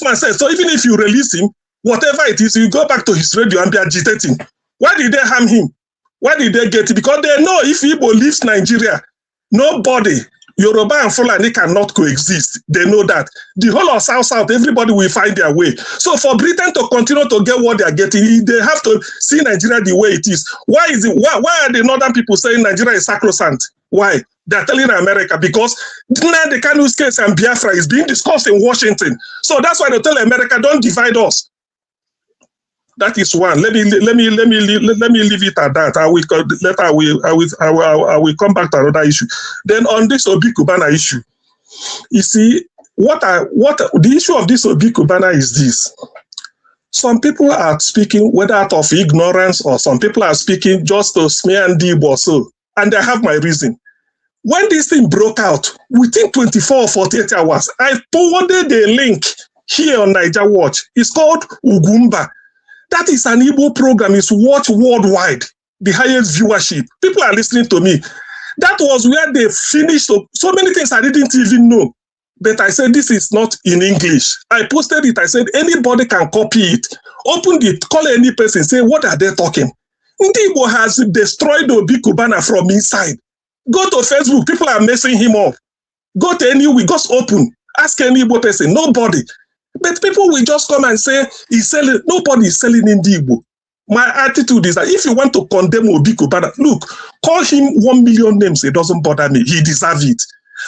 man said, so even if you release him, whatever it is, you go back to his radio and be agitating. Why did they harm him? Why did they get it? Because they know if Igbo leaves Nigeria, nobody, Yoruba and Fulani cannot coexist. They know that. The whole of South, everybody will find their way. So for Britain to continue to get what they are getting, they have to see Nigeria the way it is. Why are the northern people saying Nigeria is sacrosanct? Why? They're telling America because Nnamdi Kanu's case and Biafra is being discussed in Washington. So that's why they tell America, don't divide us. That is one. Let me leave it at that. I will come back to another issue. Then on this Obi Kubana issue, You see, what the issue of this Obi Kubana is this. Some people are speaking whether out of ignorance or some people are speaking just to smear and deep or so. And I have my reason. When this thing broke out, within 24 or 48 hours, I forwarded a link here on Niger Watch. It's called Ugumba. That is an Igbo program. It's watched worldwide, the highest viewership. People are listening to me. That was where they finished so many things I didn't even know. But I said, this is not in English. I posted it. I said, anybody can copy it. Open it, call any person, say, what are they talking? Igbo has destroyed Obi Kubana from inside. Go to Facebook, people are messing him up. Go to anywhere, just open. Ask any Igbo person, nobody. But people will just come and say, he's selling. Nobody is selling Igbo. My attitude is that if you want to condemn Obi Kubana, look, call him 1 million names. It doesn't bother me. He deserves it.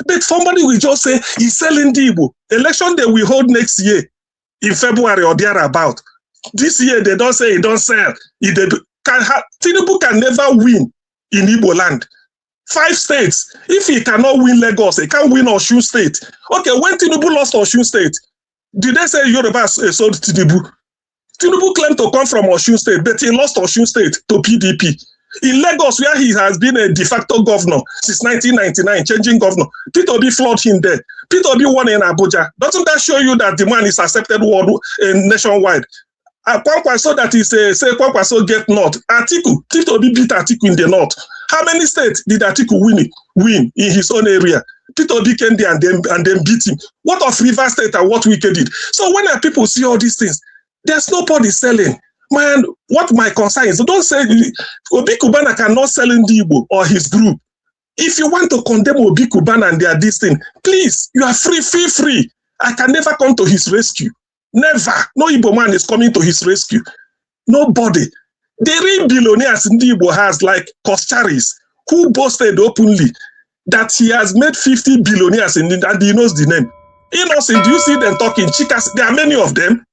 But somebody will just say, he's selling Igbo. Election they will hold next year, in February or thereabout. This year, they don't say he don't sell. Tinubu can never win in Igbo land. 5 states. If he cannot win Lagos, he can't win Osun State. Okay, when Tinubu lost Osun State, did they say Yoruba sold Tinubu? Tinubu claimed to come from Osun State, but he lost Osun State to PDP. In Lagos, where he has been a de facto governor since 1999, changing governor, Peter Obi floored him there. Peter Obi won in Abuja. Doesn't that show you that the man is accepted nationwide? Kwankwaso that is say Kwankwaso get north. Atiku, Peter Obi beat Atiku in the north. How many states did Atiku win in his own area? Peter Obi came there and then beat him. What of Rivers State and what Wike did? So when people see all these things, there's nobody selling. Man, what my concern is, don't say Obi Kubana cannot sell in Igbo or his group. If you want to condemn Obi Kubana and their this thing, please, you are free. I can never come to his rescue. Never. No Igbo man is coming to his rescue. Nobody. The real billionaires in the Igbo has like Kostaris, who boasted openly that he has made 50 billionaires and he knows the name. Innocent, do you see them talking? Chicas, there are many of them.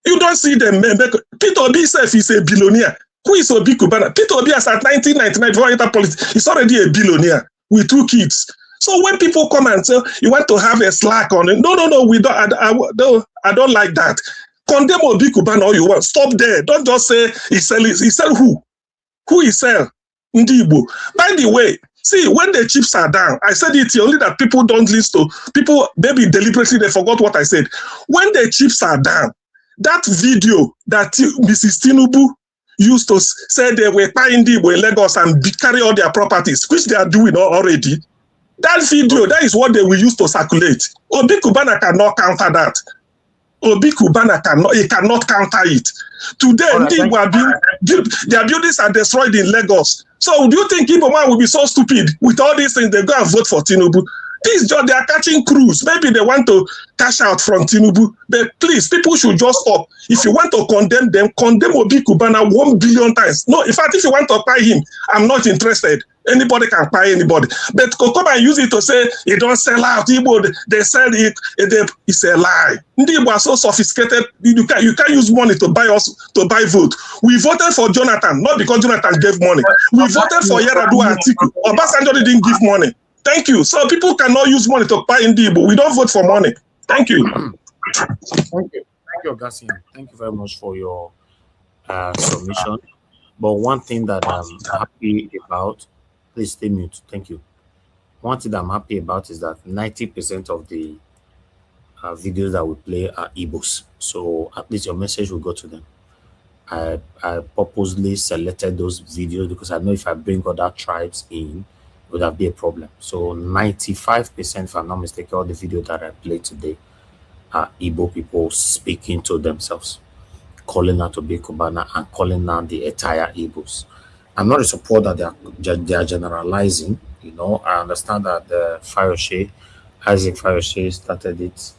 You don't see them. Peter Obi himself is a billionaire. Who is Obi Kubana? Peter Obi has at 1999 before he entered politics. He's already a billionaire with 2 kids. So when people come and say you want to have a slack on it, no, we don't. I don't like that. Condemn Obi Kubana all you want. Stop there. Don't just say he sell. He sell who? Who he sell? Ndibo. By the way, see, when the chips are down, I said it only that people don't listen to. People maybe deliberately they forgot what I said. When the chips are down, that video that Mrs. Tinubu used to say they were buying Igbo in Lagos and carry all their properties, which they are doing already. That video, that is what they will use to circulate. Obi Kubana cannot counter that. Obi Kubana cannot counter it. Today, their buildings are destroyed in Lagos. So do you think Igbo man will be so stupid with all these things? They go and vote for Tinubu. This job, they are catching crews. Maybe they want to cash out from Tinubu. But please, people should just stop. If you want to condemn them, condemn Obi Kubana 1 billion times. No, in fact, if you want to buy him, I'm not interested. Anybody can buy anybody. But to come and use it to say, it don't sell out. Igbo, they sell it. It's a lie. Igbo are so sophisticated. You can't use money to buy vote. We voted for Jonathan, not because Jonathan gave money. We voted for Yaradua Atiku. Obasanjo didn't give money. Thank you. So people cannot use money to buy Igbo. We don't vote for money. Thank you. Thank you, Augustine. Thank you very much for your submission. But one thing that I'm happy about, please stay mute. Thank you. One thing that I'm happy about is that 90% of the videos that we play are Igbos. So at least your message will go to them. I purposely selected those videos because I know if I bring other tribes in, would have been a problem. So 95%, if I'm not mistaken, all the video that I played today are Igbo people speaking to themselves, calling out Obi Kubana and calling out the entire Igbos. I'm not a supporter that they are generalizing. You know, I understand that Isaac Fayose started it,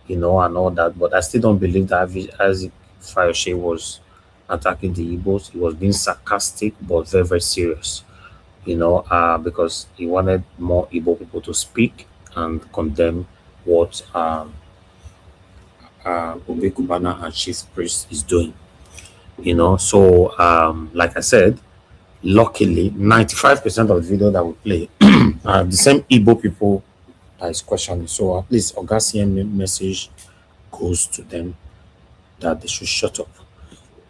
you know, and all that, but I still don't believe that Isaac Fayose was attacking the Igbos. He was being sarcastic, but very, very serious. You know, because he wanted more Igbo people to speak and condemn what Obi Kubana and Chief Priest is doing. You know, so like I said, luckily 95% of the video that we play are the same Igbo people is questioning. So at least Augustine message goes to them that they should shut up.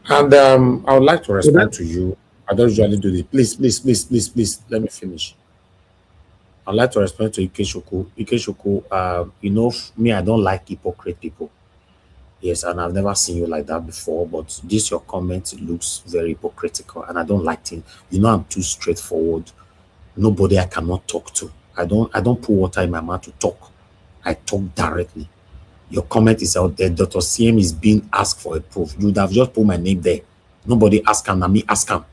And I would like to respond to you. I don't usually do this. Please, let me finish. I'd like to respond to Ikeshoku. Ikeshoku, you know, me, I don't like hypocrite people. Yes, and I've never seen you like that before, but this your comment looks very hypocritical, and I don't like it. You know, I'm too straightforward. Nobody I cannot talk to. I don't put water in my mouth to talk. I talk directly. Your comment is out there. Dr. CM is being asked for a proof. You would have just put my name there. Nobody ask him, me ask him.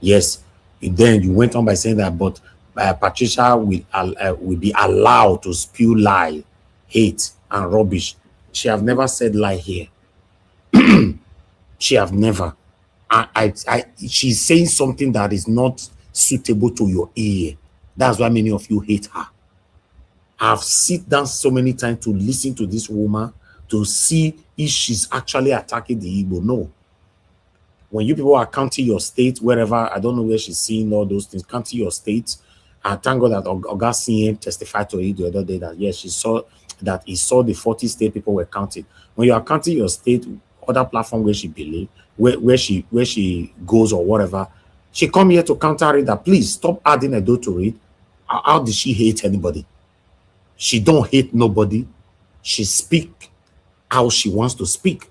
Yes. And then you went on by saying that, but Patricia will be allowed to spew lie, hate, and rubbish. She have never said lie here. She have never. She's saying something that is not suitable to your ear. That's why many of you hate her. I've sit down so many times to listen to this woman to see if she's actually attacking the Igbo. No. When you people are counting your state, wherever, I don't know where she's seeing all those things, counting your state, and thank God that Augustine testified to it the other day that yes, she saw that he saw the 40 state people were counting. When you are counting your state, other platform where she believe, where she goes or whatever, she come here to counter it that please stop adding a do to it. How did she hate anybody? She don't hate nobody. She speak how she wants to speak.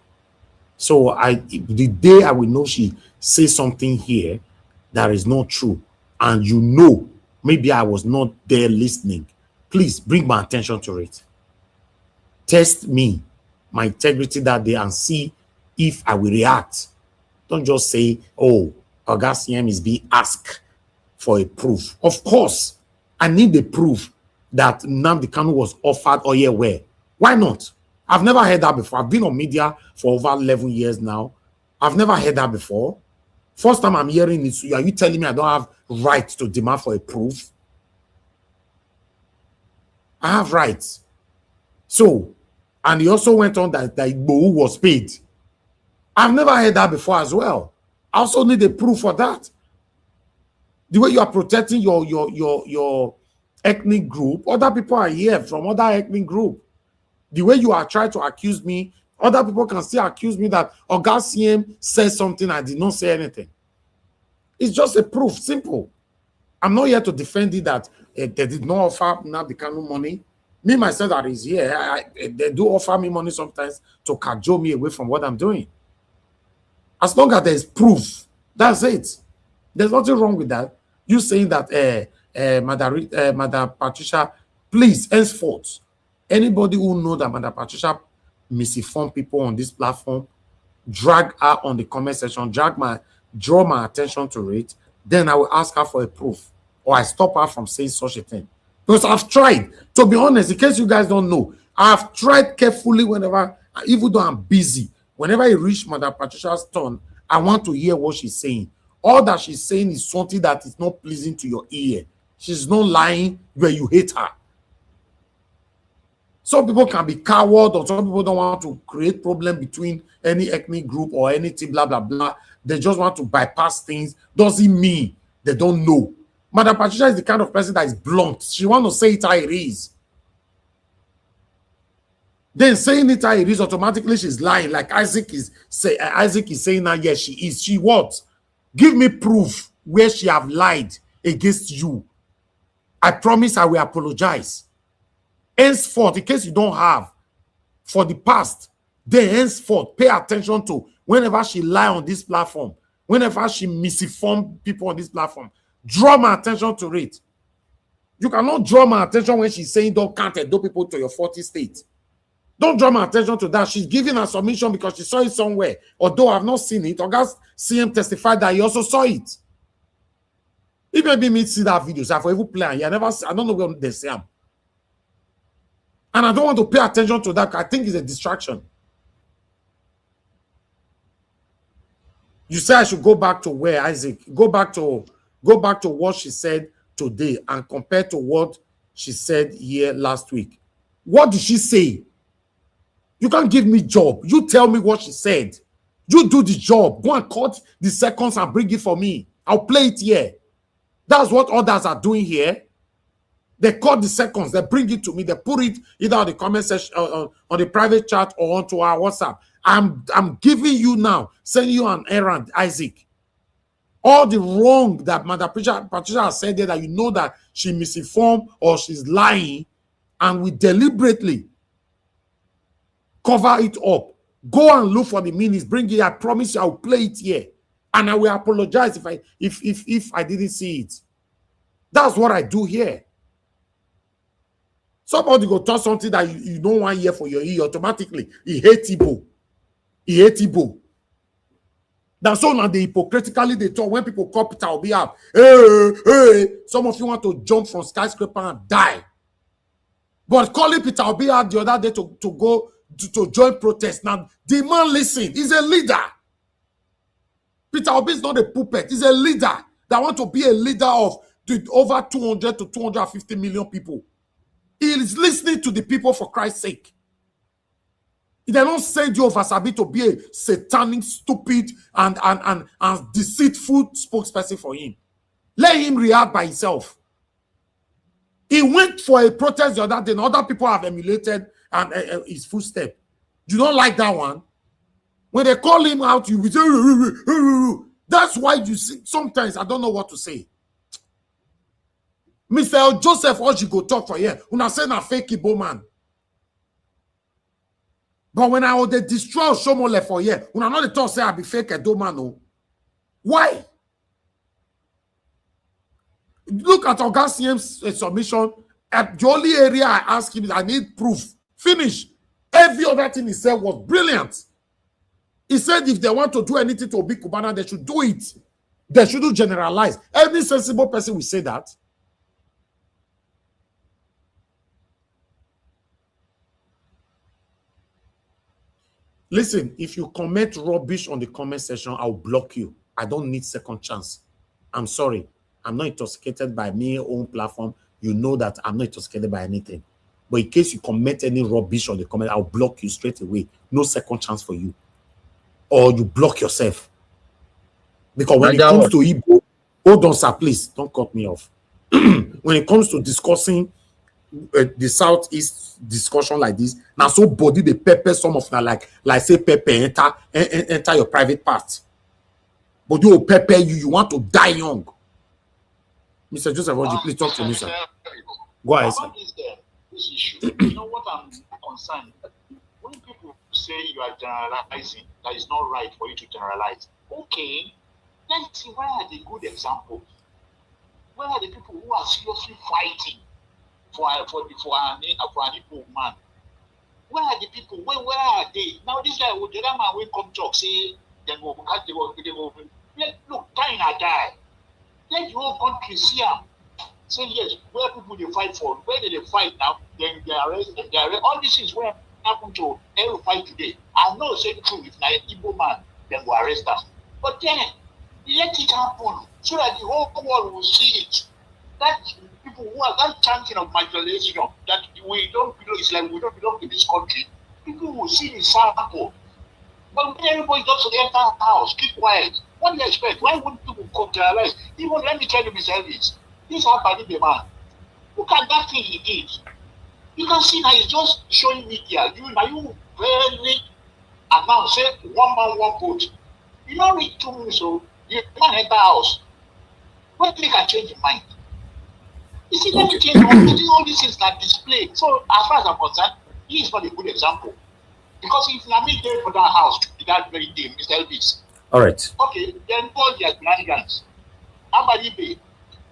So the day I will know she say something here that is not true, and you know maybe I was not there listening, please bring my attention to it. Test me, my integrity that day, and see if I will react. Don't just say, oh, Augustine is being asked for a proof. Of course, I need the proof that Nnamdi Kanu was offered oil where. Why not? I've never heard that before. I've been on media for over 11 years now. I've never heard that before. First time I'm hearing it, are you telling me I don't have right to demand for a proof? I have rights. So, and he also went on that Igbo was paid. I've never heard that before as well. I also need a proof for that. The way you are protecting your ethnic group, other people are here from other ethnic group. The way you are trying to accuse me, other people can still accuse me that Augustine said something, I did not say anything. It's just a proof, simple. I'm not here to defend it that they did not offer Nnamdi Kanu money. Me, myself, that is here, they do offer me money sometimes to cajole me away from what I'm doing. As long as there's proof, that's it. There's nothing wrong with that. You saying that, Madam Patricia, please, henceforth, anybody who knows that Madam Patricia misinformed people on this platform, drag her on the comment section, draw my attention to it, then I will ask her for a proof, or I stop her from saying such a thing. Because I've tried, to be honest, in case you guys don't know, I've tried carefully whenever, even though I'm busy, whenever I reach Madam Patricia's turn, I want to hear what she's saying. All that she's saying is something that is not pleasing to your ear. She's not lying where you hate her. Some people can be coward, or some people don't want to create problem between any ethnic group or anything, blah, blah, blah. They just want to bypass things. Doesn't mean they don't know. Madam Patricia is the kind of person that is blunt. She wants to say it how it is. Then saying it how it is, automatically she's lying. Like Isaac is saying now, yes, she is. She what? Give me proof where she have lied against you. I promise I will apologize. Henceforth, in case you don't have, for the past, then henceforth, pay attention to whenever she lie on this platform, whenever she misinform people on this platform, draw my attention to it. You cannot draw my attention when she's saying don't count and do people to your 40 states. Don't draw my attention to that. She's giving a submission because she saw it somewhere. Although I've not seen it, August CM testified that he also saw it. If maybe me see that video, so I even play, I don't know where they say him. And I don't want to pay attention to that. I think it's a distraction. You say I should go back to where, Isaac? Go back to what she said today and compare to what she said here last week. What did she say? You can't give me job. You tell me what she said. You do the job. Go and cut the seconds and bring it for me. I'll play it here. That's what others are doing here. They cut the seconds, they bring it to me, they put it either on the comment section, on the private chat, or onto our WhatsApp. I'm giving you now, sending you an errand, Isaac. All the wrong that Madam Patricia has said there, that you know that she misinformed or she's lying, and we deliberately cover it up. Go and look for the minutes, bring it. I promise you I'll play it here. And I will apologize if I didn't see it. That's what I do here. Somebody go talk something that you don't want to hear for your ear automatically. He hates Igbo. He hates Igbo. That's so now they hypocritically they talk when people call Peter Obi up. Hey, some of you want to jump from skyscraper and die. But calling Peter Obi out the other day to go to join protest. Now, the man listen, he's a leader. Peter Obi is not a puppet. He's a leader that want to be a leader of over 200 to 250 million people. He is listening to the people for Christ's sake. They don't send you over Sabi to be a satanic, stupid, and deceitful spokesperson for him. Let him react by himself. He went for a protest the other day, and other people have emulated his footstep. You don't like that one? When they call him out, you will say, that's why you see, sometimes I don't know what to say. Mr. Joseph Oji go talk for here. Una say na fake Igbo man. But when I would destroy Shomole for here, una not the talk say I be fake Edo man. No. Why? Look at Oga CM's submission. At the only area I asked him is I need proof. Finish. Every other thing he said was brilliant. He said if they want to do anything to Obi Kubana, they should do it. They shouldn't generalize. Every sensible person will say that. Listen, if you comment rubbish on the comment section, I'll block you. I don't need second chance. I'm sorry. I'm not intoxicated by my own platform. You know that I'm not intoxicated by anything. But in case you comment any rubbish on the comment, I'll block you straight away. No second chance for you. Or you block yourself. Because when it comes to Igbo, hold on, sir, please. Don't cut me off. When it comes to discussing the Southeast discussion like this, now so body the pepper some of that like say pepper enter your private part. But you pepper you want to die young. Mr. Joseph, would you please talk to me, sir? Go ahead, sir. This issue, you know what I'm concerned? When people say you are generalizing, that is not right for you to generalize. Okay, let's see where are the good examples? Where are the people who are seriously fighting for an Igbo man? Where are the people? Where are they? Now this guy, the other man will come talk, say, they will look, dying or die. Let the whole country see him. Say yes, where people they fight for, where they fight now, then they arrest. All these things where happened to El-Rufai today. I know say true, if na Igbo man, then will arrest us. But then let it happen so that the whole world will see it. That people who are that chanting of marginalization, that we don't belong, it's like we don't belong to this country. People will see the sample. But when everybody goes to the entire house, keep quiet. What do you expect? Why wouldn't people come generalize? Even let me tell you, Mr. Elvis, this happened to the man. Look at that thing he did. You can see now he's just showing media. You very announce say one man, one vote. You don't read 2 minutes, so the man enter house. What make a change in mind? You see, let me change all these things that display. So as far as I'm concerned, he is not a good example. Because if Nami there for that house that very day, Mr. Elvis. All right. Okay, then call their shenanigans. Ambalibe,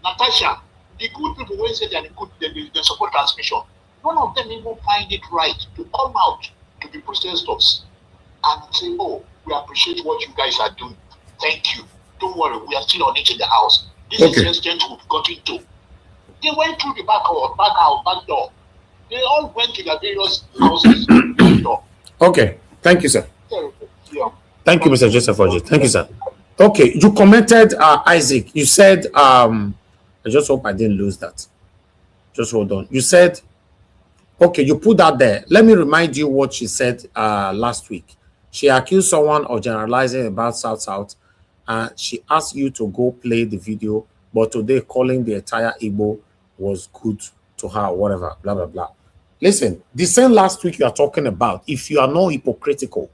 Natasha, the good people who say they good, they support transmission. None of them even find it right to come out to the protesters and say, "Oh, we appreciate what you guys are doing. Thank you. Don't worry, we are still on it in the house. This is the extent we've got into." They went through the back door. They all went to their various houses. Back door. Okay, thank you, sir. Yeah. Thank you, Mr. Joseph Oji. Thank you, sir. Okay, you commented, Isaac. You said, I just hope I didn't lose that. Just hold on. You said, okay, you put that there. Let me remind you what she said last week. She accused someone of generalizing about South. She asked you to go play the video, but today calling the entire Igbo was good to her, or whatever, blah, blah, blah. Listen, the same last week you are talking about, if you are not hypocritical,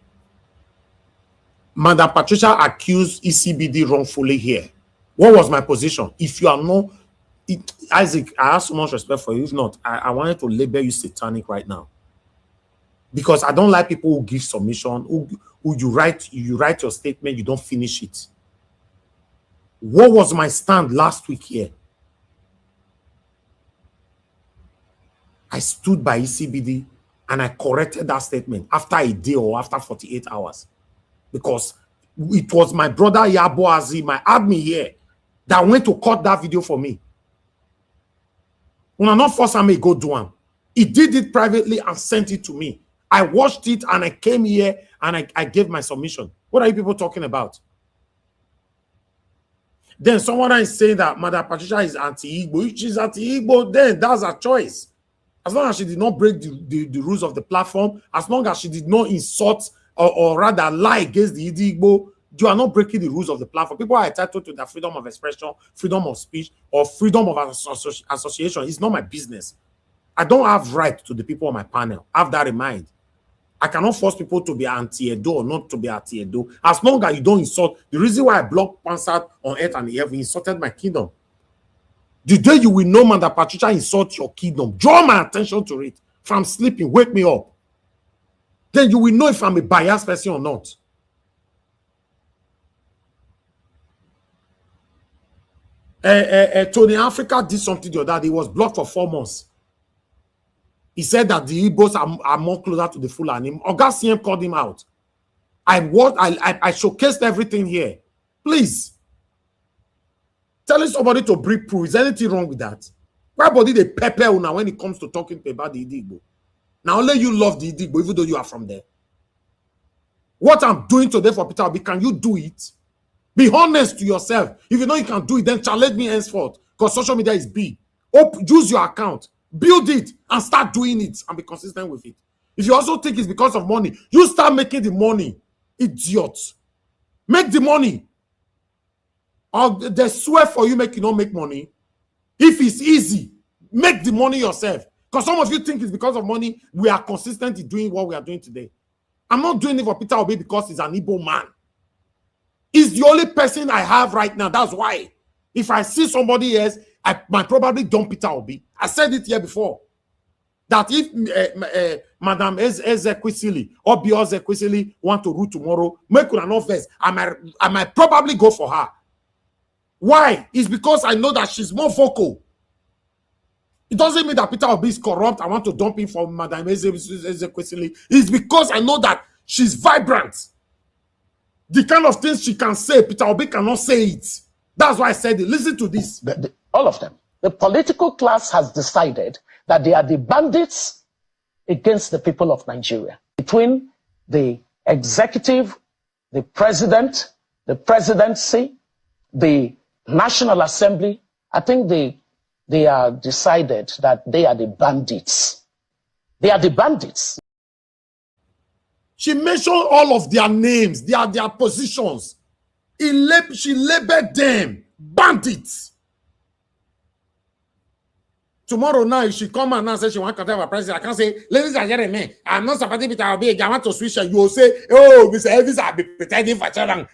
Madam Patricia accused ECBD wrongfully here. What was my position? If you are not, Isaac, I have so much respect for you. If not, I wanted to label you satanic right now. Because I don't like people who give submission, who you write your statement, you don't finish it. What was my stand last week here? I stood by ECBD and I corrected that statement after a day or after 48 hours. Because it was my brother Yabo Azi, my admin here, that went to cut that video for me. When I not force him to go do him. He did it privately and sent it to me. I watched it and I came here and I gave my submission. What are you people talking about? Then someone is saying that Madam Patricia is anti-Igbo. If she's anti-Igbo, then that's her choice. As long as she did not break the rules of the platform, as long as she did not insult or rather lie against the Igbo, you are not breaking the rules of the platform. People are entitled to their freedom of expression, freedom of speech, or freedom of association. It's not my business. I don't have right to the people on my panel. Have that in mind. I cannot force people to be anti-Edo or not to be anti-Edo. As long as you don't insult. The reason why I blocked Pansat on earth and the heaven, insulted my kingdom. The day you will know, man, that Patricia insult your kingdom, draw my attention to it. If I'm sleeping, wake me up. Then you will know if I'm a biased person or not. Tony Africa did something the other day. He was blocked for 4 months. He said that the Igbos are more closer to the Fulani. Oga CM called him out. I showcased everything here. Please. Telling somebody to break proof. Is anything wrong with that? Why body they pepper una when it comes to talking about the Igbo? Now only you love the Igbo, even though you are from there. What I'm doing today for Peter Obi, can you do it? Be honest to yourself. If you know you can do it, then challenge me henceforth. Because social media is big. Use your account. Build it and start doing it and be consistent with it. If you also think it's because of money, you start making the money. Idiot. Make the money. Or they swear for you make you not make money. If it's easy, make the money yourself. Because some of you think it's because of money we are consistent in doing what we are doing today. I'm not doing it for Peter Obi because he's an Igbo man. He's the only person I have right now. That's why. If I see somebody else, I might probably dump Peter Obi. I said it here before. That if Madam Ezekwesili or Beyonce Ezekwesili want to rule tomorrow, make her no first. I might probably go for her. Why? It's because I know that she's more vocal. It doesn't mean that Peter Obi is corrupt. I want to dump him for Madam Ezekwesili. It's because I know that she's vibrant. The kind of things she can say, Peter Obi cannot say it. That's why I said it. Listen to this. All of them. The political class has decided that they are the bandits against the people of Nigeria. Between the executive, the president, the presidency, the National Assembly, I think they are decided that they are the bandits. They are the bandits. She mentioned all of their names, their positions. She labeled them bandits. Tomorrow now, if she come and now say she want to contact our president, I can't say, ladies and gentlemen, I'm not supporting Peter Obi. I want to switch. You will say, oh, Mr. Elvis, I'll be pretending for so long.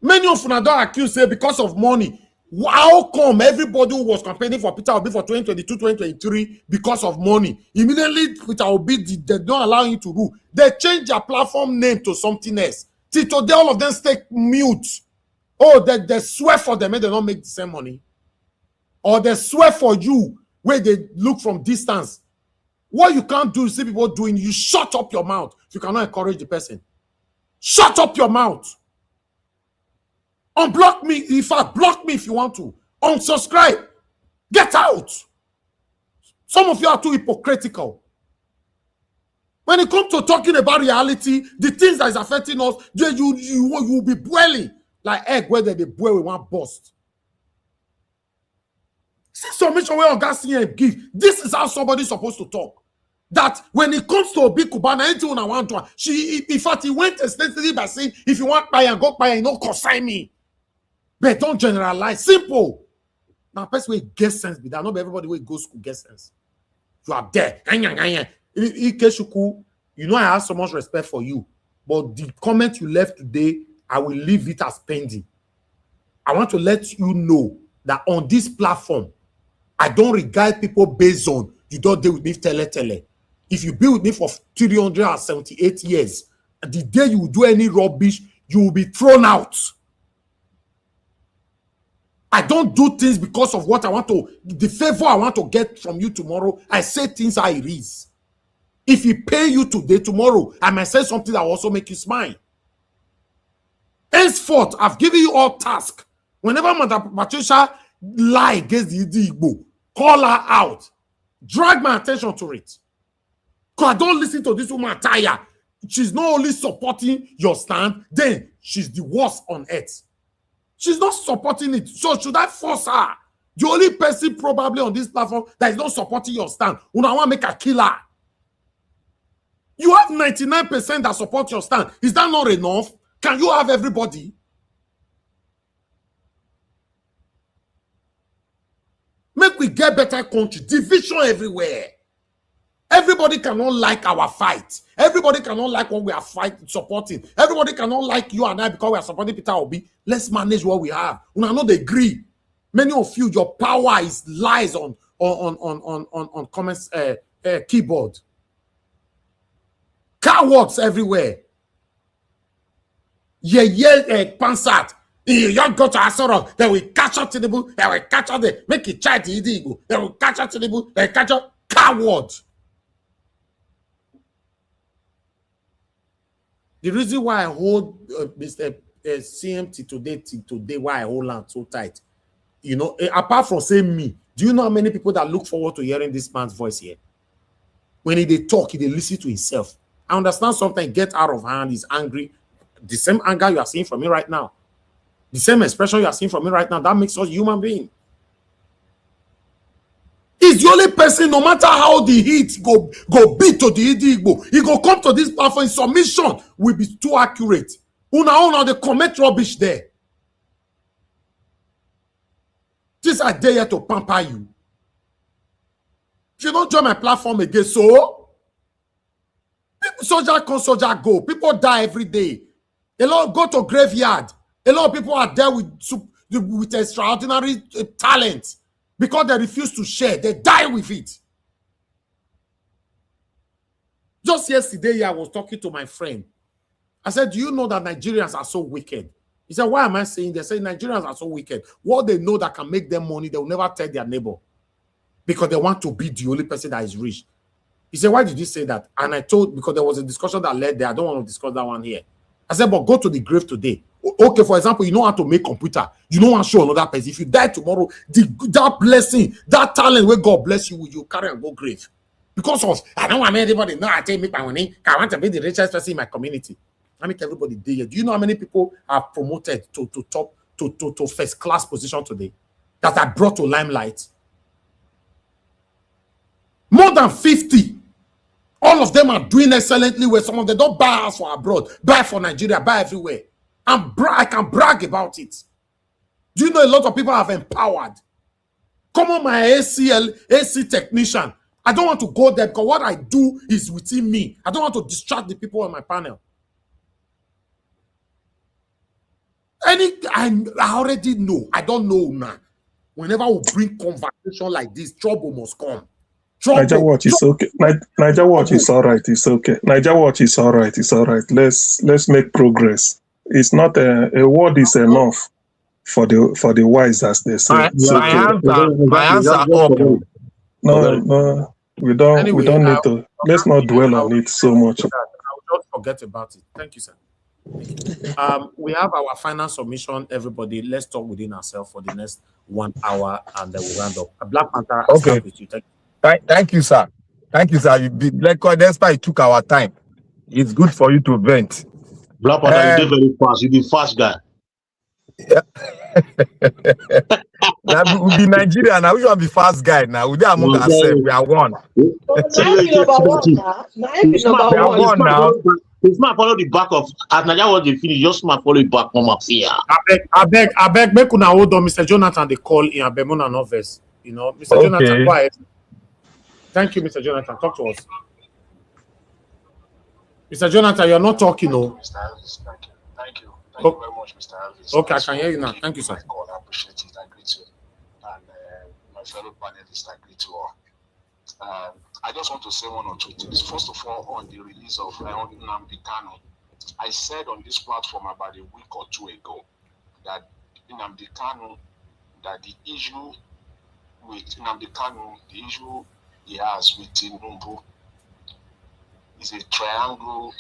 Many of them don't accuse say because of money. How come everybody who was campaigning for Peter Obi for 2022, 2023 because of money? Immediately, Peter Obi did not allow him to rule. They changed their platform name to something else. Till today, all of them stay mute. Oh, they swear for them and they don't make the same money. Or they swear for you where they look from distance. What you can't do, see people doing, you shut up your mouth. You cannot encourage the person. Shut up your mouth. Unblock me. In fact, block me if you want to. Unsubscribe. Get out. Some of you are too hypocritical. When it comes to talking about reality, the things that is affecting us, you will be boiling like egg where they boil with one burst. See submission where Augustine give. This is how somebody's supposed to talk. That when it comes to Obi Kubana, anything I want to, in fact, he went extensively by saying, if you want buy and go buy and don't consign me. But don't generalize. Simple. Now, person will get sense, but not everybody will go school get sense. You are there. You know, I have so much respect for you, but the comment you left today, I will leave it as pending. I want to let you know that on this platform, I don't regard people based on you don't deal with me tele. If you be with me for 378 years, the day you do any rubbish, you will be thrown out. I don't do things because of what I want to, the favor I want to get from you tomorrow. I say things how it is. If he pay you today, tomorrow, I might say something that will also make you smile. Henceforth, I've given you all tasks. Whenever Madam Patricia lie against the Igbo, call her out. Drag my attention to it. Because I don't listen to this woman tire. She's not only supporting your stand, then she's the worst on earth. She's not supporting it. So should I force her? The only person probably on this platform that is not supporting your stand, I want to make a killer. You have 99% that support your stand. Is that not enough? Can you have everybody? Make we get better country. Division everywhere. Everybody cannot like our fight. Everybody cannot like what we are fighting, supporting. Everybody cannot like you and I because we are supporting Peter Obi. Let's manage what we have. We are not agree. Many of you, your power is lies on comments keyboard. Cowards everywhere. Pansat. You don't go to Asoro, they will catch up to the book, they will catch up the make it try to illegal, they will catch up to the book, they catch up coward. The reason why I hold Mr. CMT today, why I hold on so tight, you know, apart from saying me, do you know how many people that look forward to hearing this man's voice here? When they talk, they listen to himself. I understand something get out of hand, he's angry. The same anger you are seeing from me right now. The same expression you are seeing from me right now, that makes us human being. He's the only person, no matter how the heat go beat to the Igbo, he go come to this platform, his submission will be too accurate. Una, they commit rubbish there. This I dare to pamper you. If you don't join my platform again, so people, soldier come, soldier go. People die every day. A lot go to graveyard. A lot of people are there with extraordinary talent because they refuse to share. They die with it. Just yesterday, I was talking to my friend. I said, do you know that Nigerians are so wicked? He said, why am I saying that? They say Nigerians are so wicked. What they know that can make them money, they will never tell their neighbor because they want to be the only person that is rich. He said, why did you say that? And I told, because there was a discussion that led there. I don't want to discuss that one here. I said, but go to the grave today. Okay, for example, you know how to make computer. You don't want to show another person. If you die tomorrow, that blessing, that talent where God bless you, you carry and go grave. Because of, I don't want anybody know I take make my money. I want to be the richest person in my community. I make everybody there. Do you know how many people are promoted to first class position today that are brought to limelight? More than 50. All of them are doing excellently well. Some of them don't buy house for abroad, buy for Nigeria, buy everywhere. I can brag about it. Do you know a lot of people have empowered? Come on, my AC technician. I don't want to go there because what I do is within me. I don't want to distract the people on my panel. I already know. I don't know now. Whenever we bring conversation like this, trouble must come. Niger Watch is okay. Niger Watch is all right. It's okay. Niger Watch is all right. It's all right. Let's make progress. It's not a word is enough for the wise, as they say. My answer up. No, we don't need to. Let's not dwell on it so much. I'll just forget about it. Thank you, sir. We have our final submission. Everybody, let's talk within ourselves for the next 1 hour, and then we'll round up. Black Panther, I'll start with you. Thank you, sir. Thank you, sir. That's why it took our time. It's good for you to vent. Black Panther, you did very fast. You be fast guy. Yeah. Now we be Nigeria now. We want to be fast guy now. We are among ourselves. We are one. Number one now. The smart follow the back of as Naija was the finish, just smart follow the back from up here. I beg, make una hold on, Mr. Jonathan. They call in Abemona Novels. You know, Mr. Okay. Jonathan, go ahead. Thank you, Mr. Jonathan. Talk to us. Mr. Jonathan, you're not talking, no. Mr. Elvis, thank you. Thank you very much, Mr. Elvis. Okay, I can hear you now. Thank you, sir. I appreciate it. I greet you. And my fellow panelists, I greet you all. I just want to say one or two things. First of all, on the release of Nnamdi Kanu, I said on this platform about a week or two ago that Nnamdi Kanu, that the issue with Nnamdi Kanu, the issue he has with Tinubu is a triangle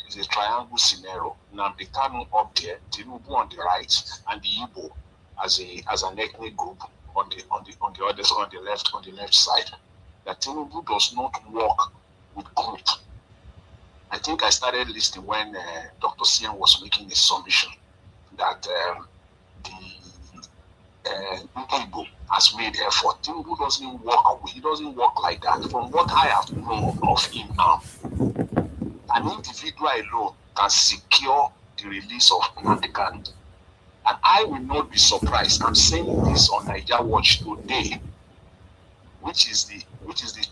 scenario. Nnamdi Kanu up there, Tinubu on the right, and the Igbo as an ethnic group on the left side. That Tinubu does not work with group. I think I started listening when Dr. Sian was making a submission that the Igbo has made effort. Tinubu doesn't work. He doesn't work like that. From what I have known of him now, an individual alone can secure the release of Nnamdi Kanu. And I will not be surprised. I'm saying this on Naija Watch today, which is the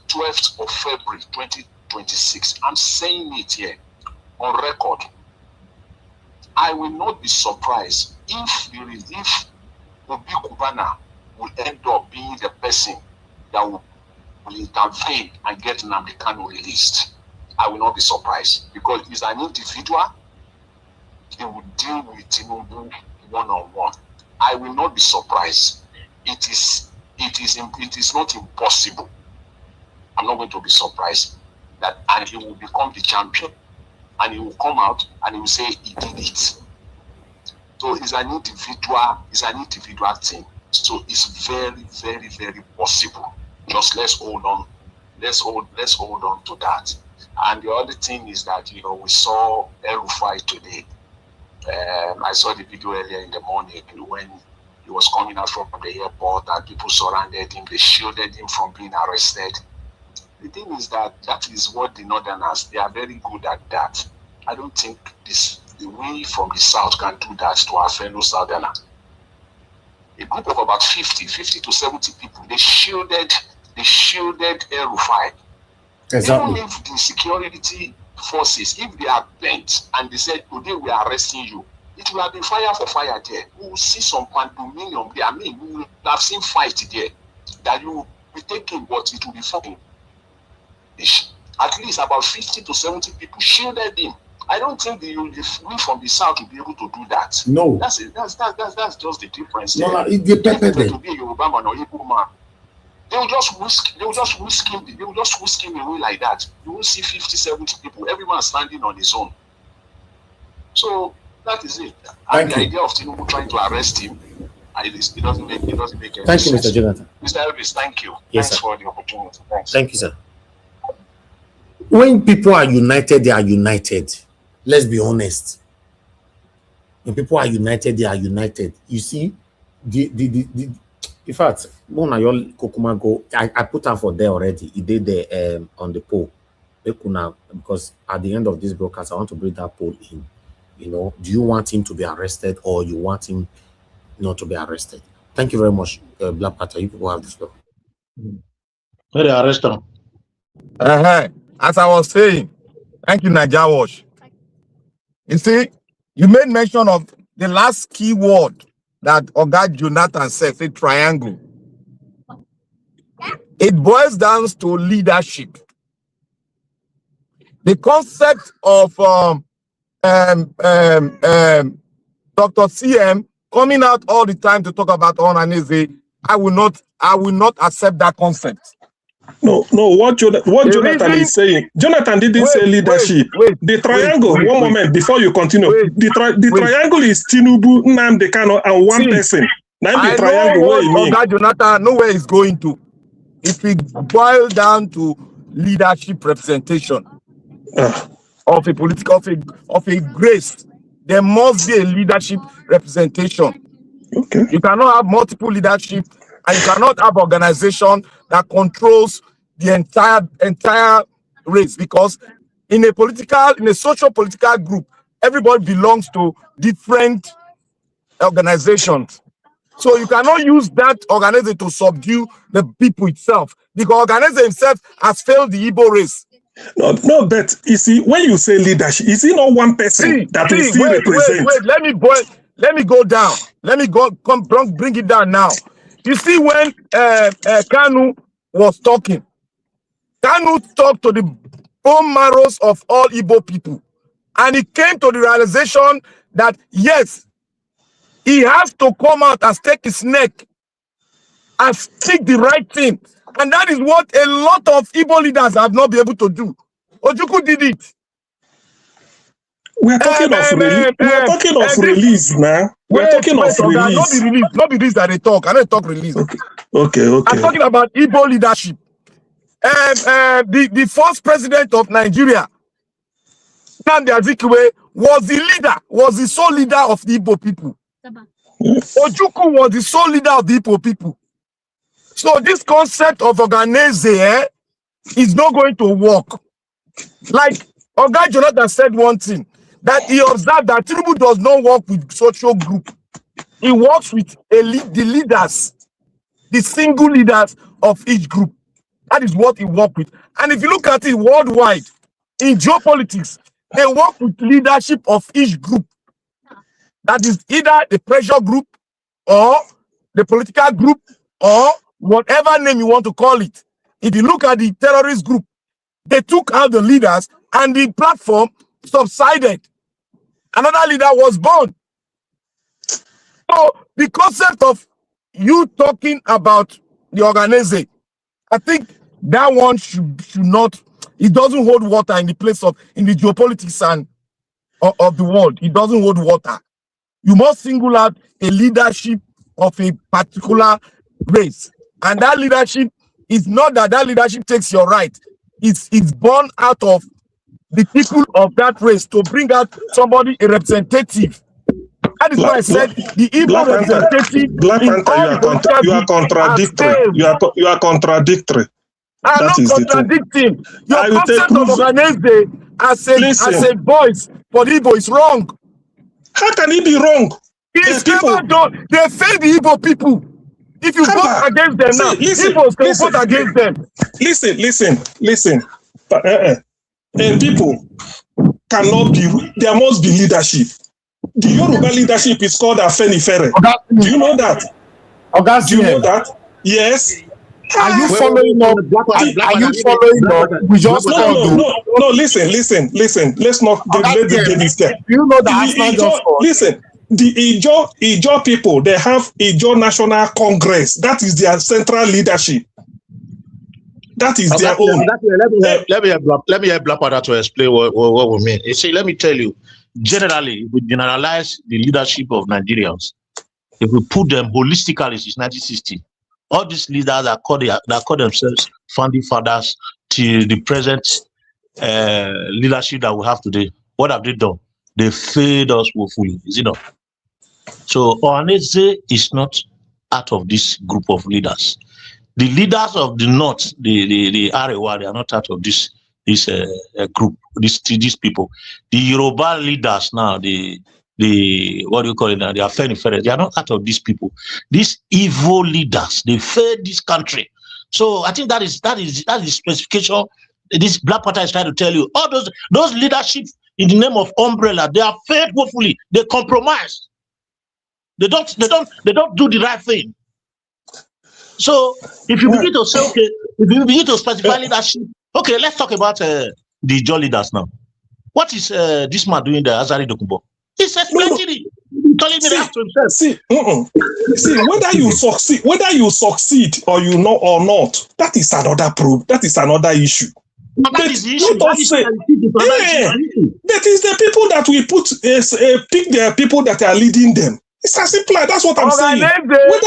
12th of February 2026. I'm saying it here on record. I will not be surprised if Obi Kubana will end up being the person that will intervene and get Nnamdi Kanu released. I will not be surprised because he's an individual. He will deal with Tinubu one-on-one. I will not be surprised. It is not impossible. I'm not going to be surprised that and he will become the champion and he will come out and he will say he did it. So it's an individual thing. So it's very, very, very possible. Just let's hold on. Let's hold on to that. And the other thing is that we saw El-Rufai today. I saw the video earlier in the morning when he was coming out from the airport and people surrounded him. They shielded him from being arrested. The thing is that is what the Northerners, they are very good at that. I don't think we from the South can do that to our fellow Southerner. A group of about 50 to 70 people, they shielded El-Rufai. Exactly. Even if the security forces, if they are bent and they said, today we are arresting you, it will have been fire for fire there. We will see some pandemonium there. I mean, we will have seen fight there that you will be taking, but it will be fucking. At least about 50 to 70 people shielded him. I don't think we from the South will be able to do that. No. That's just the difference. No, it depends. To be a Yoruba man or Igbo man, they will just whisk him away like that. You will see 50, 70 people, everyone standing on his own. So that is it. And the idea of Tinubu trying to arrest him, it doesn't make any sense. Thank you, Mr. Jonathan. Mr. Elvis, thank you. Yes, Thanks sir. for the opportunity. Thanks. Thank you, sir. When people are united, they are united. Let's be honest. When people are united, they are united. You see, in fact, I put her for there already. He did there on the poll. Because at the end of this broadcast, I want to bring that poll in. Do you want him to be arrested or you want him not to be arrested? Thank you very much, Black Panther. You people have the floor. Where they arrest him? As I was saying, thank you, Naija Watch. You see, you made mention of the last key word that Oga Jonathan said, a triangle. It boils down to leadership. The concept of Dr. CM coming out all the time to talk about Ohaneze, I will not accept that concept. No, what Jonathan is saying. Jonathan didn't say leadership. The triangle, one moment before you continue. The triangle is Tinubu, Nnamdi Kanu, and one person. Now the triangle where you mean. Jonathan, know where he's going to. If we boil down to leadership representation of a political of a grace, there must be a leadership representation. Okay. You cannot have multiple leadership, and you cannot have organization that controls the entire race, because in a social political group, everybody belongs to different organizations. So you cannot use that organization to subdue the people itself. The organization himself has failed the Igbo race. No, but you see, when you say leadership, is it not one person that will still represent? Wait, let me go down. Let me bring it down now. You see, when Kanu was talking, Kanu talked to the bone marrows of all Igbo people. And he came to the realization that, yes, he has to come out and stake his neck and speak the right thing. And that is what a lot of Igbo leaders have not been able to do. Ojukwu did it. We're talking of release. We're talking of release now. We're talking of release. Not the release that they talk. I don't talk release. Okay. I'm talking about Igbo leadership. The first president of Nigeria, Nnamdi Azikiwe, was the sole leader of the Igbo people. Ojukwu was the sole leader of the Igbo people. So this concept of organizing is not going to work. Like Oga Jonathan said one thing, that he observed that Tinubu does not work with social group. He works with the leaders, the single leaders of each group. That is what he works with. And if you look at it worldwide, in geopolitics, they work with leadership of each group. That is either the pressure group or the political group or whatever name you want to call it. If you look at the terrorist group, they took out the leaders and the platform subsided. Another leader was born. So the concept of you talking about the organization, I think that one should not, it doesn't hold water in the place of, in the geopolitics and of the world. It doesn't hold water. You must single out a leadership of a particular race. And that leadership is not that leadership takes your right. It's born out of the people of that race to bring out somebody, a representative. That is why I said the Igbo representative. You are contradictory. You are contradictory. I'm not contradicting. Your concept of organization as a voice for the Igbo is wrong. How can it be wrong? It's never done. They fail the Igbo people. If you vote against them now, Igbos can vote against them. Listen. People cannot be, there must be leadership. The Yoruba leadership is called Afenifere. Do you know that? Do you know that? Yes. Are you following up? Are you following up? We just no. Listen. Let's not let the game step. You know that. Listen. The Ijo people, they have Ijo National Congress. That is their central leadership. That is their own. Let me help Blackwater to explain what we mean. You see, let me tell you, generally, if we generalize the leadership of Nigerians, if we put them holistically since 1960, all these leaders that call themselves founding fathers to the present leadership that we have today, what have they done? They failed us woefully, is it not? So Ohaneze is not out of this group of leaders. The leaders of the North, the Arewa, they are not out of this group, these people. The Yoruba leaders now, the what do you call it now? The Afenifere, they are not out of these people. These evil leaders, they failed this country. So I think that is the specification. This Black Panther is trying to tell you. All those leadership in the name of umbrella, they are failed woefully. They compromise. They don't do the right thing. So if you begin to say, okay, if you begin to specify leadership, okay, let's talk about the Ijo leaders now. What is this man doing there, Azari Dokubo? He's explaining it. See, whether you succeed or you know or not, that is another proof. That is another issue. That is the issue. That is the people that we pick the people that are leading them. It's as simple as that's what I'm saying.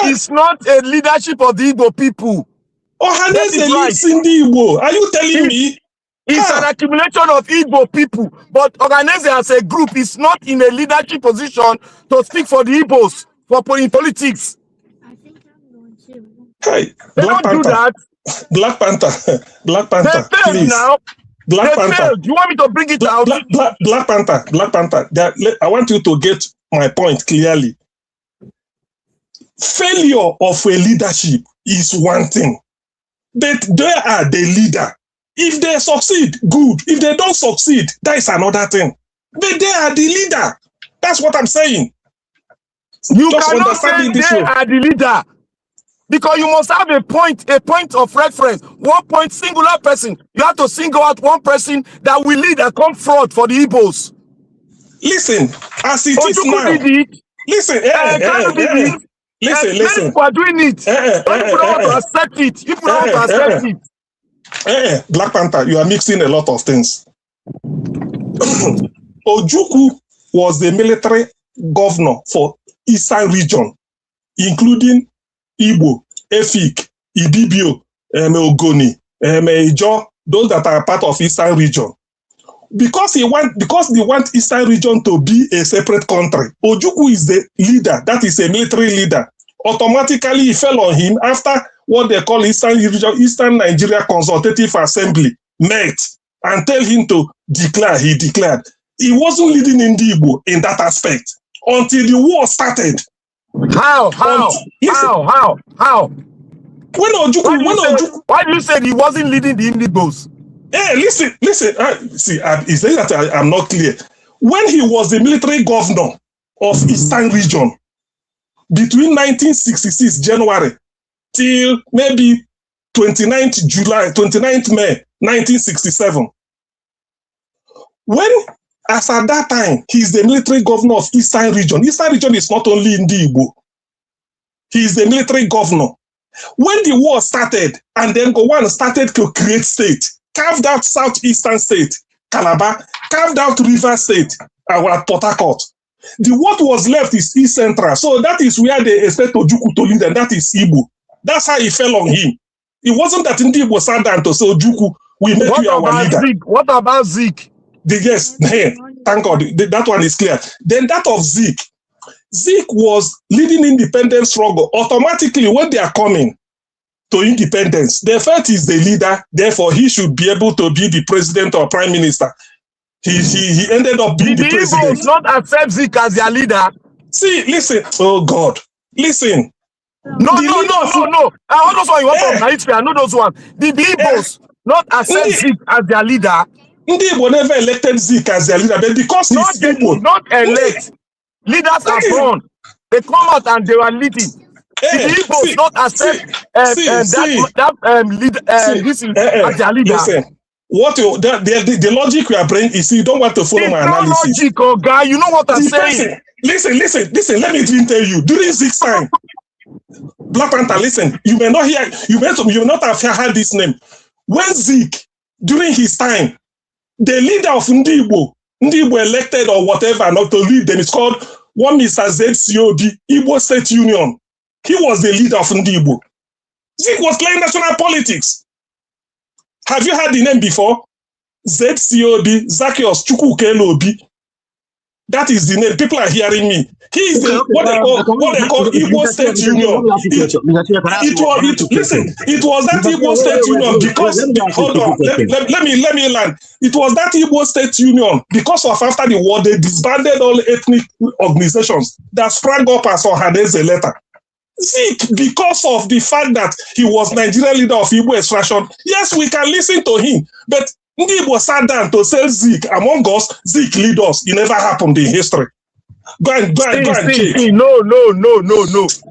It's not a leadership of the Igbo people. Ohaneze leads in the Igbo. Are you telling me? It's an accumulation of Igbo people, but Ohaneze as a group is not in a leadership position to speak for the Igbos in politics. Hey, they don't do that. Black Panther. They failed now. Black Panther. Failed. You want me to bring it out? Black Panther. I want you to get my point clearly. Failure of a leadership is one thing, but they are the leader. If they succeed, good. If they don't succeed, that is another thing. But they are the leader. That's what I'm saying. You cannot say they are the leader, because you must have a point of reference. One point, singular person. You have to single out one person that will lead and come forward for the Igbos. Listen, as it is now. Listen, listen. Many people are doing it. But people don't want to accept it. People don't want to accept it. Black Panther, you are mixing a lot of things. Ojukwu was the military governor for Eastern region, including Igbo, Efik, Ibibio, Ogoni, Ijo, those that are part of Eastern region. Because they want Eastern region to be a separate country. Ojukwu is the leader, that is a military leader. Automatically, he fell on him after what they call Eastern Nigeria Consultative Assembly met and tell him to declare. He declared. He wasn't leading in the Igbo in that aspect until the war started. How? Why do you say he wasn't leading the Igbos? Hey, listen. He said that I'm not clear. When he was the military governor of Eastern region between 1966 January till maybe 29th May 1967. As at that time, he's the military governor of Eastern region. Eastern region is not only in the Igbo. He is the military governor. When the war started, and then Gowon started to create state, carved out southeastern state, Calabar, carved out river state, our Port Harcourt. What was left is East Central. So that is where they expect Ojukwu to lead, and that is Igbo. That's how he fell on him. It wasn't that Ndi Igbo sat down to say, Ojukwu, we make you our leader. What about Zeke? Yes, thank God, that one is clear. Then that of Zeke. Zeke was leading independence struggle. Automatically, when they are coming to independence, they felt he's the leader, therefore he should be able to be the president or prime minister. He ended up being the president. Did not accept Zeke as their leader? See, listen. Oh God, listen. No. All those ones you want from Nigeria, I know those ones. Did the Igbos not accept Zeke as their leader? Ndi Igbo never elected Zeke as their leader, but because he's Igbo, not elect. Leaders are born. They come out and they are leading. Did the Igbos not accept this as their leader? Listen. The logic we are bringing is you don't want to follow my analysis. It's logic, oh guy. You know what I'm saying. Listen. Let me even tell you. During Zeke's time, Black Panther, listen. You may not have heard this name. When Zeke, during his time, the leader of Ndi Igbo elected or whatever, not to lead them, it's called one Mr. ZCOD, Igbo State Union. He was the leader of Ndi Igbo. Zeke was playing national politics. Have you heard the name before? ZCOD, Zacchaeus Chukwukelobi. That is the name. People are hearing me. He is what they call Igbo State Union. It was that Igbo State Union because hold on, let me land. It was that Igbo State Union because of after the war they disbanded all ethnic organizations that sprang up as Ohanaeze later. Zeke, because of the fact that he was Nigerian leader of Igbo extraction, yes, we can listen to him, but Ndi Igbo sat down to say Zeke among us, Zeke lead us. It never happened in history. Go and check. No.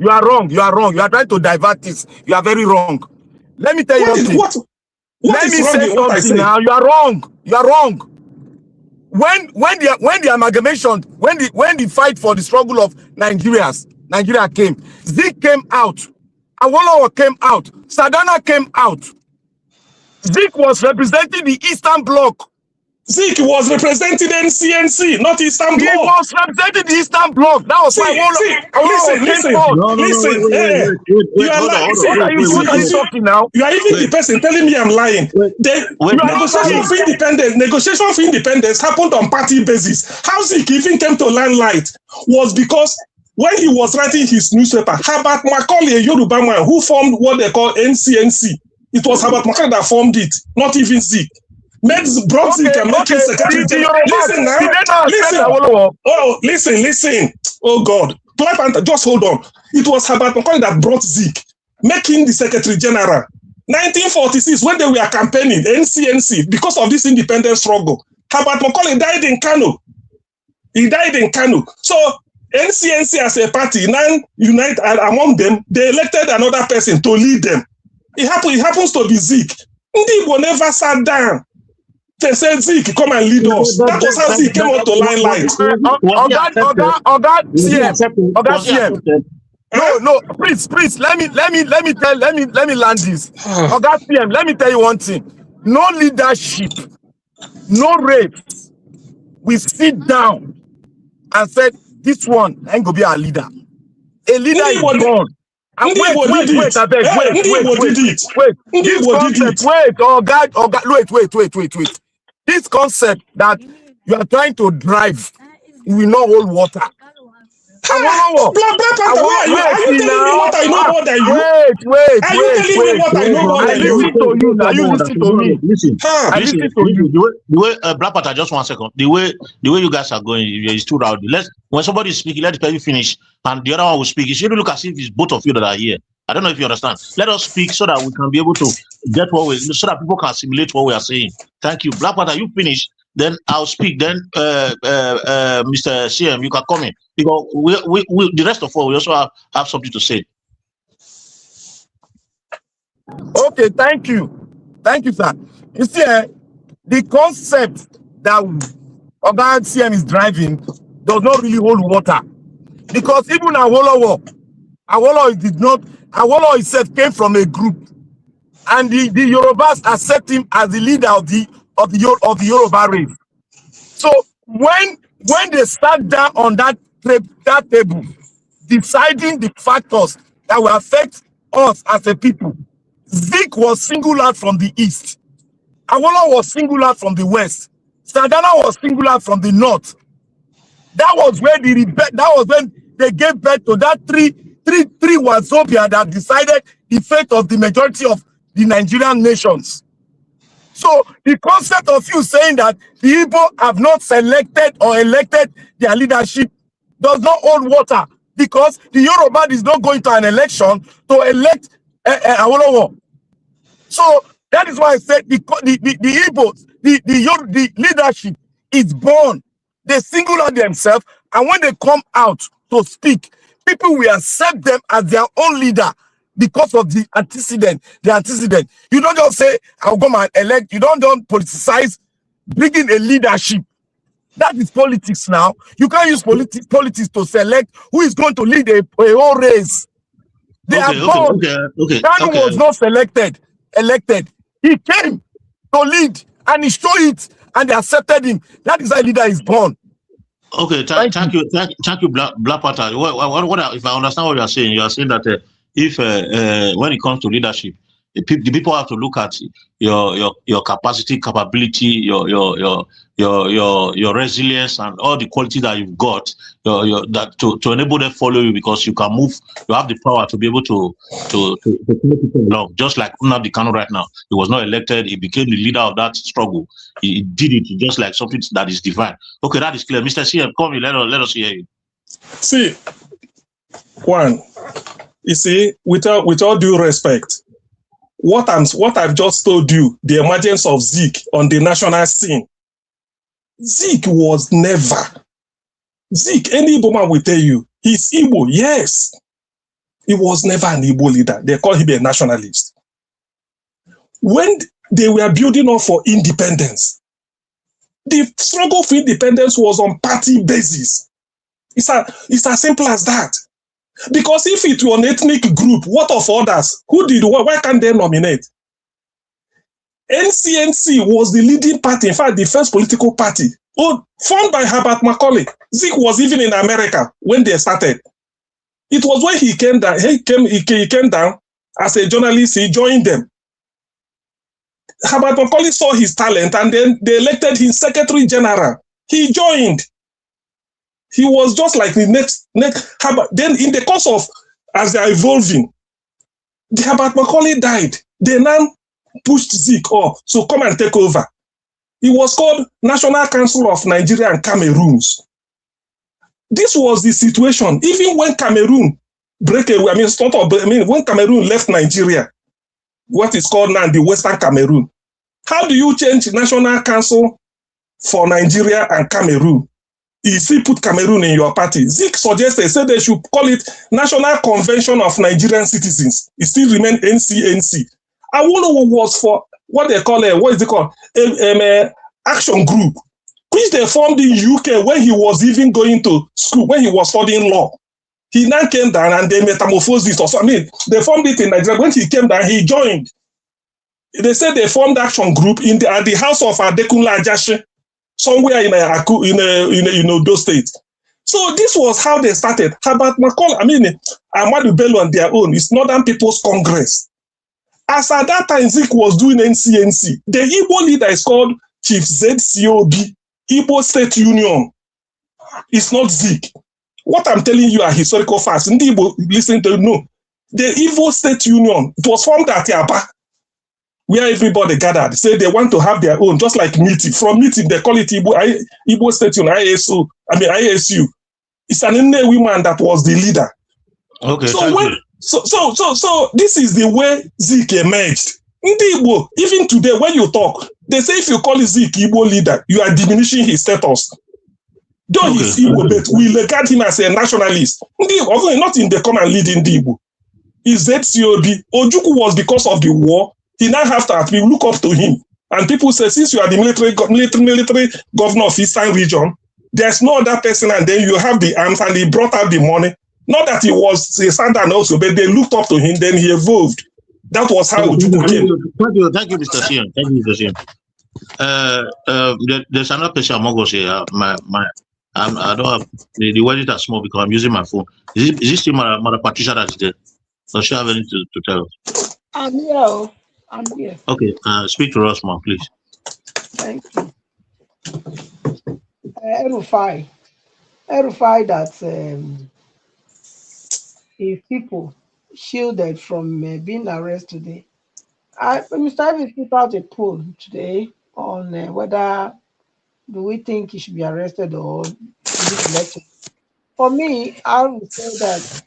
You are wrong. You are trying to divert this. You are very wrong. Let me tell you something. Let me say something now. You are wrong. When the amalgamation, when the fight for the struggle of Nigeria came, Zeke came out, Awolowo came out, Sadana came out. Zeke was representing the Eastern Bloc. Zeke was representing NCNC, not Eastern Bloc. He was representing the Eastern Bloc. That was why listen. What are you talking now? You are even the person telling me I'm lying. Negotiation for independence happened on party basis. How Zeke even came to limelight was because when he was writing his newspaper, Herbert Macaulay, a Yoruba man who formed what they call NCNC. It was Herbert Macaulay that formed it, not even Zeke. brought Zeke and make him secretary general. Listen now. Listen. Oh God. Black Panther, just hold on. It was Herbert Makinde that brought Zeke, making the secretary general. 1946, when they were campaigning, NCNC, because of this independence struggle, Herbert Makinde died in Kano. He died in Kano. So NCNC as a party, now unite among them, they elected another person to lead them. It happens to be Zeke. Ndibo never sat down. They said, Zeke, come and lead us. That was how Zeke came out to limelight. No, please, let me land this. Oga CM, let me tell you one thing. No leadership, no race. We sit down and said, this one ain't gonna be our leader. A leader is born. And wait, this concept, wait. This concept that you are trying to drive will not hold water. Are you telling me what I know more than you? Wait. Are you telling me what I know more than you? You listen to me. Listen. The way Black Panther, just 1 second. The way you guys are going is too rowdy. When somebody is speaking, let the person finish, and the other one will speak. It should look as if it's both of you that are here. I don't know if you understand. Let us speak so that we can be able to get so that people can assimilate what we are saying. Thank you. Black Panther, you finish. Then I'll speak. Then Mr. CM, you can come in. Because we the rest of all, we also have something to say. Okay, thank you, sir. You see, the concept that Oga CM is driving does not really hold water, because even Awolowo itself came from a group, and the Yorubas accept him as the leader of the Yoruba race. So when they sat down on that table, deciding the factors that will affect us as a people, Zeke was singled out from the east, Awolowo was singled out from the west, Sardana was singled out from the north. That was when they gave birth to that three Wazobia that decided the fate of the majority of the Nigerian nations. So the concept of you saying that the Igbo have not selected or elected their leadership does not hold water, because the Yoruba is not going to an election to elect Awolowo. So that is why I said the Igbos, the leadership is born. They single out themselves, and when they come out to speak, people will accept them as their own leader because of the antecedent. You don't just say, I'll go and elect. You don't politicize bringing a leadership. That is politics now. You can't use politics to select who is going to lead a whole race. They are born. Kanu was not elected. He came to lead, and he showed it, and they accepted him. That is how a leader is born. Okay, thank you, Black Panther. If I understand what you are saying that if when it comes to leadership, the people have to look at your capacity, capability, your resilience, and all the quality that you've got, that to enable them to follow you, because you can move. You have the power to be able to take people along. Just like Nnamdi Kanu right now, he was not elected. He became the leader of that struggle. He did it just like something that is divine. Okay, that is clear. Mr. CM, come in. Let us hear you. See, Juan, you see, with all due respect, what I've just told you, the emergence of Zeke on the national scene, Zeke was never. Zeke, any Igbo man will tell you, he's Igbo, yes. He was never an Igbo leader. They call him a nationalist. When they were building up for independence, the struggle for independence was on party basis. It's as simple as that. Because if it were an ethnic group, what of others? Who did what? Why can't they nominate? NCNC was the leading party, in fact, the first political party, formed by Herbert Macaulay. Zeke was even in America when they started. It was when he came down, he came down as a journalist, he joined them. Herbert Macaulay saw his talent, and then they elected him Secretary General. He joined. He was just like the next Herbert. Then in the course of, as they are evolving, the Herbert Macaulay died. They now pushed Zeke up, so come and take over. It was called National Council of Nigeria and Cameroons. This was the situation. Even when Cameroon break away, when Cameroon left Nigeria, what is called now the Western Cameroon, how do you change National Council for Nigeria and Cameroon? You still put Cameroon in your party. Zik suggested, said they should call it National Convention of Nigerian Citizens. It still remain NCNC. Awolowo was for what they call action group, which they formed in UK when he was even going to school, when he was studying law. He now came down and they metamorphosed it. They formed it in Nigeria. When he came down, he joined. They said they formed action group at the house of Adekunle Ajasin, somewhere in Ondo State. So this was how they started. Herbert McCall, Ahmadu Bello on their own, it's Northern People's Congress. As at that time, Zik was doing NCNC. The Igbo leader is called Chief ZCOB, Igbo State Union. It's not Zik. What I'm telling you are historical facts. Ndi Igbo listen to know. The Igbo State Union, it was formed at Yaba, where everybody gathered. Say they want to have their own, just like meeting. From meeting, they call it Igbo State Union, ISU. It's an Nne woman that was the leader. Okay. So this is the way Zik emerged. Ndi Igbo, even today when you talk, they say if you call Zik Igbo leader, you are diminishing his status. Though he's Igbo, but we regard him as a nationalist. Ndi Igbo, not in the common lead in Ndi Igbo. He's ZCOB. Ojukwu was because of the war. He now have to we look up to him. And people say, since you are the military governor of Eastern region, there's no other person, and then you have the arms, and he brought out the money. Not that he was a Sandan also, but they looked up to him, then he evolved. That was how Ojukwu came. Thank you, Mr. Sion. Thank you, Mr. Sion. There's another person among us here. I don't have the words are small because I'm using my phone. Is this still Mother Patricia that's there? Does she have anything to tell us? I'm here. I'm here. Okay, speak to us, ma'am, please. Thank you. El-Rufai that if people shielded from being arrested today. Mr. Evans put out a poll today on whether do we think he should be arrested or elected. For me, I would say that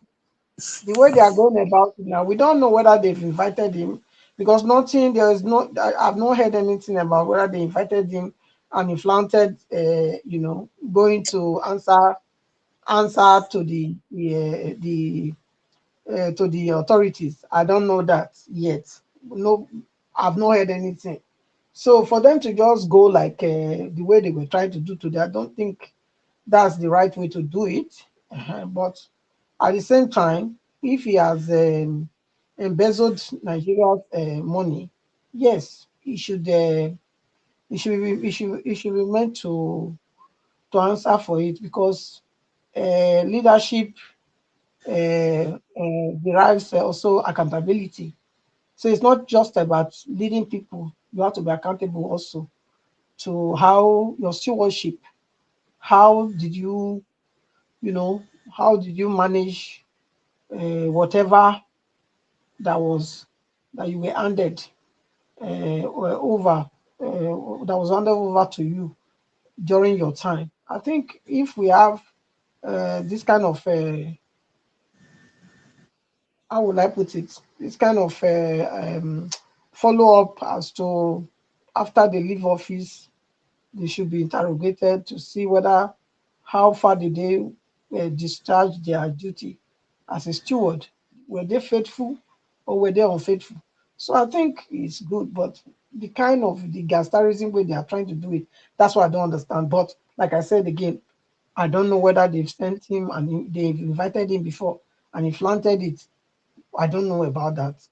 the way they are going about it now, we don't know whether they've invited him because I've not heard anything about whether they invited him and he flaunted, going to answer to the authorities. I don't know that yet. No, I've not heard anything. So for them to just go like the way they were trying to do today, I don't think that's the right way to do it. But at the same time, if he has embezzled Nigeria's money, yes, he should be meant to answer for it because leadership derives also accountability. So it's not just about leading people. You have to be accountable also to how your stewardship, how did you manage whatever that you were handed that was handed over to you during your time. I think if we have this kind of how would I put it? This kind of follow up as to after they leave office, they should be interrogated to see how far did they discharge their duty as a steward. Were they faithful or were they unfaithful? So I think it's good, but the kind of the gangsterism way they are trying to do it, that's what I don't understand. But like I said again, I don't know whether they've sent him and they've invited him before and he flaunted it. I don't know about that.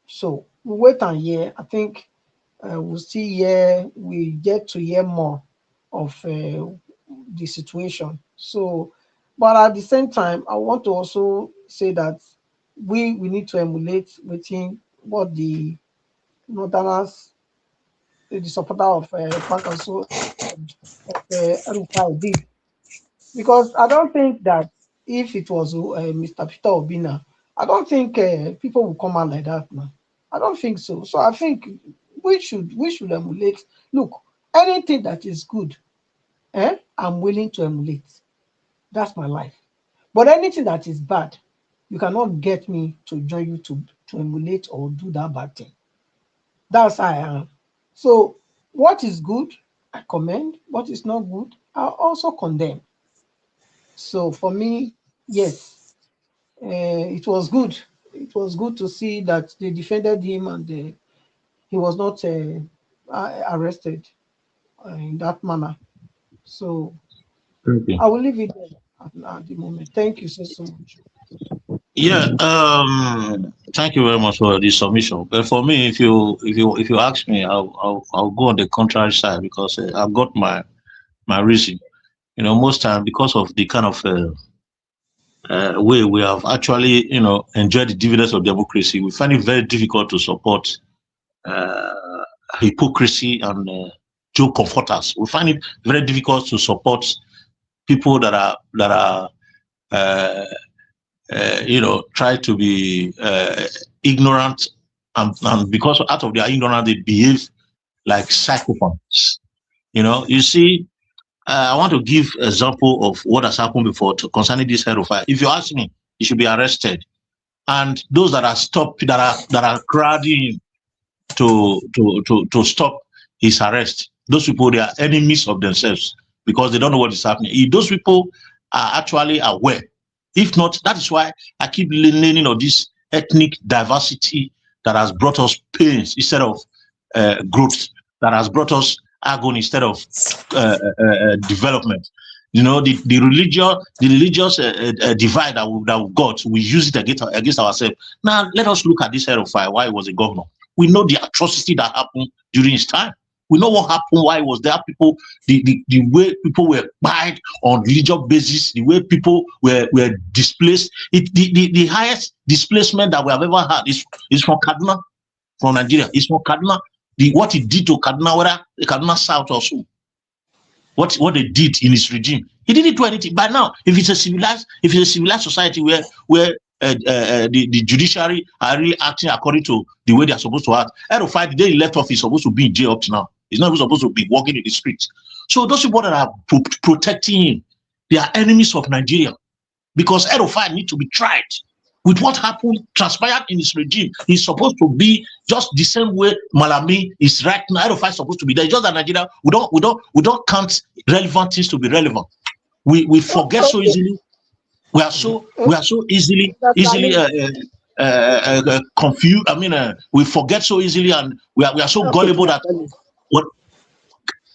So we wait and hear. I think we get to hear more of the situation. So, but at the same time, I want to also say that we need to emulate what the Northerners, the supporter of Frank and so El-Rufai did. Because I don't think that if it was Mr. Peter Obina, I don't think people will come out like that now. I don't think so. So I think we should emulate. Look, Anything that is good, I'm willing to emulate. That's my life. But anything that is bad, you cannot get me to join you to emulate or do that bad thing. That's how I am. So what is good, I commend. What is not good, I also condemn. So for me, yes, it was good. It was good to see that they defended him and he was not arrested in that manner. So I will leave it there at the moment. Thank you so much. Yeah, thank you very much for the submission. But for me, if you ask me, I'll go on the contrary side because I've got my reason. You know, most time because of the kind of way we have actually, enjoyed the dividends of democracy, we find it very difficult to support hypocrisy and Joe comforters. We find it very difficult to support people that are try to be ignorant, and because out of their ignorance they behave like psychopaths. You see, I want to give example of what has happened before concerning this El-Rufai. If you ask me, he should be arrested, and those that are stopped, that are crowding to stop his arrest, those people, they are enemies of themselves because they don't know what is happening. If those people are actually aware, if not, that is why I keep leaning on this ethnic diversity that has brought us pains instead of growth, that has brought us agony instead of development. The religious divide that we've got, we use it against ourselves. Now let us look at this El-Rufai, why he was a governor. We know the atrocity that happened during his time. We know what happened, why was there people, the way people were buyed on religious basis, the way people were displaced. The highest displacement that we have ever had is from Kaduna, from Nigeria. It's from Kaduna. What he did to Kaduna, whether Kaduna South or so, what they did in his regime, he didn't do anything. By now, if it's a civilized society where the judiciary are really acting according to the way they are supposed to act, El-Rufai, the day he left office, is supposed to be in jail up to now. He's not even supposed to be walking in the streets. So those people that are protecting him, they are enemies of Nigeria, because El-Rufai need to be tried. With what happened, transpired in his regime, he's supposed to be just the same way Malami is right now. El-Rufai is supposed to be there. It's just that Nigeria, we don't count relevant things to be relevant. We forget so easily. We are so easily confused. I mean, we forget so easily, and we are so gullible that what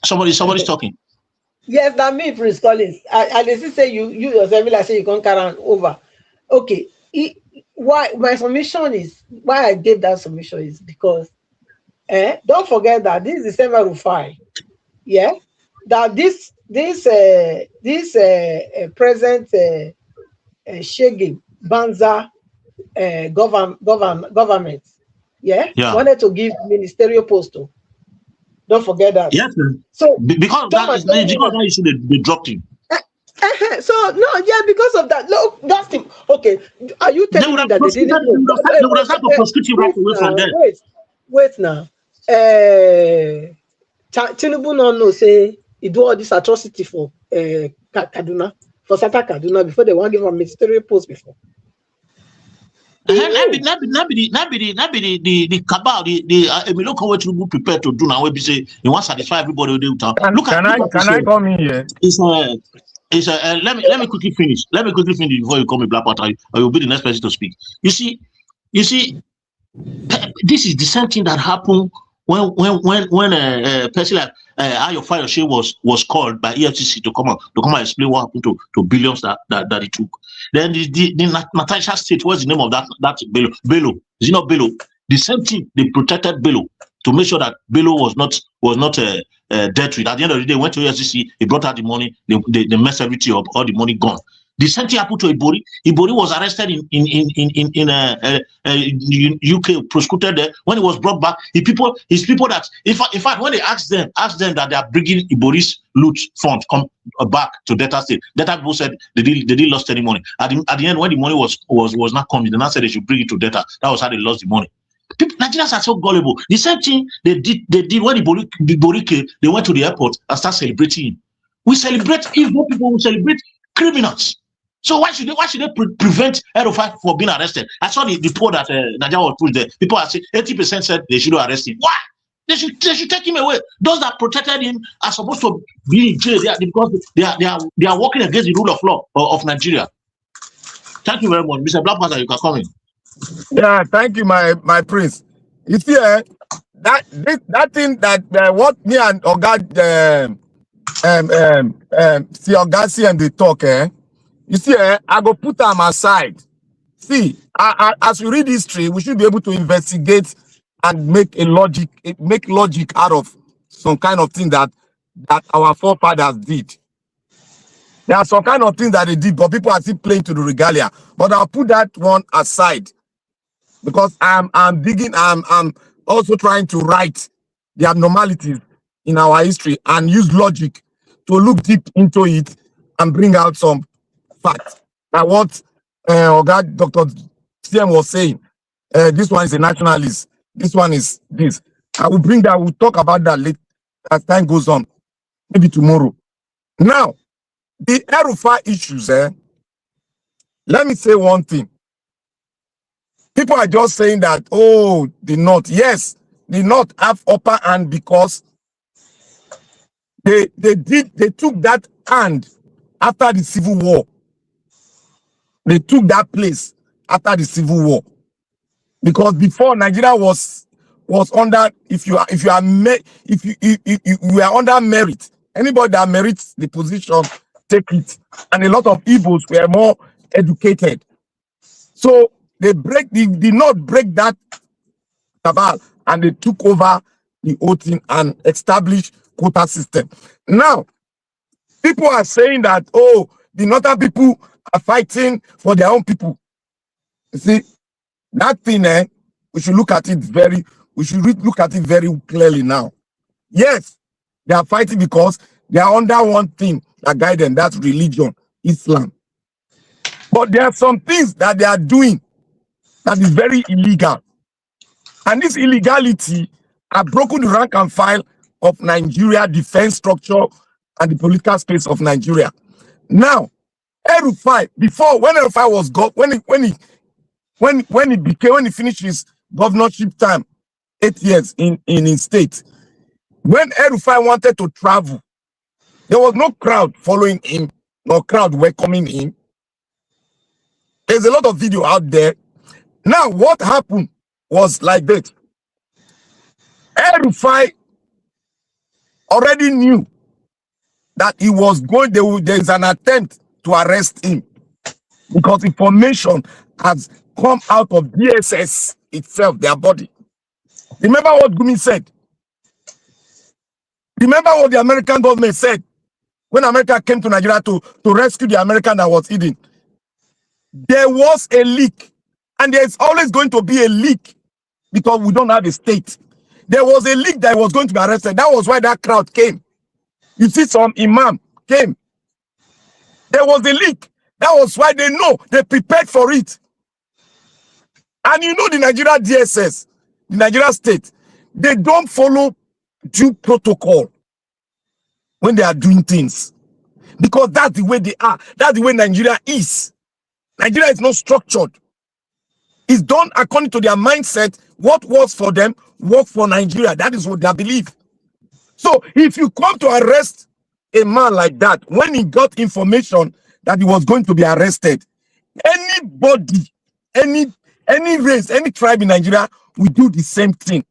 somebody's talking. Yes, that me, Prince Collins. I just say you yourself like say you can't carry on over. Okay. Why my submission is why I gave that submission is because don't forget that this is the same El-Rufai, that this present Shege Banza government wanted to give ministerial post to. Don't forget that. Yes, so because that issue they dropped him. So no, because of that. Look, that's him. Okay, are you telling me that they didn't? They would have had to prosecute you right away from there. Wait now. Tinubu no say he do all this atrocity for Kaduna, for Sata Kaduna before they want to give a ministerial post before. Not be the cabal, look how much we prepared to do now. We say he wants to satisfy everybody with the town. Can I come in here? Let me quickly finish. Let me quickly finish before you call me Black Water. I will be the next person to speak. You see, this is the same thing that happened when a person like El-Rufai was called by EFCC to come and explain what happened to billions that he took. Then the Natasha State, what's the name of that Bello? Is it not Bello? The same thing, they protected Bello to make sure that Bello was not debt with. At the end of the day, went to EFCC, he brought out the money, they messed everything up, all the money gone. The same thing happened to Ibori. Ibori was arrested in UK, prosecuted there. When he was brought back, his people that, in fact, when they asked them that they are bringing Ibori's loot fund come back to Delta State, Delta people said they didn't lost any money. At the end, when the money was not coming, they now said they should bring it to Delta. That was how they lost the money. People, Nigerians are so gullible. The same thing they did when the Borike, they went to the airport and start celebrating him. We celebrate evil people, we celebrate criminals. So why should they prevent El-Rufai from being arrested? I saw the poll that Nigeria was put there. People are saying 80% said they should arrest him. Why? They should take him away. Those that protected him are supposed to be in jail because they are working against the rule of law of Nigeria. Thank you very much, Mr. Black Panther. You can come in. Yeah, thank you, my prince. You see, that thing that what me and Oga see Oga see and they talk, you see, I go put them aside. See, as we read history, we should be able to investigate and make logic out of some kind of thing that our forefathers did. There are some kind of things that they did, but people are still playing to the regalia. But I'll put that one aside because I'm also trying to write the abnormalities in our history and use logic to look deep into it and bring out some facts. Now, what Dr. CM was saying, this one is a nationalist, this one is this. I will bring that, we'll talk about that later as time goes on, maybe tomorrow. Now, the El-Rufai issues, let me say one thing. People are just saying that, oh, the North. Yes, the North have upper hand because they took that hand after the Civil War. They took that place after the Civil War. Because before Nigeria was under, if you are under merit, anybody that merits the position, take it. And a lot of Igbos were more educated. So they did not break that cabal and they took over the whole thing and established quota system. Now, people are saying that, oh, the northern people are fighting for their own people. You see, that thing, we should look at it very clearly now. Yes, they are fighting because they are under one thing that guide them, that's religion, Islam. But there are some things that they are doing that is very illegal. And this illegality have broken the rank and file of Nigeria defense structure and the political space of Nigeria. Now, El-Rufai, before when El-Rufai was when he finished his governorship time, 8 years in his state, when El-Rufai wanted to travel, there was no crowd following him, no crowd welcoming him. There's a lot of video out there. Now, what happened was like that. El-Rufai already knew that he was going, there's an attempt to arrest him because information has come out of DSS itself, their body. Remember what Gumi said? Remember what the American government said when America came to Nigeria to rescue the American that was hidden? There was a leak, and there's always going to be a leak because we don't have a state. There was a leak that was going to be arrested. That was why that crowd came. You see, some imam came. There was a leak. That was why they know, they prepared for it. And you know the Nigeria DSS, the Nigeria state, they don't follow due protocol when they are doing things. Because that's the way they are. That's the way Nigeria is. Nigeria is not structured. It's done according to their mindset. What works for them, works for Nigeria. That is what they believe. So if you come to arrest a man like that, when he got information that he was going to be arrested, anybody, any race, any tribe in Nigeria will do the same thing.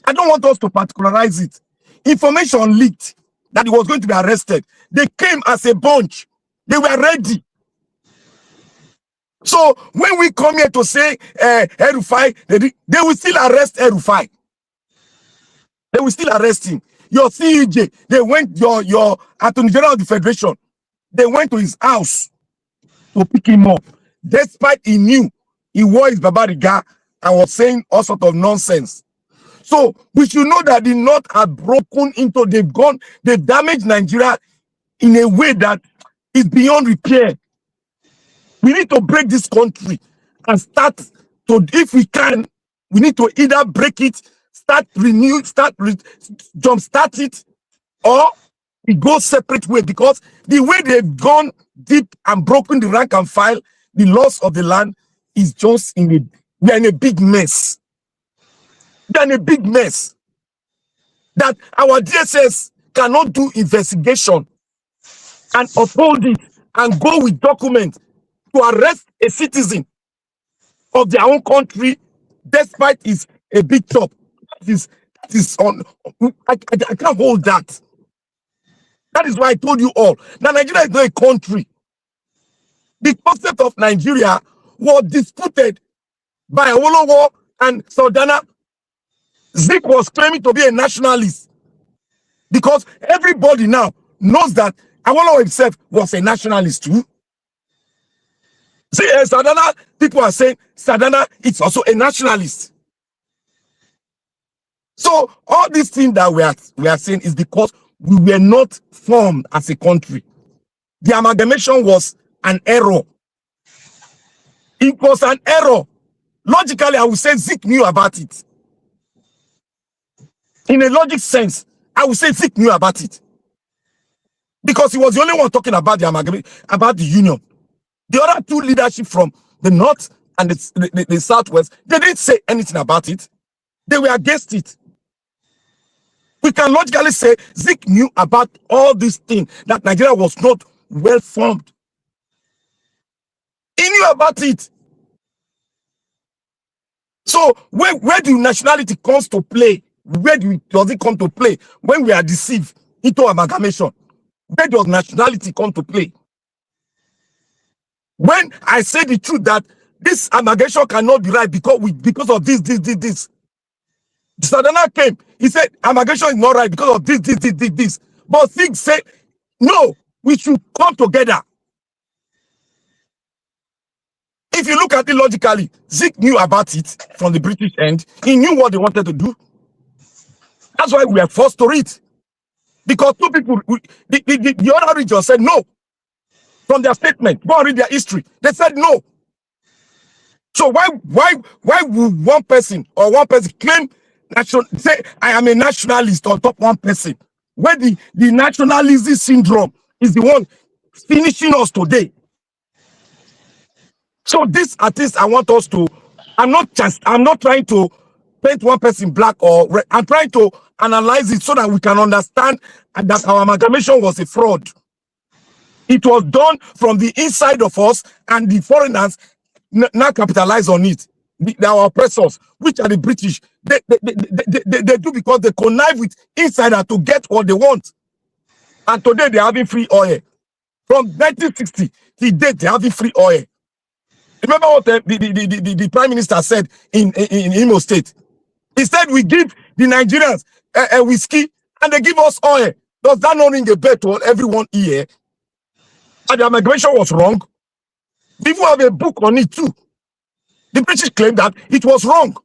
I don't want us to particularize it. Information leaked that he was going to be arrested. They came as a bunch. They were ready. So when we come here to say El-Rufai, they will still arrest El-Rufai. They will still arrest him. Your CEJ, they went, your Attorney General of the Federation, they went to his house to pick him up. Despite he knew he wore his Babariga and was saying all sort of nonsense. So we should know that the North have broken into, they've damaged Nigeria in a way that is beyond repair. We need to break this country and start to, if we can, We need to either break it, jumpstart it, or it goes separate way, because the way they've gone deep and broken the rank and file, the loss of the land is just we're in a big mess. We're in a big mess that our DSS cannot do investigation and uphold it and go with documents to arrest a citizen of their own country, despite it's a big top. That is on. I can't hold that. That is why I told you all. Now, Nigeria is not a country. The concept of Nigeria was disputed by Awolowo and Saldana. Zik was claiming to be a nationalist because everybody now knows that Awolowo himself was a nationalist too. See, Saldana, people are saying Saldana is also a nationalist. So all these things that we are saying is because we were not formed as a country. The amalgamation was an error. It was an error. Logically, I would say Zik knew about it. In a logic sense, I would say Zik knew about it. Because he was the only one talking about the amalgamation, about the union. The other two leadership from the north and the southwest, they didn't say anything about it. They were against it. We can logically say Zik knew about all these things, that Nigeria was not well formed. He knew about it. So where do nationality comes to play? Where does it come to play when we are deceived into amalgamation? Where does nationality come to play? When I say the truth that this amalgamation cannot be right because of this. Sadana came, he said amalgamation is not right because of this. But things say, no, we should come together. If you look at it logically, Zik knew about it from the British end. He knew what they wanted to do. That's why we are forced to read. Because two people, the other region said no. From their statement, go and read their history. They said no. So why would one person claim say I am a nationalist on top one person, where the nationalism syndrome is the one finishing us today? So this artist, I want us to, I'm not trying to paint one person black or red. I'm trying to analyze it so that we can understand that our amalgamation was a fraud. It was done from the inside of us, and the foreigners now capitalize on it. Our oppressors, which are the British, they do because they connive with insiders to get what they want. And today they're having free oil. From 1960 till date, they're having free oil. Remember what the Prime Minister said in Imo State? He said, we give the Nigerians a whiskey and they give us oil. Does that not ring a bell to everyone here? And the amalgamation was wrong. People have a book on it too. The British claim that it was wrong.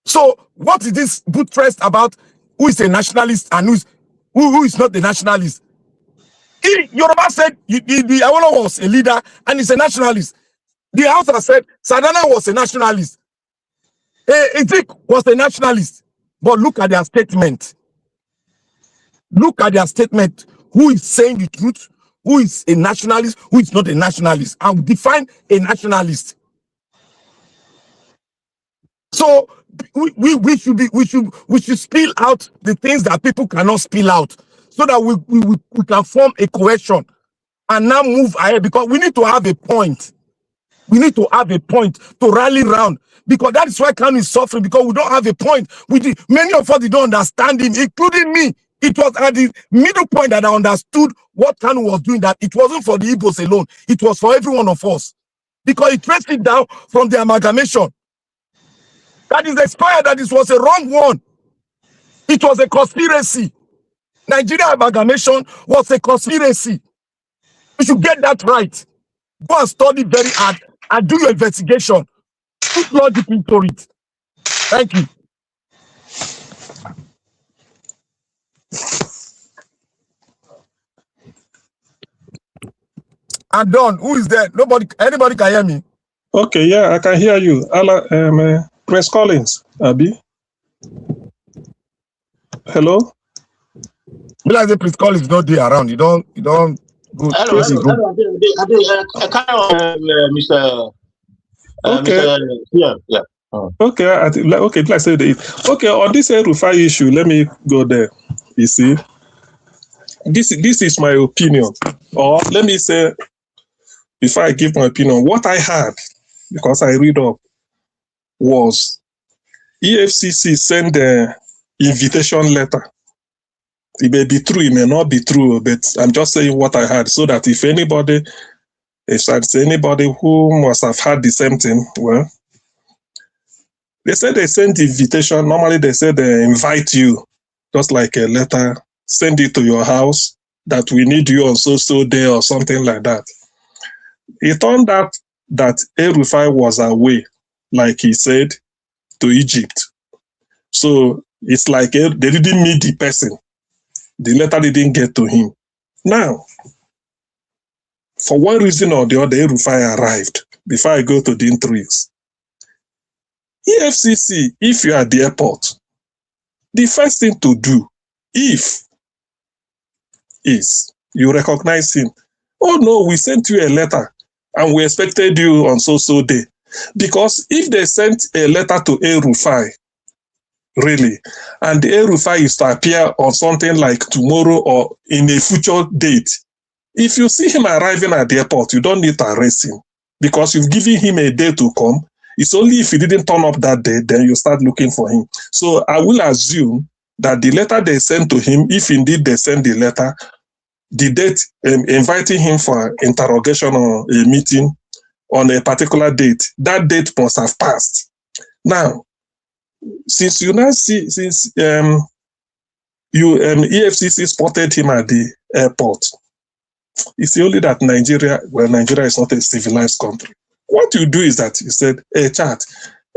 So what is this buttressed about who is a nationalist and who is not the nationalist? Yoruba said the Awolowo was a leader and he's a nationalist. The Hausa said Sadana was a nationalist. Zik was a nationalist. But look at their statement. Look at their statement. Who is saying the truth? Who is a nationalist? Who is not a nationalist? And define a nationalist. So we should spill out the things that people cannot spill out, so that we can form a cohesion and now move ahead, because we need to have a point. We need to have a point to rally around, because that is why Kanu is suffering, because we don't have a point. Many of us don't understand him, including me. It was at the middle point that I understood what Kanu was doing, that it wasn't for the Igbos alone. It was for every one of us, because he traced it down from the amalgamation. That is expired, that this was a wrong one. It was a conspiracy. Nigeria amalgamation was a conspiracy. You should get that right. Go and study very hard and do your investigation. Put logic into it. Thank you. I'm done. Who is there? Nobody, anybody can hear me? Okay, yeah, I can hear you. Press Collins, Abi. Hello? Like the Prince Collins not there around. You don't go Hello, maybe go. Mr. Okay. Yeah. Okay, okay, let's say okay, on this El-Rufai issue, let me go there. You see, this is my opinion. Or let me say, before I give my opinion, what I had, because I read up, was EFCC sent an invitation letter. It may be true, it may not be true, but I'm just saying what I had, so that if anybody who must have had the same thing, well, they said they send invitation. Normally they say they invite you, just like a letter, send it to your house that we need you on so day or something like that. It turned out that El-Rufai was away, like he said, to Egypt. So it's like they didn't meet the person. The letter didn't get to him. Now, for one reason or the other, El-Rufai arrived. Before I go to the intrigues, EFCC, if you are at the airport, the first thing to do, is you recognize him. Oh no, we sent you a letter and we expected you on so day. Because if they sent a letter to El-Rufai, really, and the El-Rufai is to appear on something like tomorrow or in a future date, if you see him arriving at the airport, you don't need to arrest him because you've given him a day to come. It's only if he didn't turn up that day, then you start looking for him. So I will assume that the letter they sent to him, if indeed they send the letter, the date inviting him for interrogation or a meeting on a particular date, that date must have passed. Now, since you now see, since EFCC spotted him at the airport, it's only that Nigeria is not a civilized country. What you do is that you said, hey, chat,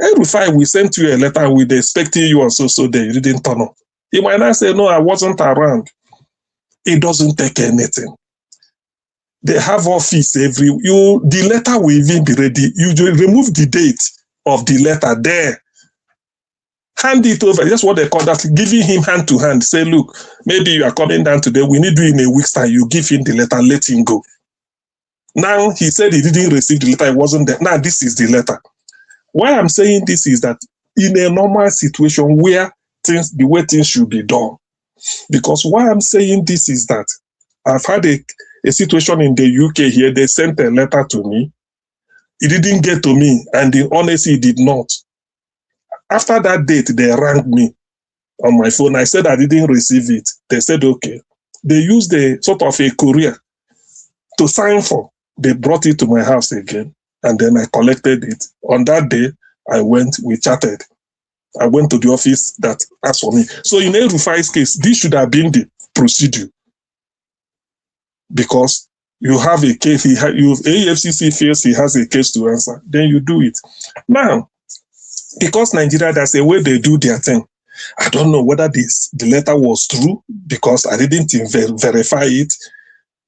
El-Rufai, we sent you a letter with expecting you on so day, you didn't turn up. He might not say, no, I wasn't around. It doesn't take anything. They have office the letter will even be ready. You remove the date of the letter there. Hand it over. That's what they call that, giving him hand to hand. Say, look, maybe you are coming down today. We need you in a week's time. You give him the letter, let him go. Now, he said he didn't receive the letter. It wasn't there. Now, this is the letter. Why I'm saying this is that in a normal situation where the way things should be done, because why I'm saying this is that I've had a situation in the UK here. They sent a letter to me. It didn't get to me, and honestly, it did not. After that date, they rang me on my phone. I said I didn't receive it. They said, okay. They used a sort of a courier to sign for. They brought it to my house again, and then I collected it. On that day, I went, we chatted. I went to the office that asked for me. So in El-Rufai's case, this should have been the procedure. Because you have a case, AFCC feels he has a case to answer, then you do it. Now, because Nigeria, that's the way they do their thing. I don't know whether the letter was true because I didn't verify it,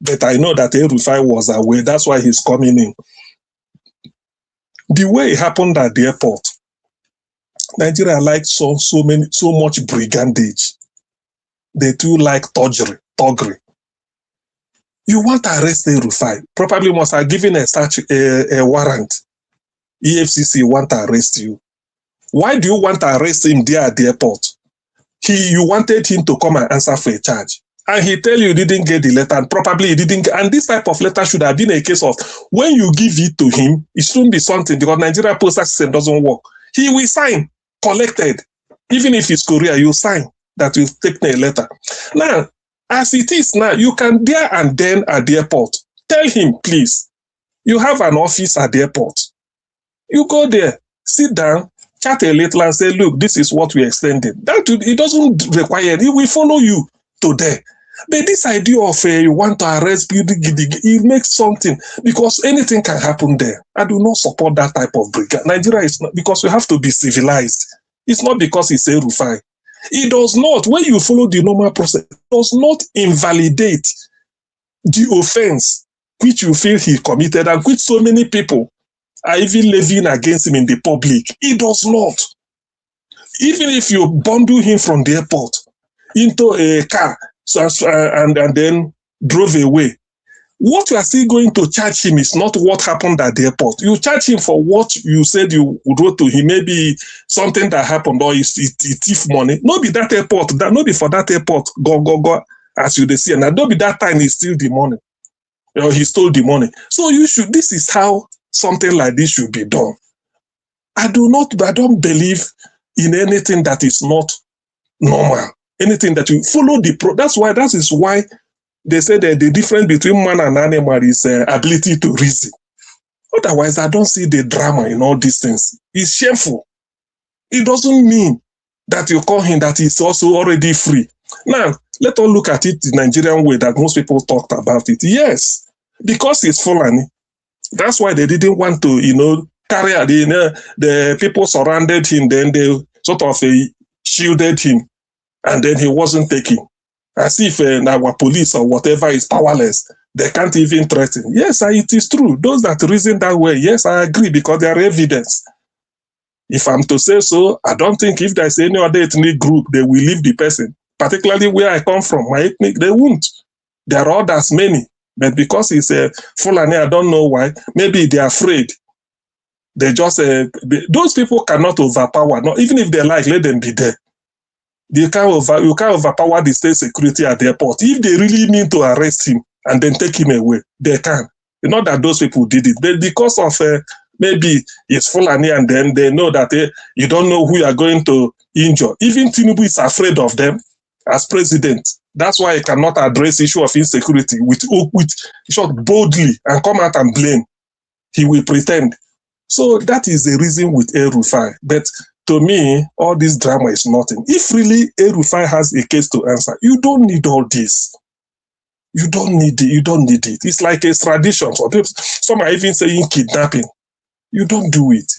but I know that El-Rufai was aware. That's why he's coming in. The way it happened at the airport, Nigeria likes so much brigandage. They too like thuggery. You want to arrest El-Rufai, probably must have given a warrant. EFCC want to arrest you. Why do you want to arrest him there at the airport? You wanted him to come and answer for a charge. And he tell you didn't get the letter, and probably he didn't. And this type of letter should have been a case of when you give it to him, it shouldn't be something because Nigeria postal system doesn't work. He will sign, collected. Even if it's Korea, you sign that you've taken a letter. Now, as it is now, you can there and then at the airport tell him, please, you have an office at the airport. You go there, sit down, chat a little and say, look, this is what we extended. It doesn't require, it will follow you to there. But this idea of you want to arrest people, it makes something, because anything can happen there. I do not support that type of brigade. Nigeria is not, because we have to be civilized. It's not because it's El-Rufai. It does not, when you follow the normal process, it does not invalidate the offense which you feel he committed and which so many people are even levying against him in the public. He does not. Even if you bundle him from the airport into a car and then drove away, what you are still going to charge him is not what happened at the airport. You charge him for what you said you would wrote to him, maybe something that happened or he thief money. No be that airport, no be for that airport, go, as you see. And no be that time he steal the money or he stole the money. So this is how something like this should be done. I don't believe in anything that is not normal. Anything that you follow that is why they say that the difference between man and animal is ability to reason. Otherwise, I don't see the drama in all these things. It's shameful. It doesn't mean that you call him that he's also already free. Now, let us look at it the Nigerian way that most people talked about it. Yes, because he's Fulani. That's why they didn't want to, carry out. The people surrounded him, then they sort of shielded him, and then he wasn't taking. As if our police or whatever is powerless. They can't even threaten. Yes, it is true. Those that reason that way, yes, I agree, because there are evidence. If I'm to say so, I don't think if there's any other ethnic group, they will leave the person. Particularly where I come from, my ethnic, they won't. There are others, many. But because he's a Fulani, I don't know why. Maybe they're afraid. They just, those people cannot overpower. No, even if they like, let them be there. You can't overpower the state security at the airport. If they really mean to arrest him and then take him away, they can. Not that those people did it, but because of maybe it's Fulani and then they know that you don't know who you are going to injure. Even Tinubu is afraid of them as president. That's why he cannot address the issue of insecurity with boldly and come out and blame. He will pretend. So that is the reason with El-Rufai. But to me, all this drama is nothing. If really El-Rufai has a case to answer, you don't need all this. You don't need it. You don't need it. It's like a tradition. Some are even saying kidnapping. You don't do it.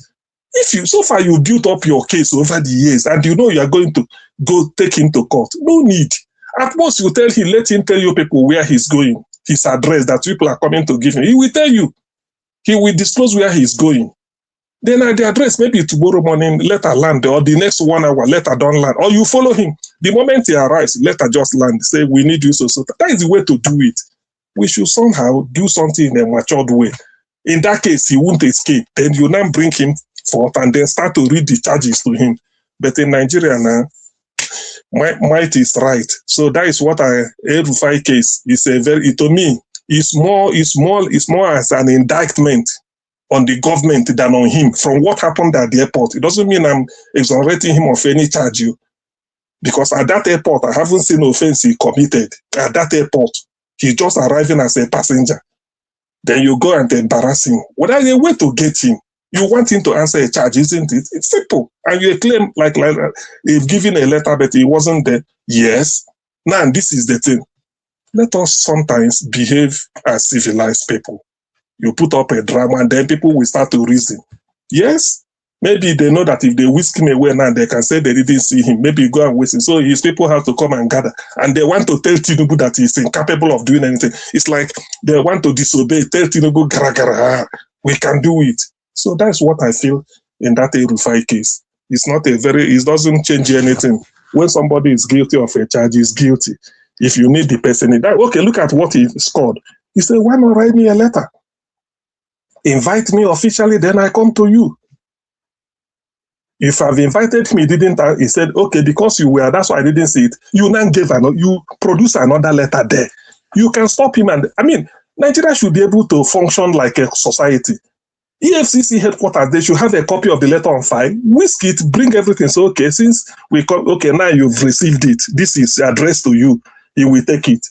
So far you built up your case over the years and you know you are going to go take him to court. No need. At most you tell him, let him tell you people where he's going, his address that people are coming to give him. He will tell you. He will disclose where he's going. Then at the address, maybe tomorrow morning, let her land, or the next 1 hour, let her don't land. Or you follow him. The moment he arrives, let her just land. Say, we need you so. That is the way to do it. We should somehow do something in a matured way. In that case, he won't escape. Then you now bring him forth and then start to read the charges to him. But in Nigeria now, might is right. So that is what El-Rufai case is to me, it's more as an indictment on the government than on him from what happened at the airport. It doesn't mean I'm exonerating him of any charge, because at that airport, I haven't seen offense he committed. At that airport, he's just arriving as a passenger. Then you go and embarrass him. Well, there's a way to get him. You want him to answer a charge, isn't it? It's simple. And you claim like he's given a letter, but he wasn't there. Yes. Now, this is the thing. Let us sometimes behave as civilized people. You put up a drama and then people will start to reason. Yes, maybe they know that if they whisk him away now, they can say they didn't see him. Maybe go and whisk him. So his people have to come and gather. And they want to tell Tinubu that he's incapable of doing anything. It's like they want to disobey, tell Tinubu, we can do it. So that's what I feel in that El-Rufai case. It doesn't change anything. When somebody is guilty of a charge, he's guilty. If you need the person, okay, look at what he scored. He said, why not write me a letter? Invite me officially, then I come to you. If I've invited me, he said, okay, because you were, that's why I didn't see it. You now you produce another letter there. You can stop him. Nigeria should be able to function like a society. EFCC headquarters, they should have a copy of the letter on file, whisk it, bring everything. So, okay, since now you've received it. This is addressed to you. You will take it.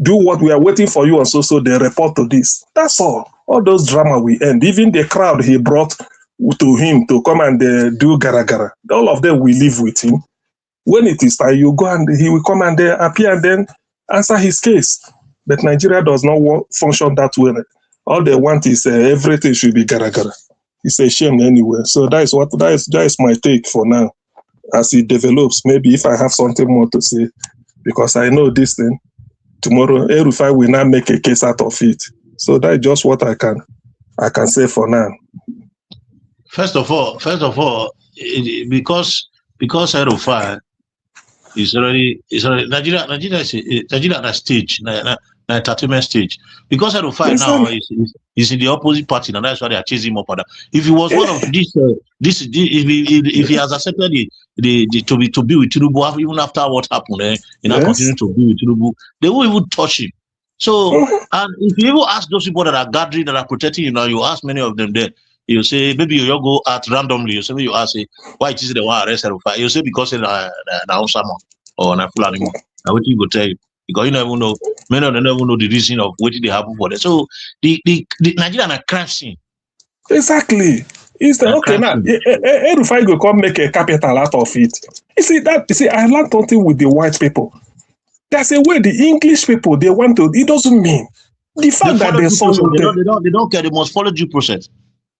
Do what we are waiting for you, and so they report to this. That's all. All those drama will end. Even the crowd he brought to him to come and do gara. All of them will live with him. When it is time, you go and he will come and appear and then answer his case. But Nigeria does not function that way. All they want is everything should be gara. It's a shame anyway. So that is my take for now. As it develops, maybe if I have something more to say, because I know this thing, tomorrow El-Rufai will not make a case out of it. So that's just what I can say for now. First of all, because El-Rufai is already Nigeria at a stage, entertainment stage. Because El-Rufai now is in the opposite party, and that's why they are chasing him up. If he was one of if he has accepted to be with Tinubu even after what happened, he now continue to be with Tinubu, they won't even touch him. So, and if you even ask those people that are gathering, that are protecting you now, you ask many of them there, you say, maybe you go at randomly, you say, maybe you ask, why it is the one arrested El-Rufai? You say, because it's Osama or Fulani. Now, what you go tell you? Because you never know, many of them never know the reason of what they happen for them. So, the Nigerian are crime scene. Exactly. Is that okay now? El-Rufai go come make a capital out of it. You see, I learned something with the white people. There's a way the English people they want to. It doesn't mean the fact that they saw they don't care. They must follow due process.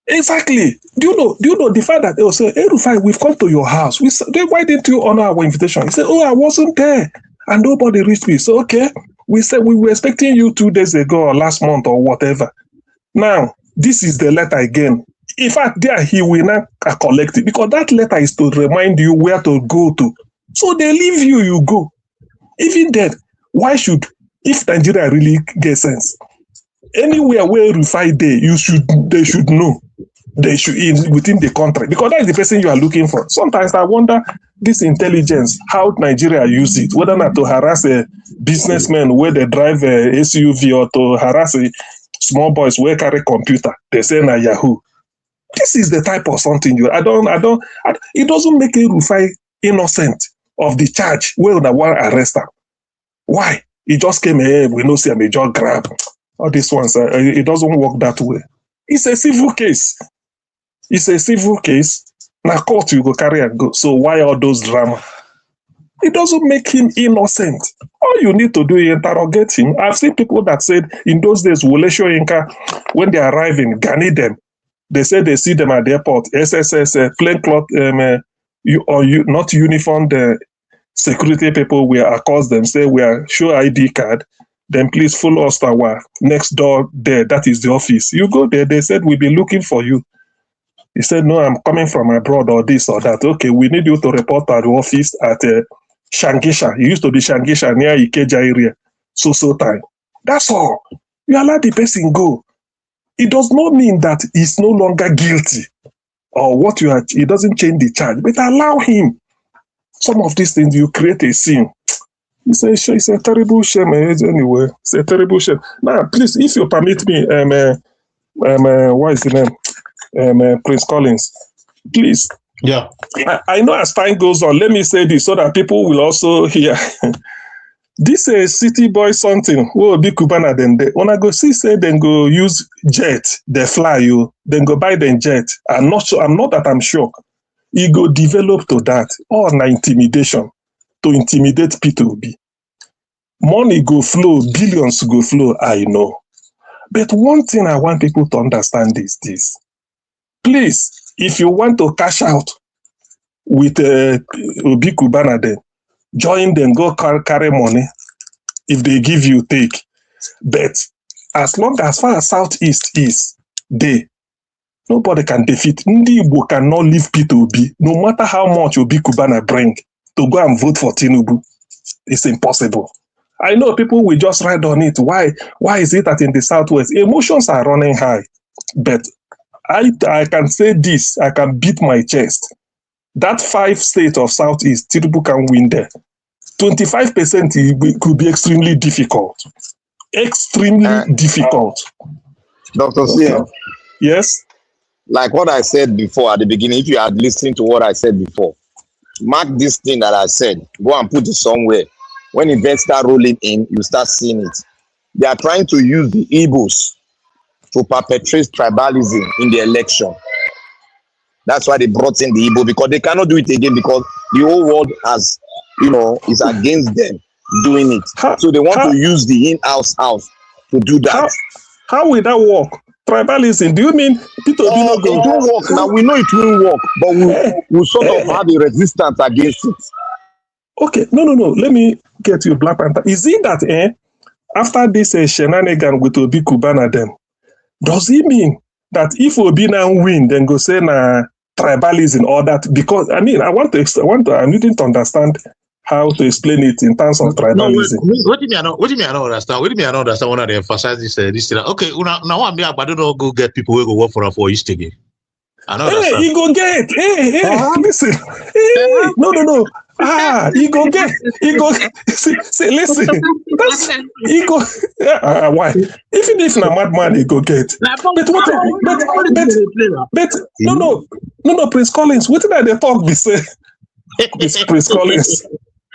Exactly. Do you know the fact that they will say, El-Rufai, we've come to your house. Why didn't you honor our invitation? He said, oh, I wasn't there, and nobody reached me. So okay, we said we were expecting you 2 days ago or last month or whatever. Now this is the letter again. In fact, there he will not collect it because that letter is to remind you where to go to. So they leave you, you go. Even then, why should, if Nigeria really gets sense, anywhere where El-Rufai they should know. They should within the country because that's the person you are looking for. Sometimes I wonder this intelligence, how Nigeria use it, whether not to harass a businessman where they drive a SUV or to harass a small boys where carry computer. They say na Yahoo. This is the type of something it doesn't make El-Rufai innocent of the charge where the one arrest him. Why? He just came here, we know see him, he just grab. All these ones, it doesn't work that way. It's a civil case. It's a civil case. Now court you go carry and go. So why all those drama? It doesn't make him innocent. All you need to do is interrogate him. I've seen people that said in those days, Wole Soyinka, when they arrive in Ghani them, they say they see them at the airport, SSS, plainclothes, not uniformed security people will accost them, say we are show ID card, then please follow us to our next door there. That is the office. You go there, they said we'll be looking for you. He said, no, I'm coming from abroad or this or that. Okay, we need you to report at the office at Shangisha. It used to be Shangisha near Ikeja area. So time. That's all. You allow the person go. It does not mean that he's no longer guilty or what you are. It doesn't change the charge, but allow him. Some of these things you create a scene. It's a terrible shame anyway. It's a terrible shame. Now, please, if you permit me, what is the name? Prince Collins, please. Yeah. I know as time goes on, let me say this so that people will also hear. This city boy something will be Cubana then when I go see say then go use jet, they fly you, then go buy them jet. I'm not that I'm sure. He go develop to that or intimidation to intimidate P2B. Money go flow, billions go flow, I know. But one thing I want people to understand is this. Please, if you want to cash out with Obi Kubana, then join them, go carry money. If they give you, take. But as far as Southeast is, nobody can defeat. Ndi Igbo cannot leave P2B, no matter how much Obi Kubana bring to go and vote for Tinubu. It's impossible. I know people will just ride on it. Why is it that in the Southwest, emotions are running high? But I can say this, I can beat my chest. That 5 states of Southeast, Tinubu can win there. 25% could be extremely difficult. Extremely difficult. Dr. CM. Yes? Like what I said before at the beginning, if you had listened to what I said before, mark this thing that I said, go and put it somewhere. When events start rolling in, you start seeing it. They are trying to use the Igbos to perpetrate tribalism in the election. That's why they brought in the Igbo, because they cannot do it again because the whole world has, is against them doing it. So they want to use the in-house to do that. How will that work? Tribalism, do you mean people it won't work. Now we know it won't work, but we'll sort of have a resistance against it. Okay, no. Let me get you, Black Panther. Is it that after this shenanigan with Obi Kubana them, does it mean that if Obi now win, then go say na tribalism or that, because I mean I needing to understand how to explain it in terms of tribalism. No, what do you mean? What do you mean? I don't understand. What do you mean? I don't understand. When they emphasize this thing. Okay, now I don't go get people who go work for East again. I know Hey, he go get. Hey, listen. Hey, no. He go get. See, listen. He go. Why? Even if na madman, he go get. But no. Prince Collins, what did they talk? Be say, Prince Collins.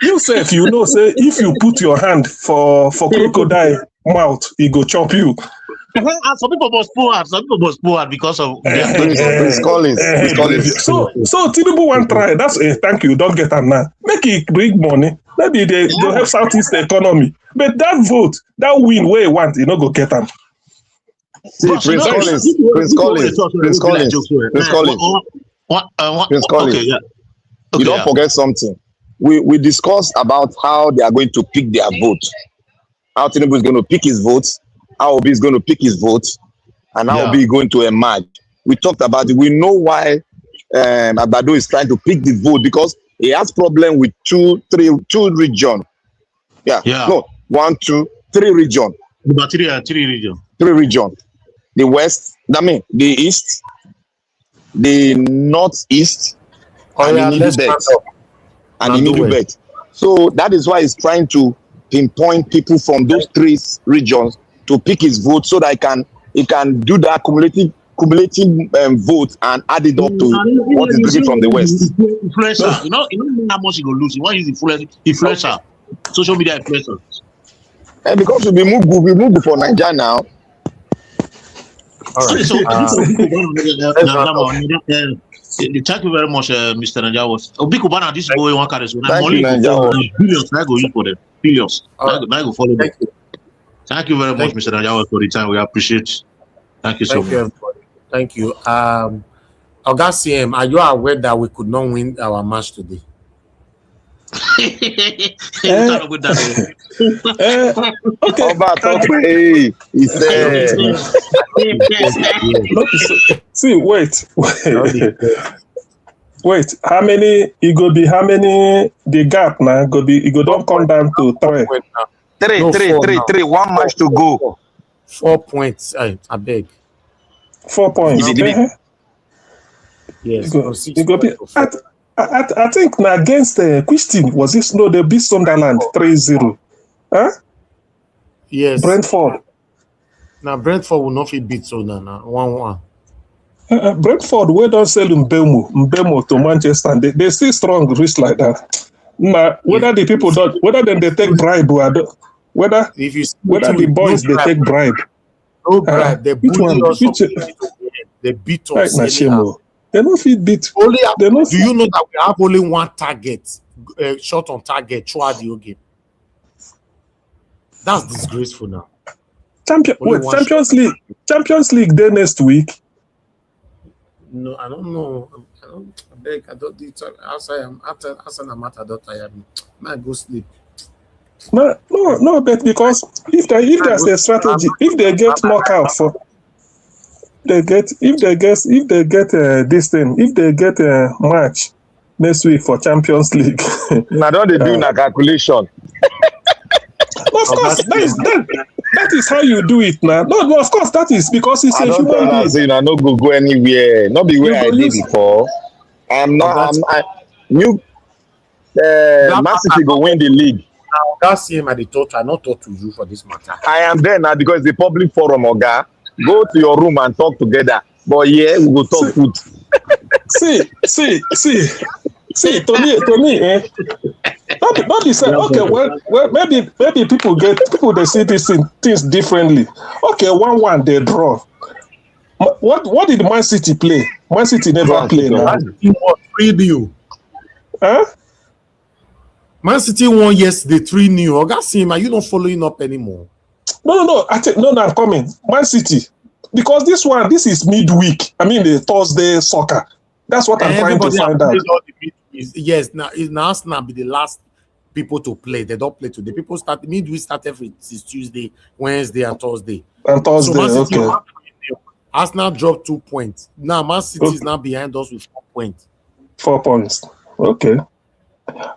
You say say if you put your hand for crocodile mouth, he go chop you. Some people must pull out. Some people must pull out because of Prince Collins. So Tinubu one try. That's thank you. Don't get them now. Make it bring money. Maybe they'll help Southeast economy. But that vote, that win where he want, you know, go get them. Prince Collins. Okay, yeah. You don't forget something. We discussed about how they are going to pick their vote. How Tinubu is going to pick his votes. How Obi is going to pick his votes, and how Obi is going to emerge. We talked about it. We know why Agbado is trying to pick the vote, because he has problem with two region. No, 1, 2, 3 region. Three region. 3 region. The west, the east, the northeast, and the middle belt. And the middle belt. So that is why he's trying to pinpoint people from those 3 regions to pick his vote, so that he can do that cumulative vote and add it up to what is bringing from the west. Influencer, you know how much he go lose. You want to use influencer, social media influencer. And because we move for Nigeria now. All right. Thank you very much, Mr. Najawas. Obi Kubana, this boy one card is billions. I go use for them. Billions. I go follow them. Thank you very much, Mr. Najawas, for the time. We appreciate it. Thank you so much. Everybody. Thank you. Oga CM, are you aware that we could not win our match today? Okay. He said. See, wait. How many? It go be how many? The gap now go be. It go don't come down to 3. 3. 1 match to go. 4 points. I beg. 4 points. Yes. It go be. I think now against Christine, was this no? They beat Sunderland 3-0. Huh? Yes. Brentford. Now Brentford will not be beat so now 1-1. Brentford, we don't sell Mbemo to Manchester. They still strong risk like that. Now whether the people don't, whether then they take bribe or whether the boys they take bribe. No bribe. They beat us. They don't fit beat. Do you know that we have only 1 target, shot on target throughout the whole game? That's disgraceful now. Champions League day next week. No, I don't know. I beg. I don't do it. After I'm at adult, I might go sleep. No, but because if there's a strategy, if they get knockout for. If they get this thing, if they get a match next week for Champions League. Now don't they do a calculation? Of course, that is how you do it now. No, of course that is because it's a human being. I no go anywhere. Not be where I did before. Man City go win the league. Now that's him at the thought. I not talk to you for this matter. I am there now because the public forum, Oga. Go to your room and talk together. But yeah, we will talk food. See, to me, not be said. Okay, well, maybe people they see these things differently. Okay, 1-1 they draw. What did Man City play? Man City never play now. Man City won 3-0. Huh? Man City won yesterday 3-0. Oga Sim, are you not following up anymore? No. I'm coming. Man City, because this is midweek. I mean the Thursday soccer. That's what I'm trying to find out. Yes, now be the last people to play. They don't play today. People start midweek. Start every Tuesday, Wednesday, and Thursday. Okay. Arsenal dropped 2 points. Now Man City is now behind us with 4 points. 4 points. Okay.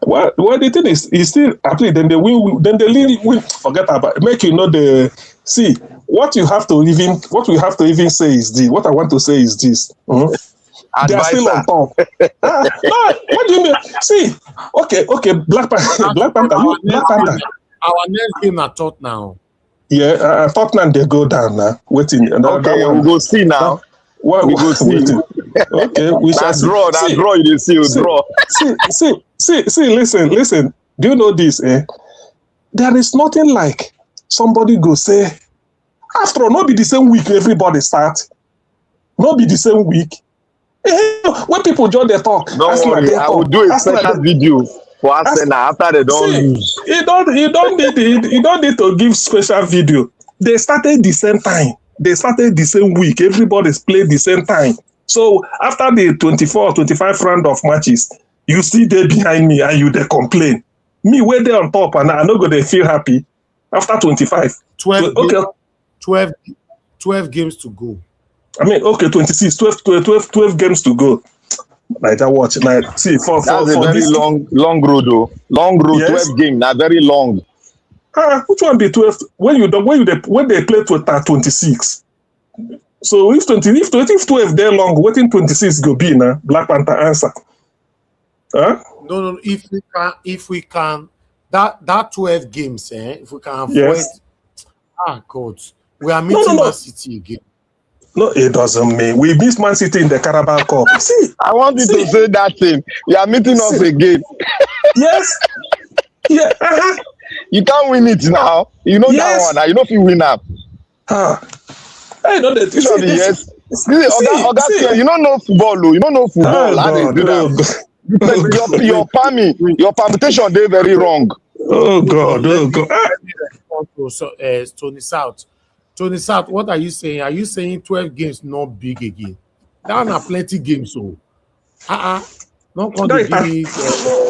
Well, the thing is still at least then they win. Then they win. Forget about. Make you know the see what you have to even say is this. What I want to say is this. They are still on top. No, what do you mean? See, okay, Black Panther. Our next game at Tottenham. Yeah, Tottenham they go down now. Waiting. Okay, we go see now. We go see. Okay, we shall see. Draw. You see, draw. See. Listen. Do you know this? There is nothing like somebody go say. After all, not be the same week everybody start. Not be the same week. When people join the talk, don't worry, I will do a special video for Arsenal after they don't lose. You don't need to give special video. They started the same time. They started the same week. Everybody's played the same time. So after the 24 or 25 round of matches, you see they behind me and you they complain. Me where they on top and I'm not going to feel happy after 25. 12 games to go. I mean, okay, 26, 12 games to go. Like I watch. Like, see, that's a very this long road, though. Long road, yes. 12 games, not very long. Which one be 12? When they play to 26. So if 12 they're long, waiting 26 go be now. Black Panther answer. Huh? No. If we can, that 12 games, if we can avoid. Yes. God, we are meeting Man City again. No, it doesn't mean we miss Man City in the Carabao Cup. See, I want you to say that thing. You are meeting us again. Yes. Yeah. You can't win it now. You know that one. You know if you win up. I know that. Yes. You don't know football. You don't know football. Your permutation they very wrong. Oh God. Tony South, what are you saying? Are you saying 12 games not big again? There are plenty games, so not going to give me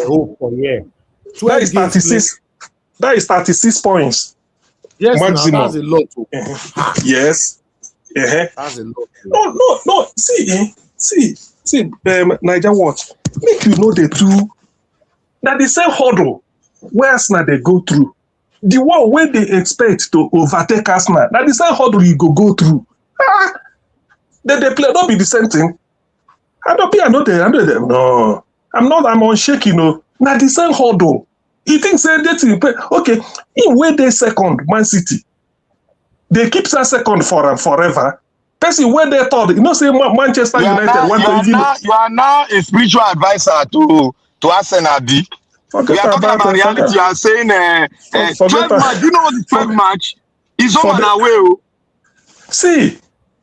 hope for year. 12 is 36. That is 36 points. Yes, maximum. That's a lot. Yes. That's a lot. No. See, Niger watch. Make you know the two. That the same hurdle where Arsenal they go through. The one where they expect to overtake Arsenal, that the same hurdle you go through. They play not be the same thing. I know them. No, I'm on shaking. No, now the same hurdle. You think say that okay? In where they second Man City, they keep second forever. Person where they thought, say Manchester United. You are now a spiritual advisor to Arsenal. We are talking about reality. You are saying 12 match. You know what the 12 match is over now. Way. See,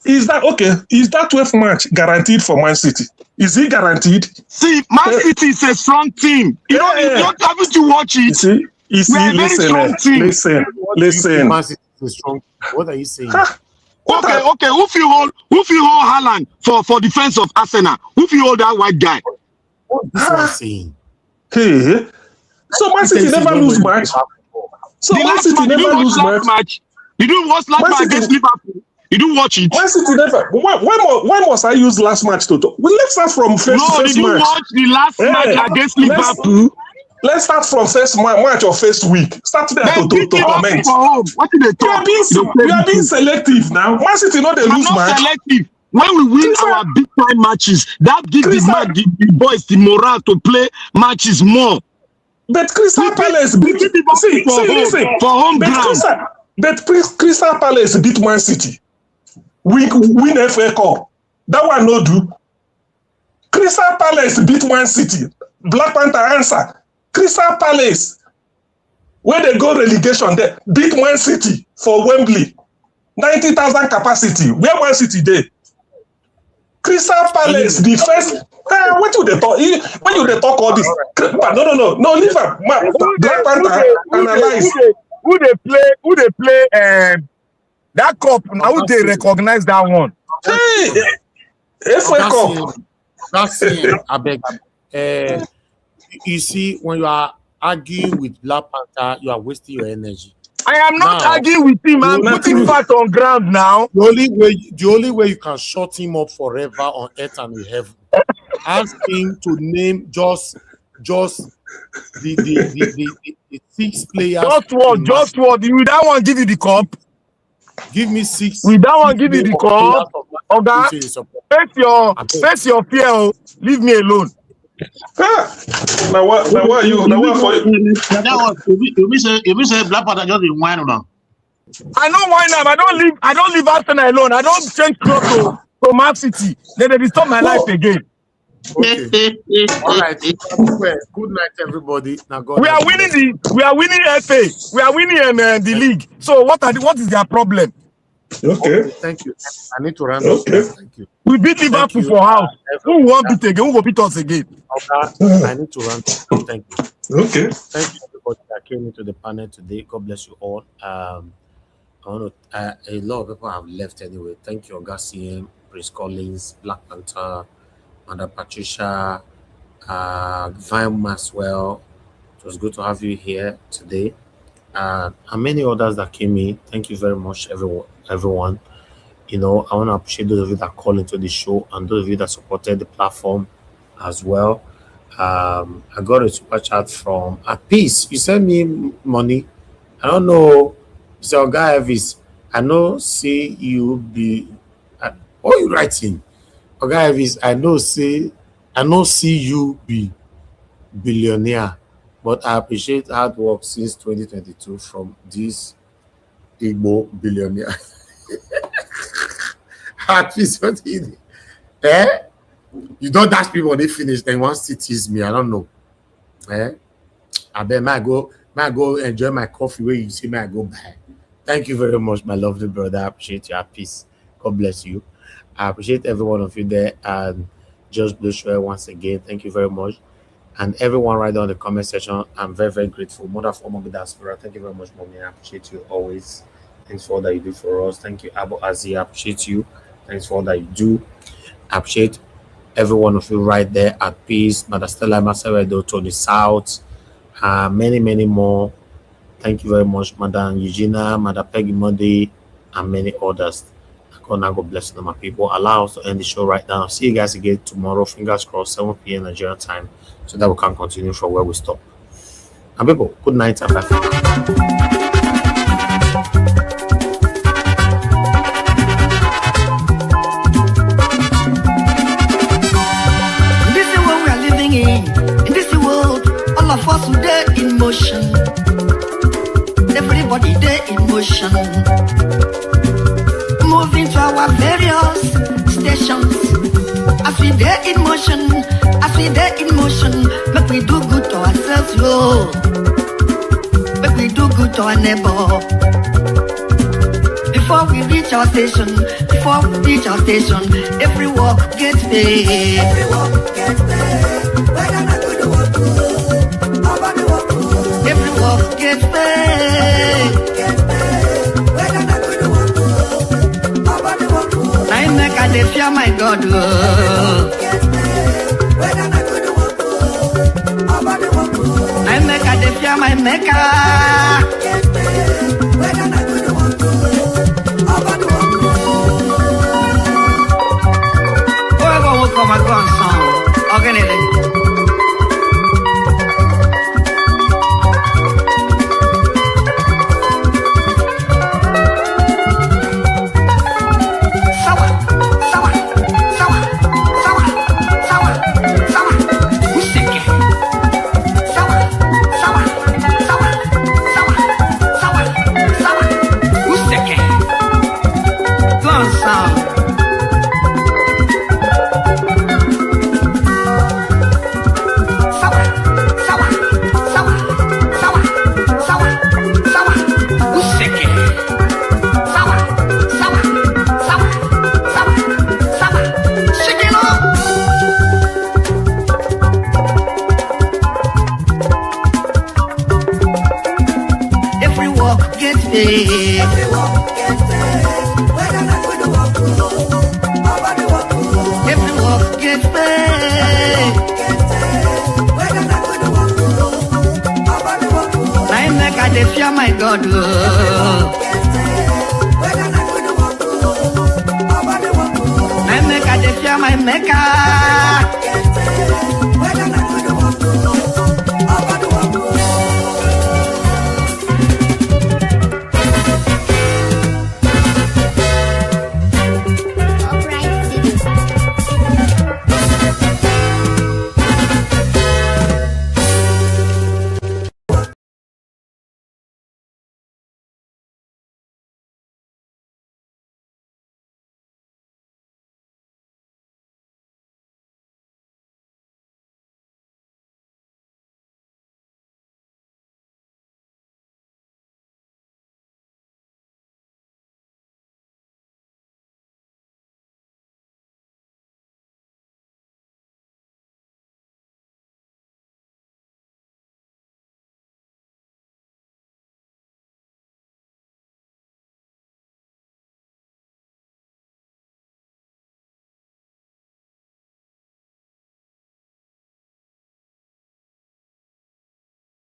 is that okay? Is that 12 match guaranteed for Man City? Is it guaranteed? See, Man City is a strong team. You don't have to watch it. See, listen. Man City is a strong team. What are you saying? Okay. Who you hold Haaland for defense of Arsenal? Who you hold that white guy? What is one saying? Hey, so Man City never lose match. So Man City never lose match. You didn't watch last match against Liverpool. You didn't watch it. Man City never. Why must I use last match to talk? Well, let's start from first match. No, did you watch the last match against Liverpool? Let's start from first match or first week. Start there to comment. What did they talk? We are being selective now. Man City not they lose match. Selective. When we win our big time matches, that gives the boys the morale to play matches more. But Crystal Palace beat for home ground. But Crystal Palace beat Man City. Win FA Cup. That one no do. Crystal Palace beat Man City. Black Panther answer. Crystal Palace, where they go relegation, they beat Man City for Wembley. 90,000 capacity. Where Man City dey? Crystal Palace, the first. What do they talk? When you they talk all this? No. Leave her. Black Panther analyze. Who they play? That cup. Now who they recognize that one? Hey, FA Cup. That's it. I beg. You see, when you are arguing with Black Panther, you are wasting your energy. I am not Now, arguing with him. I'm putting fact on ground now. The only way you can shut him up forever on earth and in heaven, ask him to name just the 6 players. Just what? Will that one give you the cup? Give me 6. Will that one give you the cup? Okay, face your fear. Leave me alone. Now what you for you? If we say Black Panther just in wine on. I know why now. I don't leave Arsenal alone. I don't change club to Man City. Then they disturb my life again. Okay. All right. Good night, everybody. Now we are winning FA. We are winning the league. So what is their problem? Okay. Thank you. I need to run up. Thank you. We beat Liverpool for house. Who won't beat again? Who will beat us again? Okay. I need to run. Thank you. Okay. Thank you everybody that came into the panel today. God bless you all. I want to, a lot of people have left anyway. Thank you, Augustine, Chris Collins, Black Panther, Mother Patricia, Vine Maswell. It was good to have you here today. And many others that came in. Thank you very much, everyone. You know, I want to appreciate those of you that called into the show and those of you that supported the platform as well. I got a super chat from At Peace. You sent me money. I don't know. So, guy Elvis, I know see you be. What are you writing? Guy Elvis, I know see you be billionaire, but I appreciate hard work since 2022 from this Igbo billionaire. At least what he did. You don't dash people when they finish, then once it tease me, I don't know. I bet might go enjoy my coffee where you see me, I go buy. Thank you very much, my lovely brother. I appreciate your peace. God bless you. I appreciate every one of you there. And just Blue once again, thank you very much. And everyone right there on the comment section, I'm very, very grateful. Mother for Mommy Diaspora, thank you very much, Mommy. I appreciate you always. Thanks for all that you do for us. Thank you, Abu Azi. I appreciate you. Thanks for all that you do. I appreciate every one of you right there at Peace, Mother Stella Masawedo, Tony South, many, many more. Thank you very much, Madam Eugenia, Madam Peggy Modi, and many others. God bless them, my people. Allow us to end the show right now. See you guys again tomorrow. Fingers crossed, 7 p.m. Nigerian time, so that we can continue from where we stop. And people, good night and bye. In this world, all of us today in motion. Everybody there in motion. Moving to our various stations. As we there in motion, make we do good to ourselves, yo. Make we do good to our neighbor. Before we reach our station, every walk gets paid. Every walk gets paid. Every walk gets paid. I make a day fear my God. I make a day fear my maker. Whoever will come and go on song, organize. dey fear my God. I make I dey fear my maker.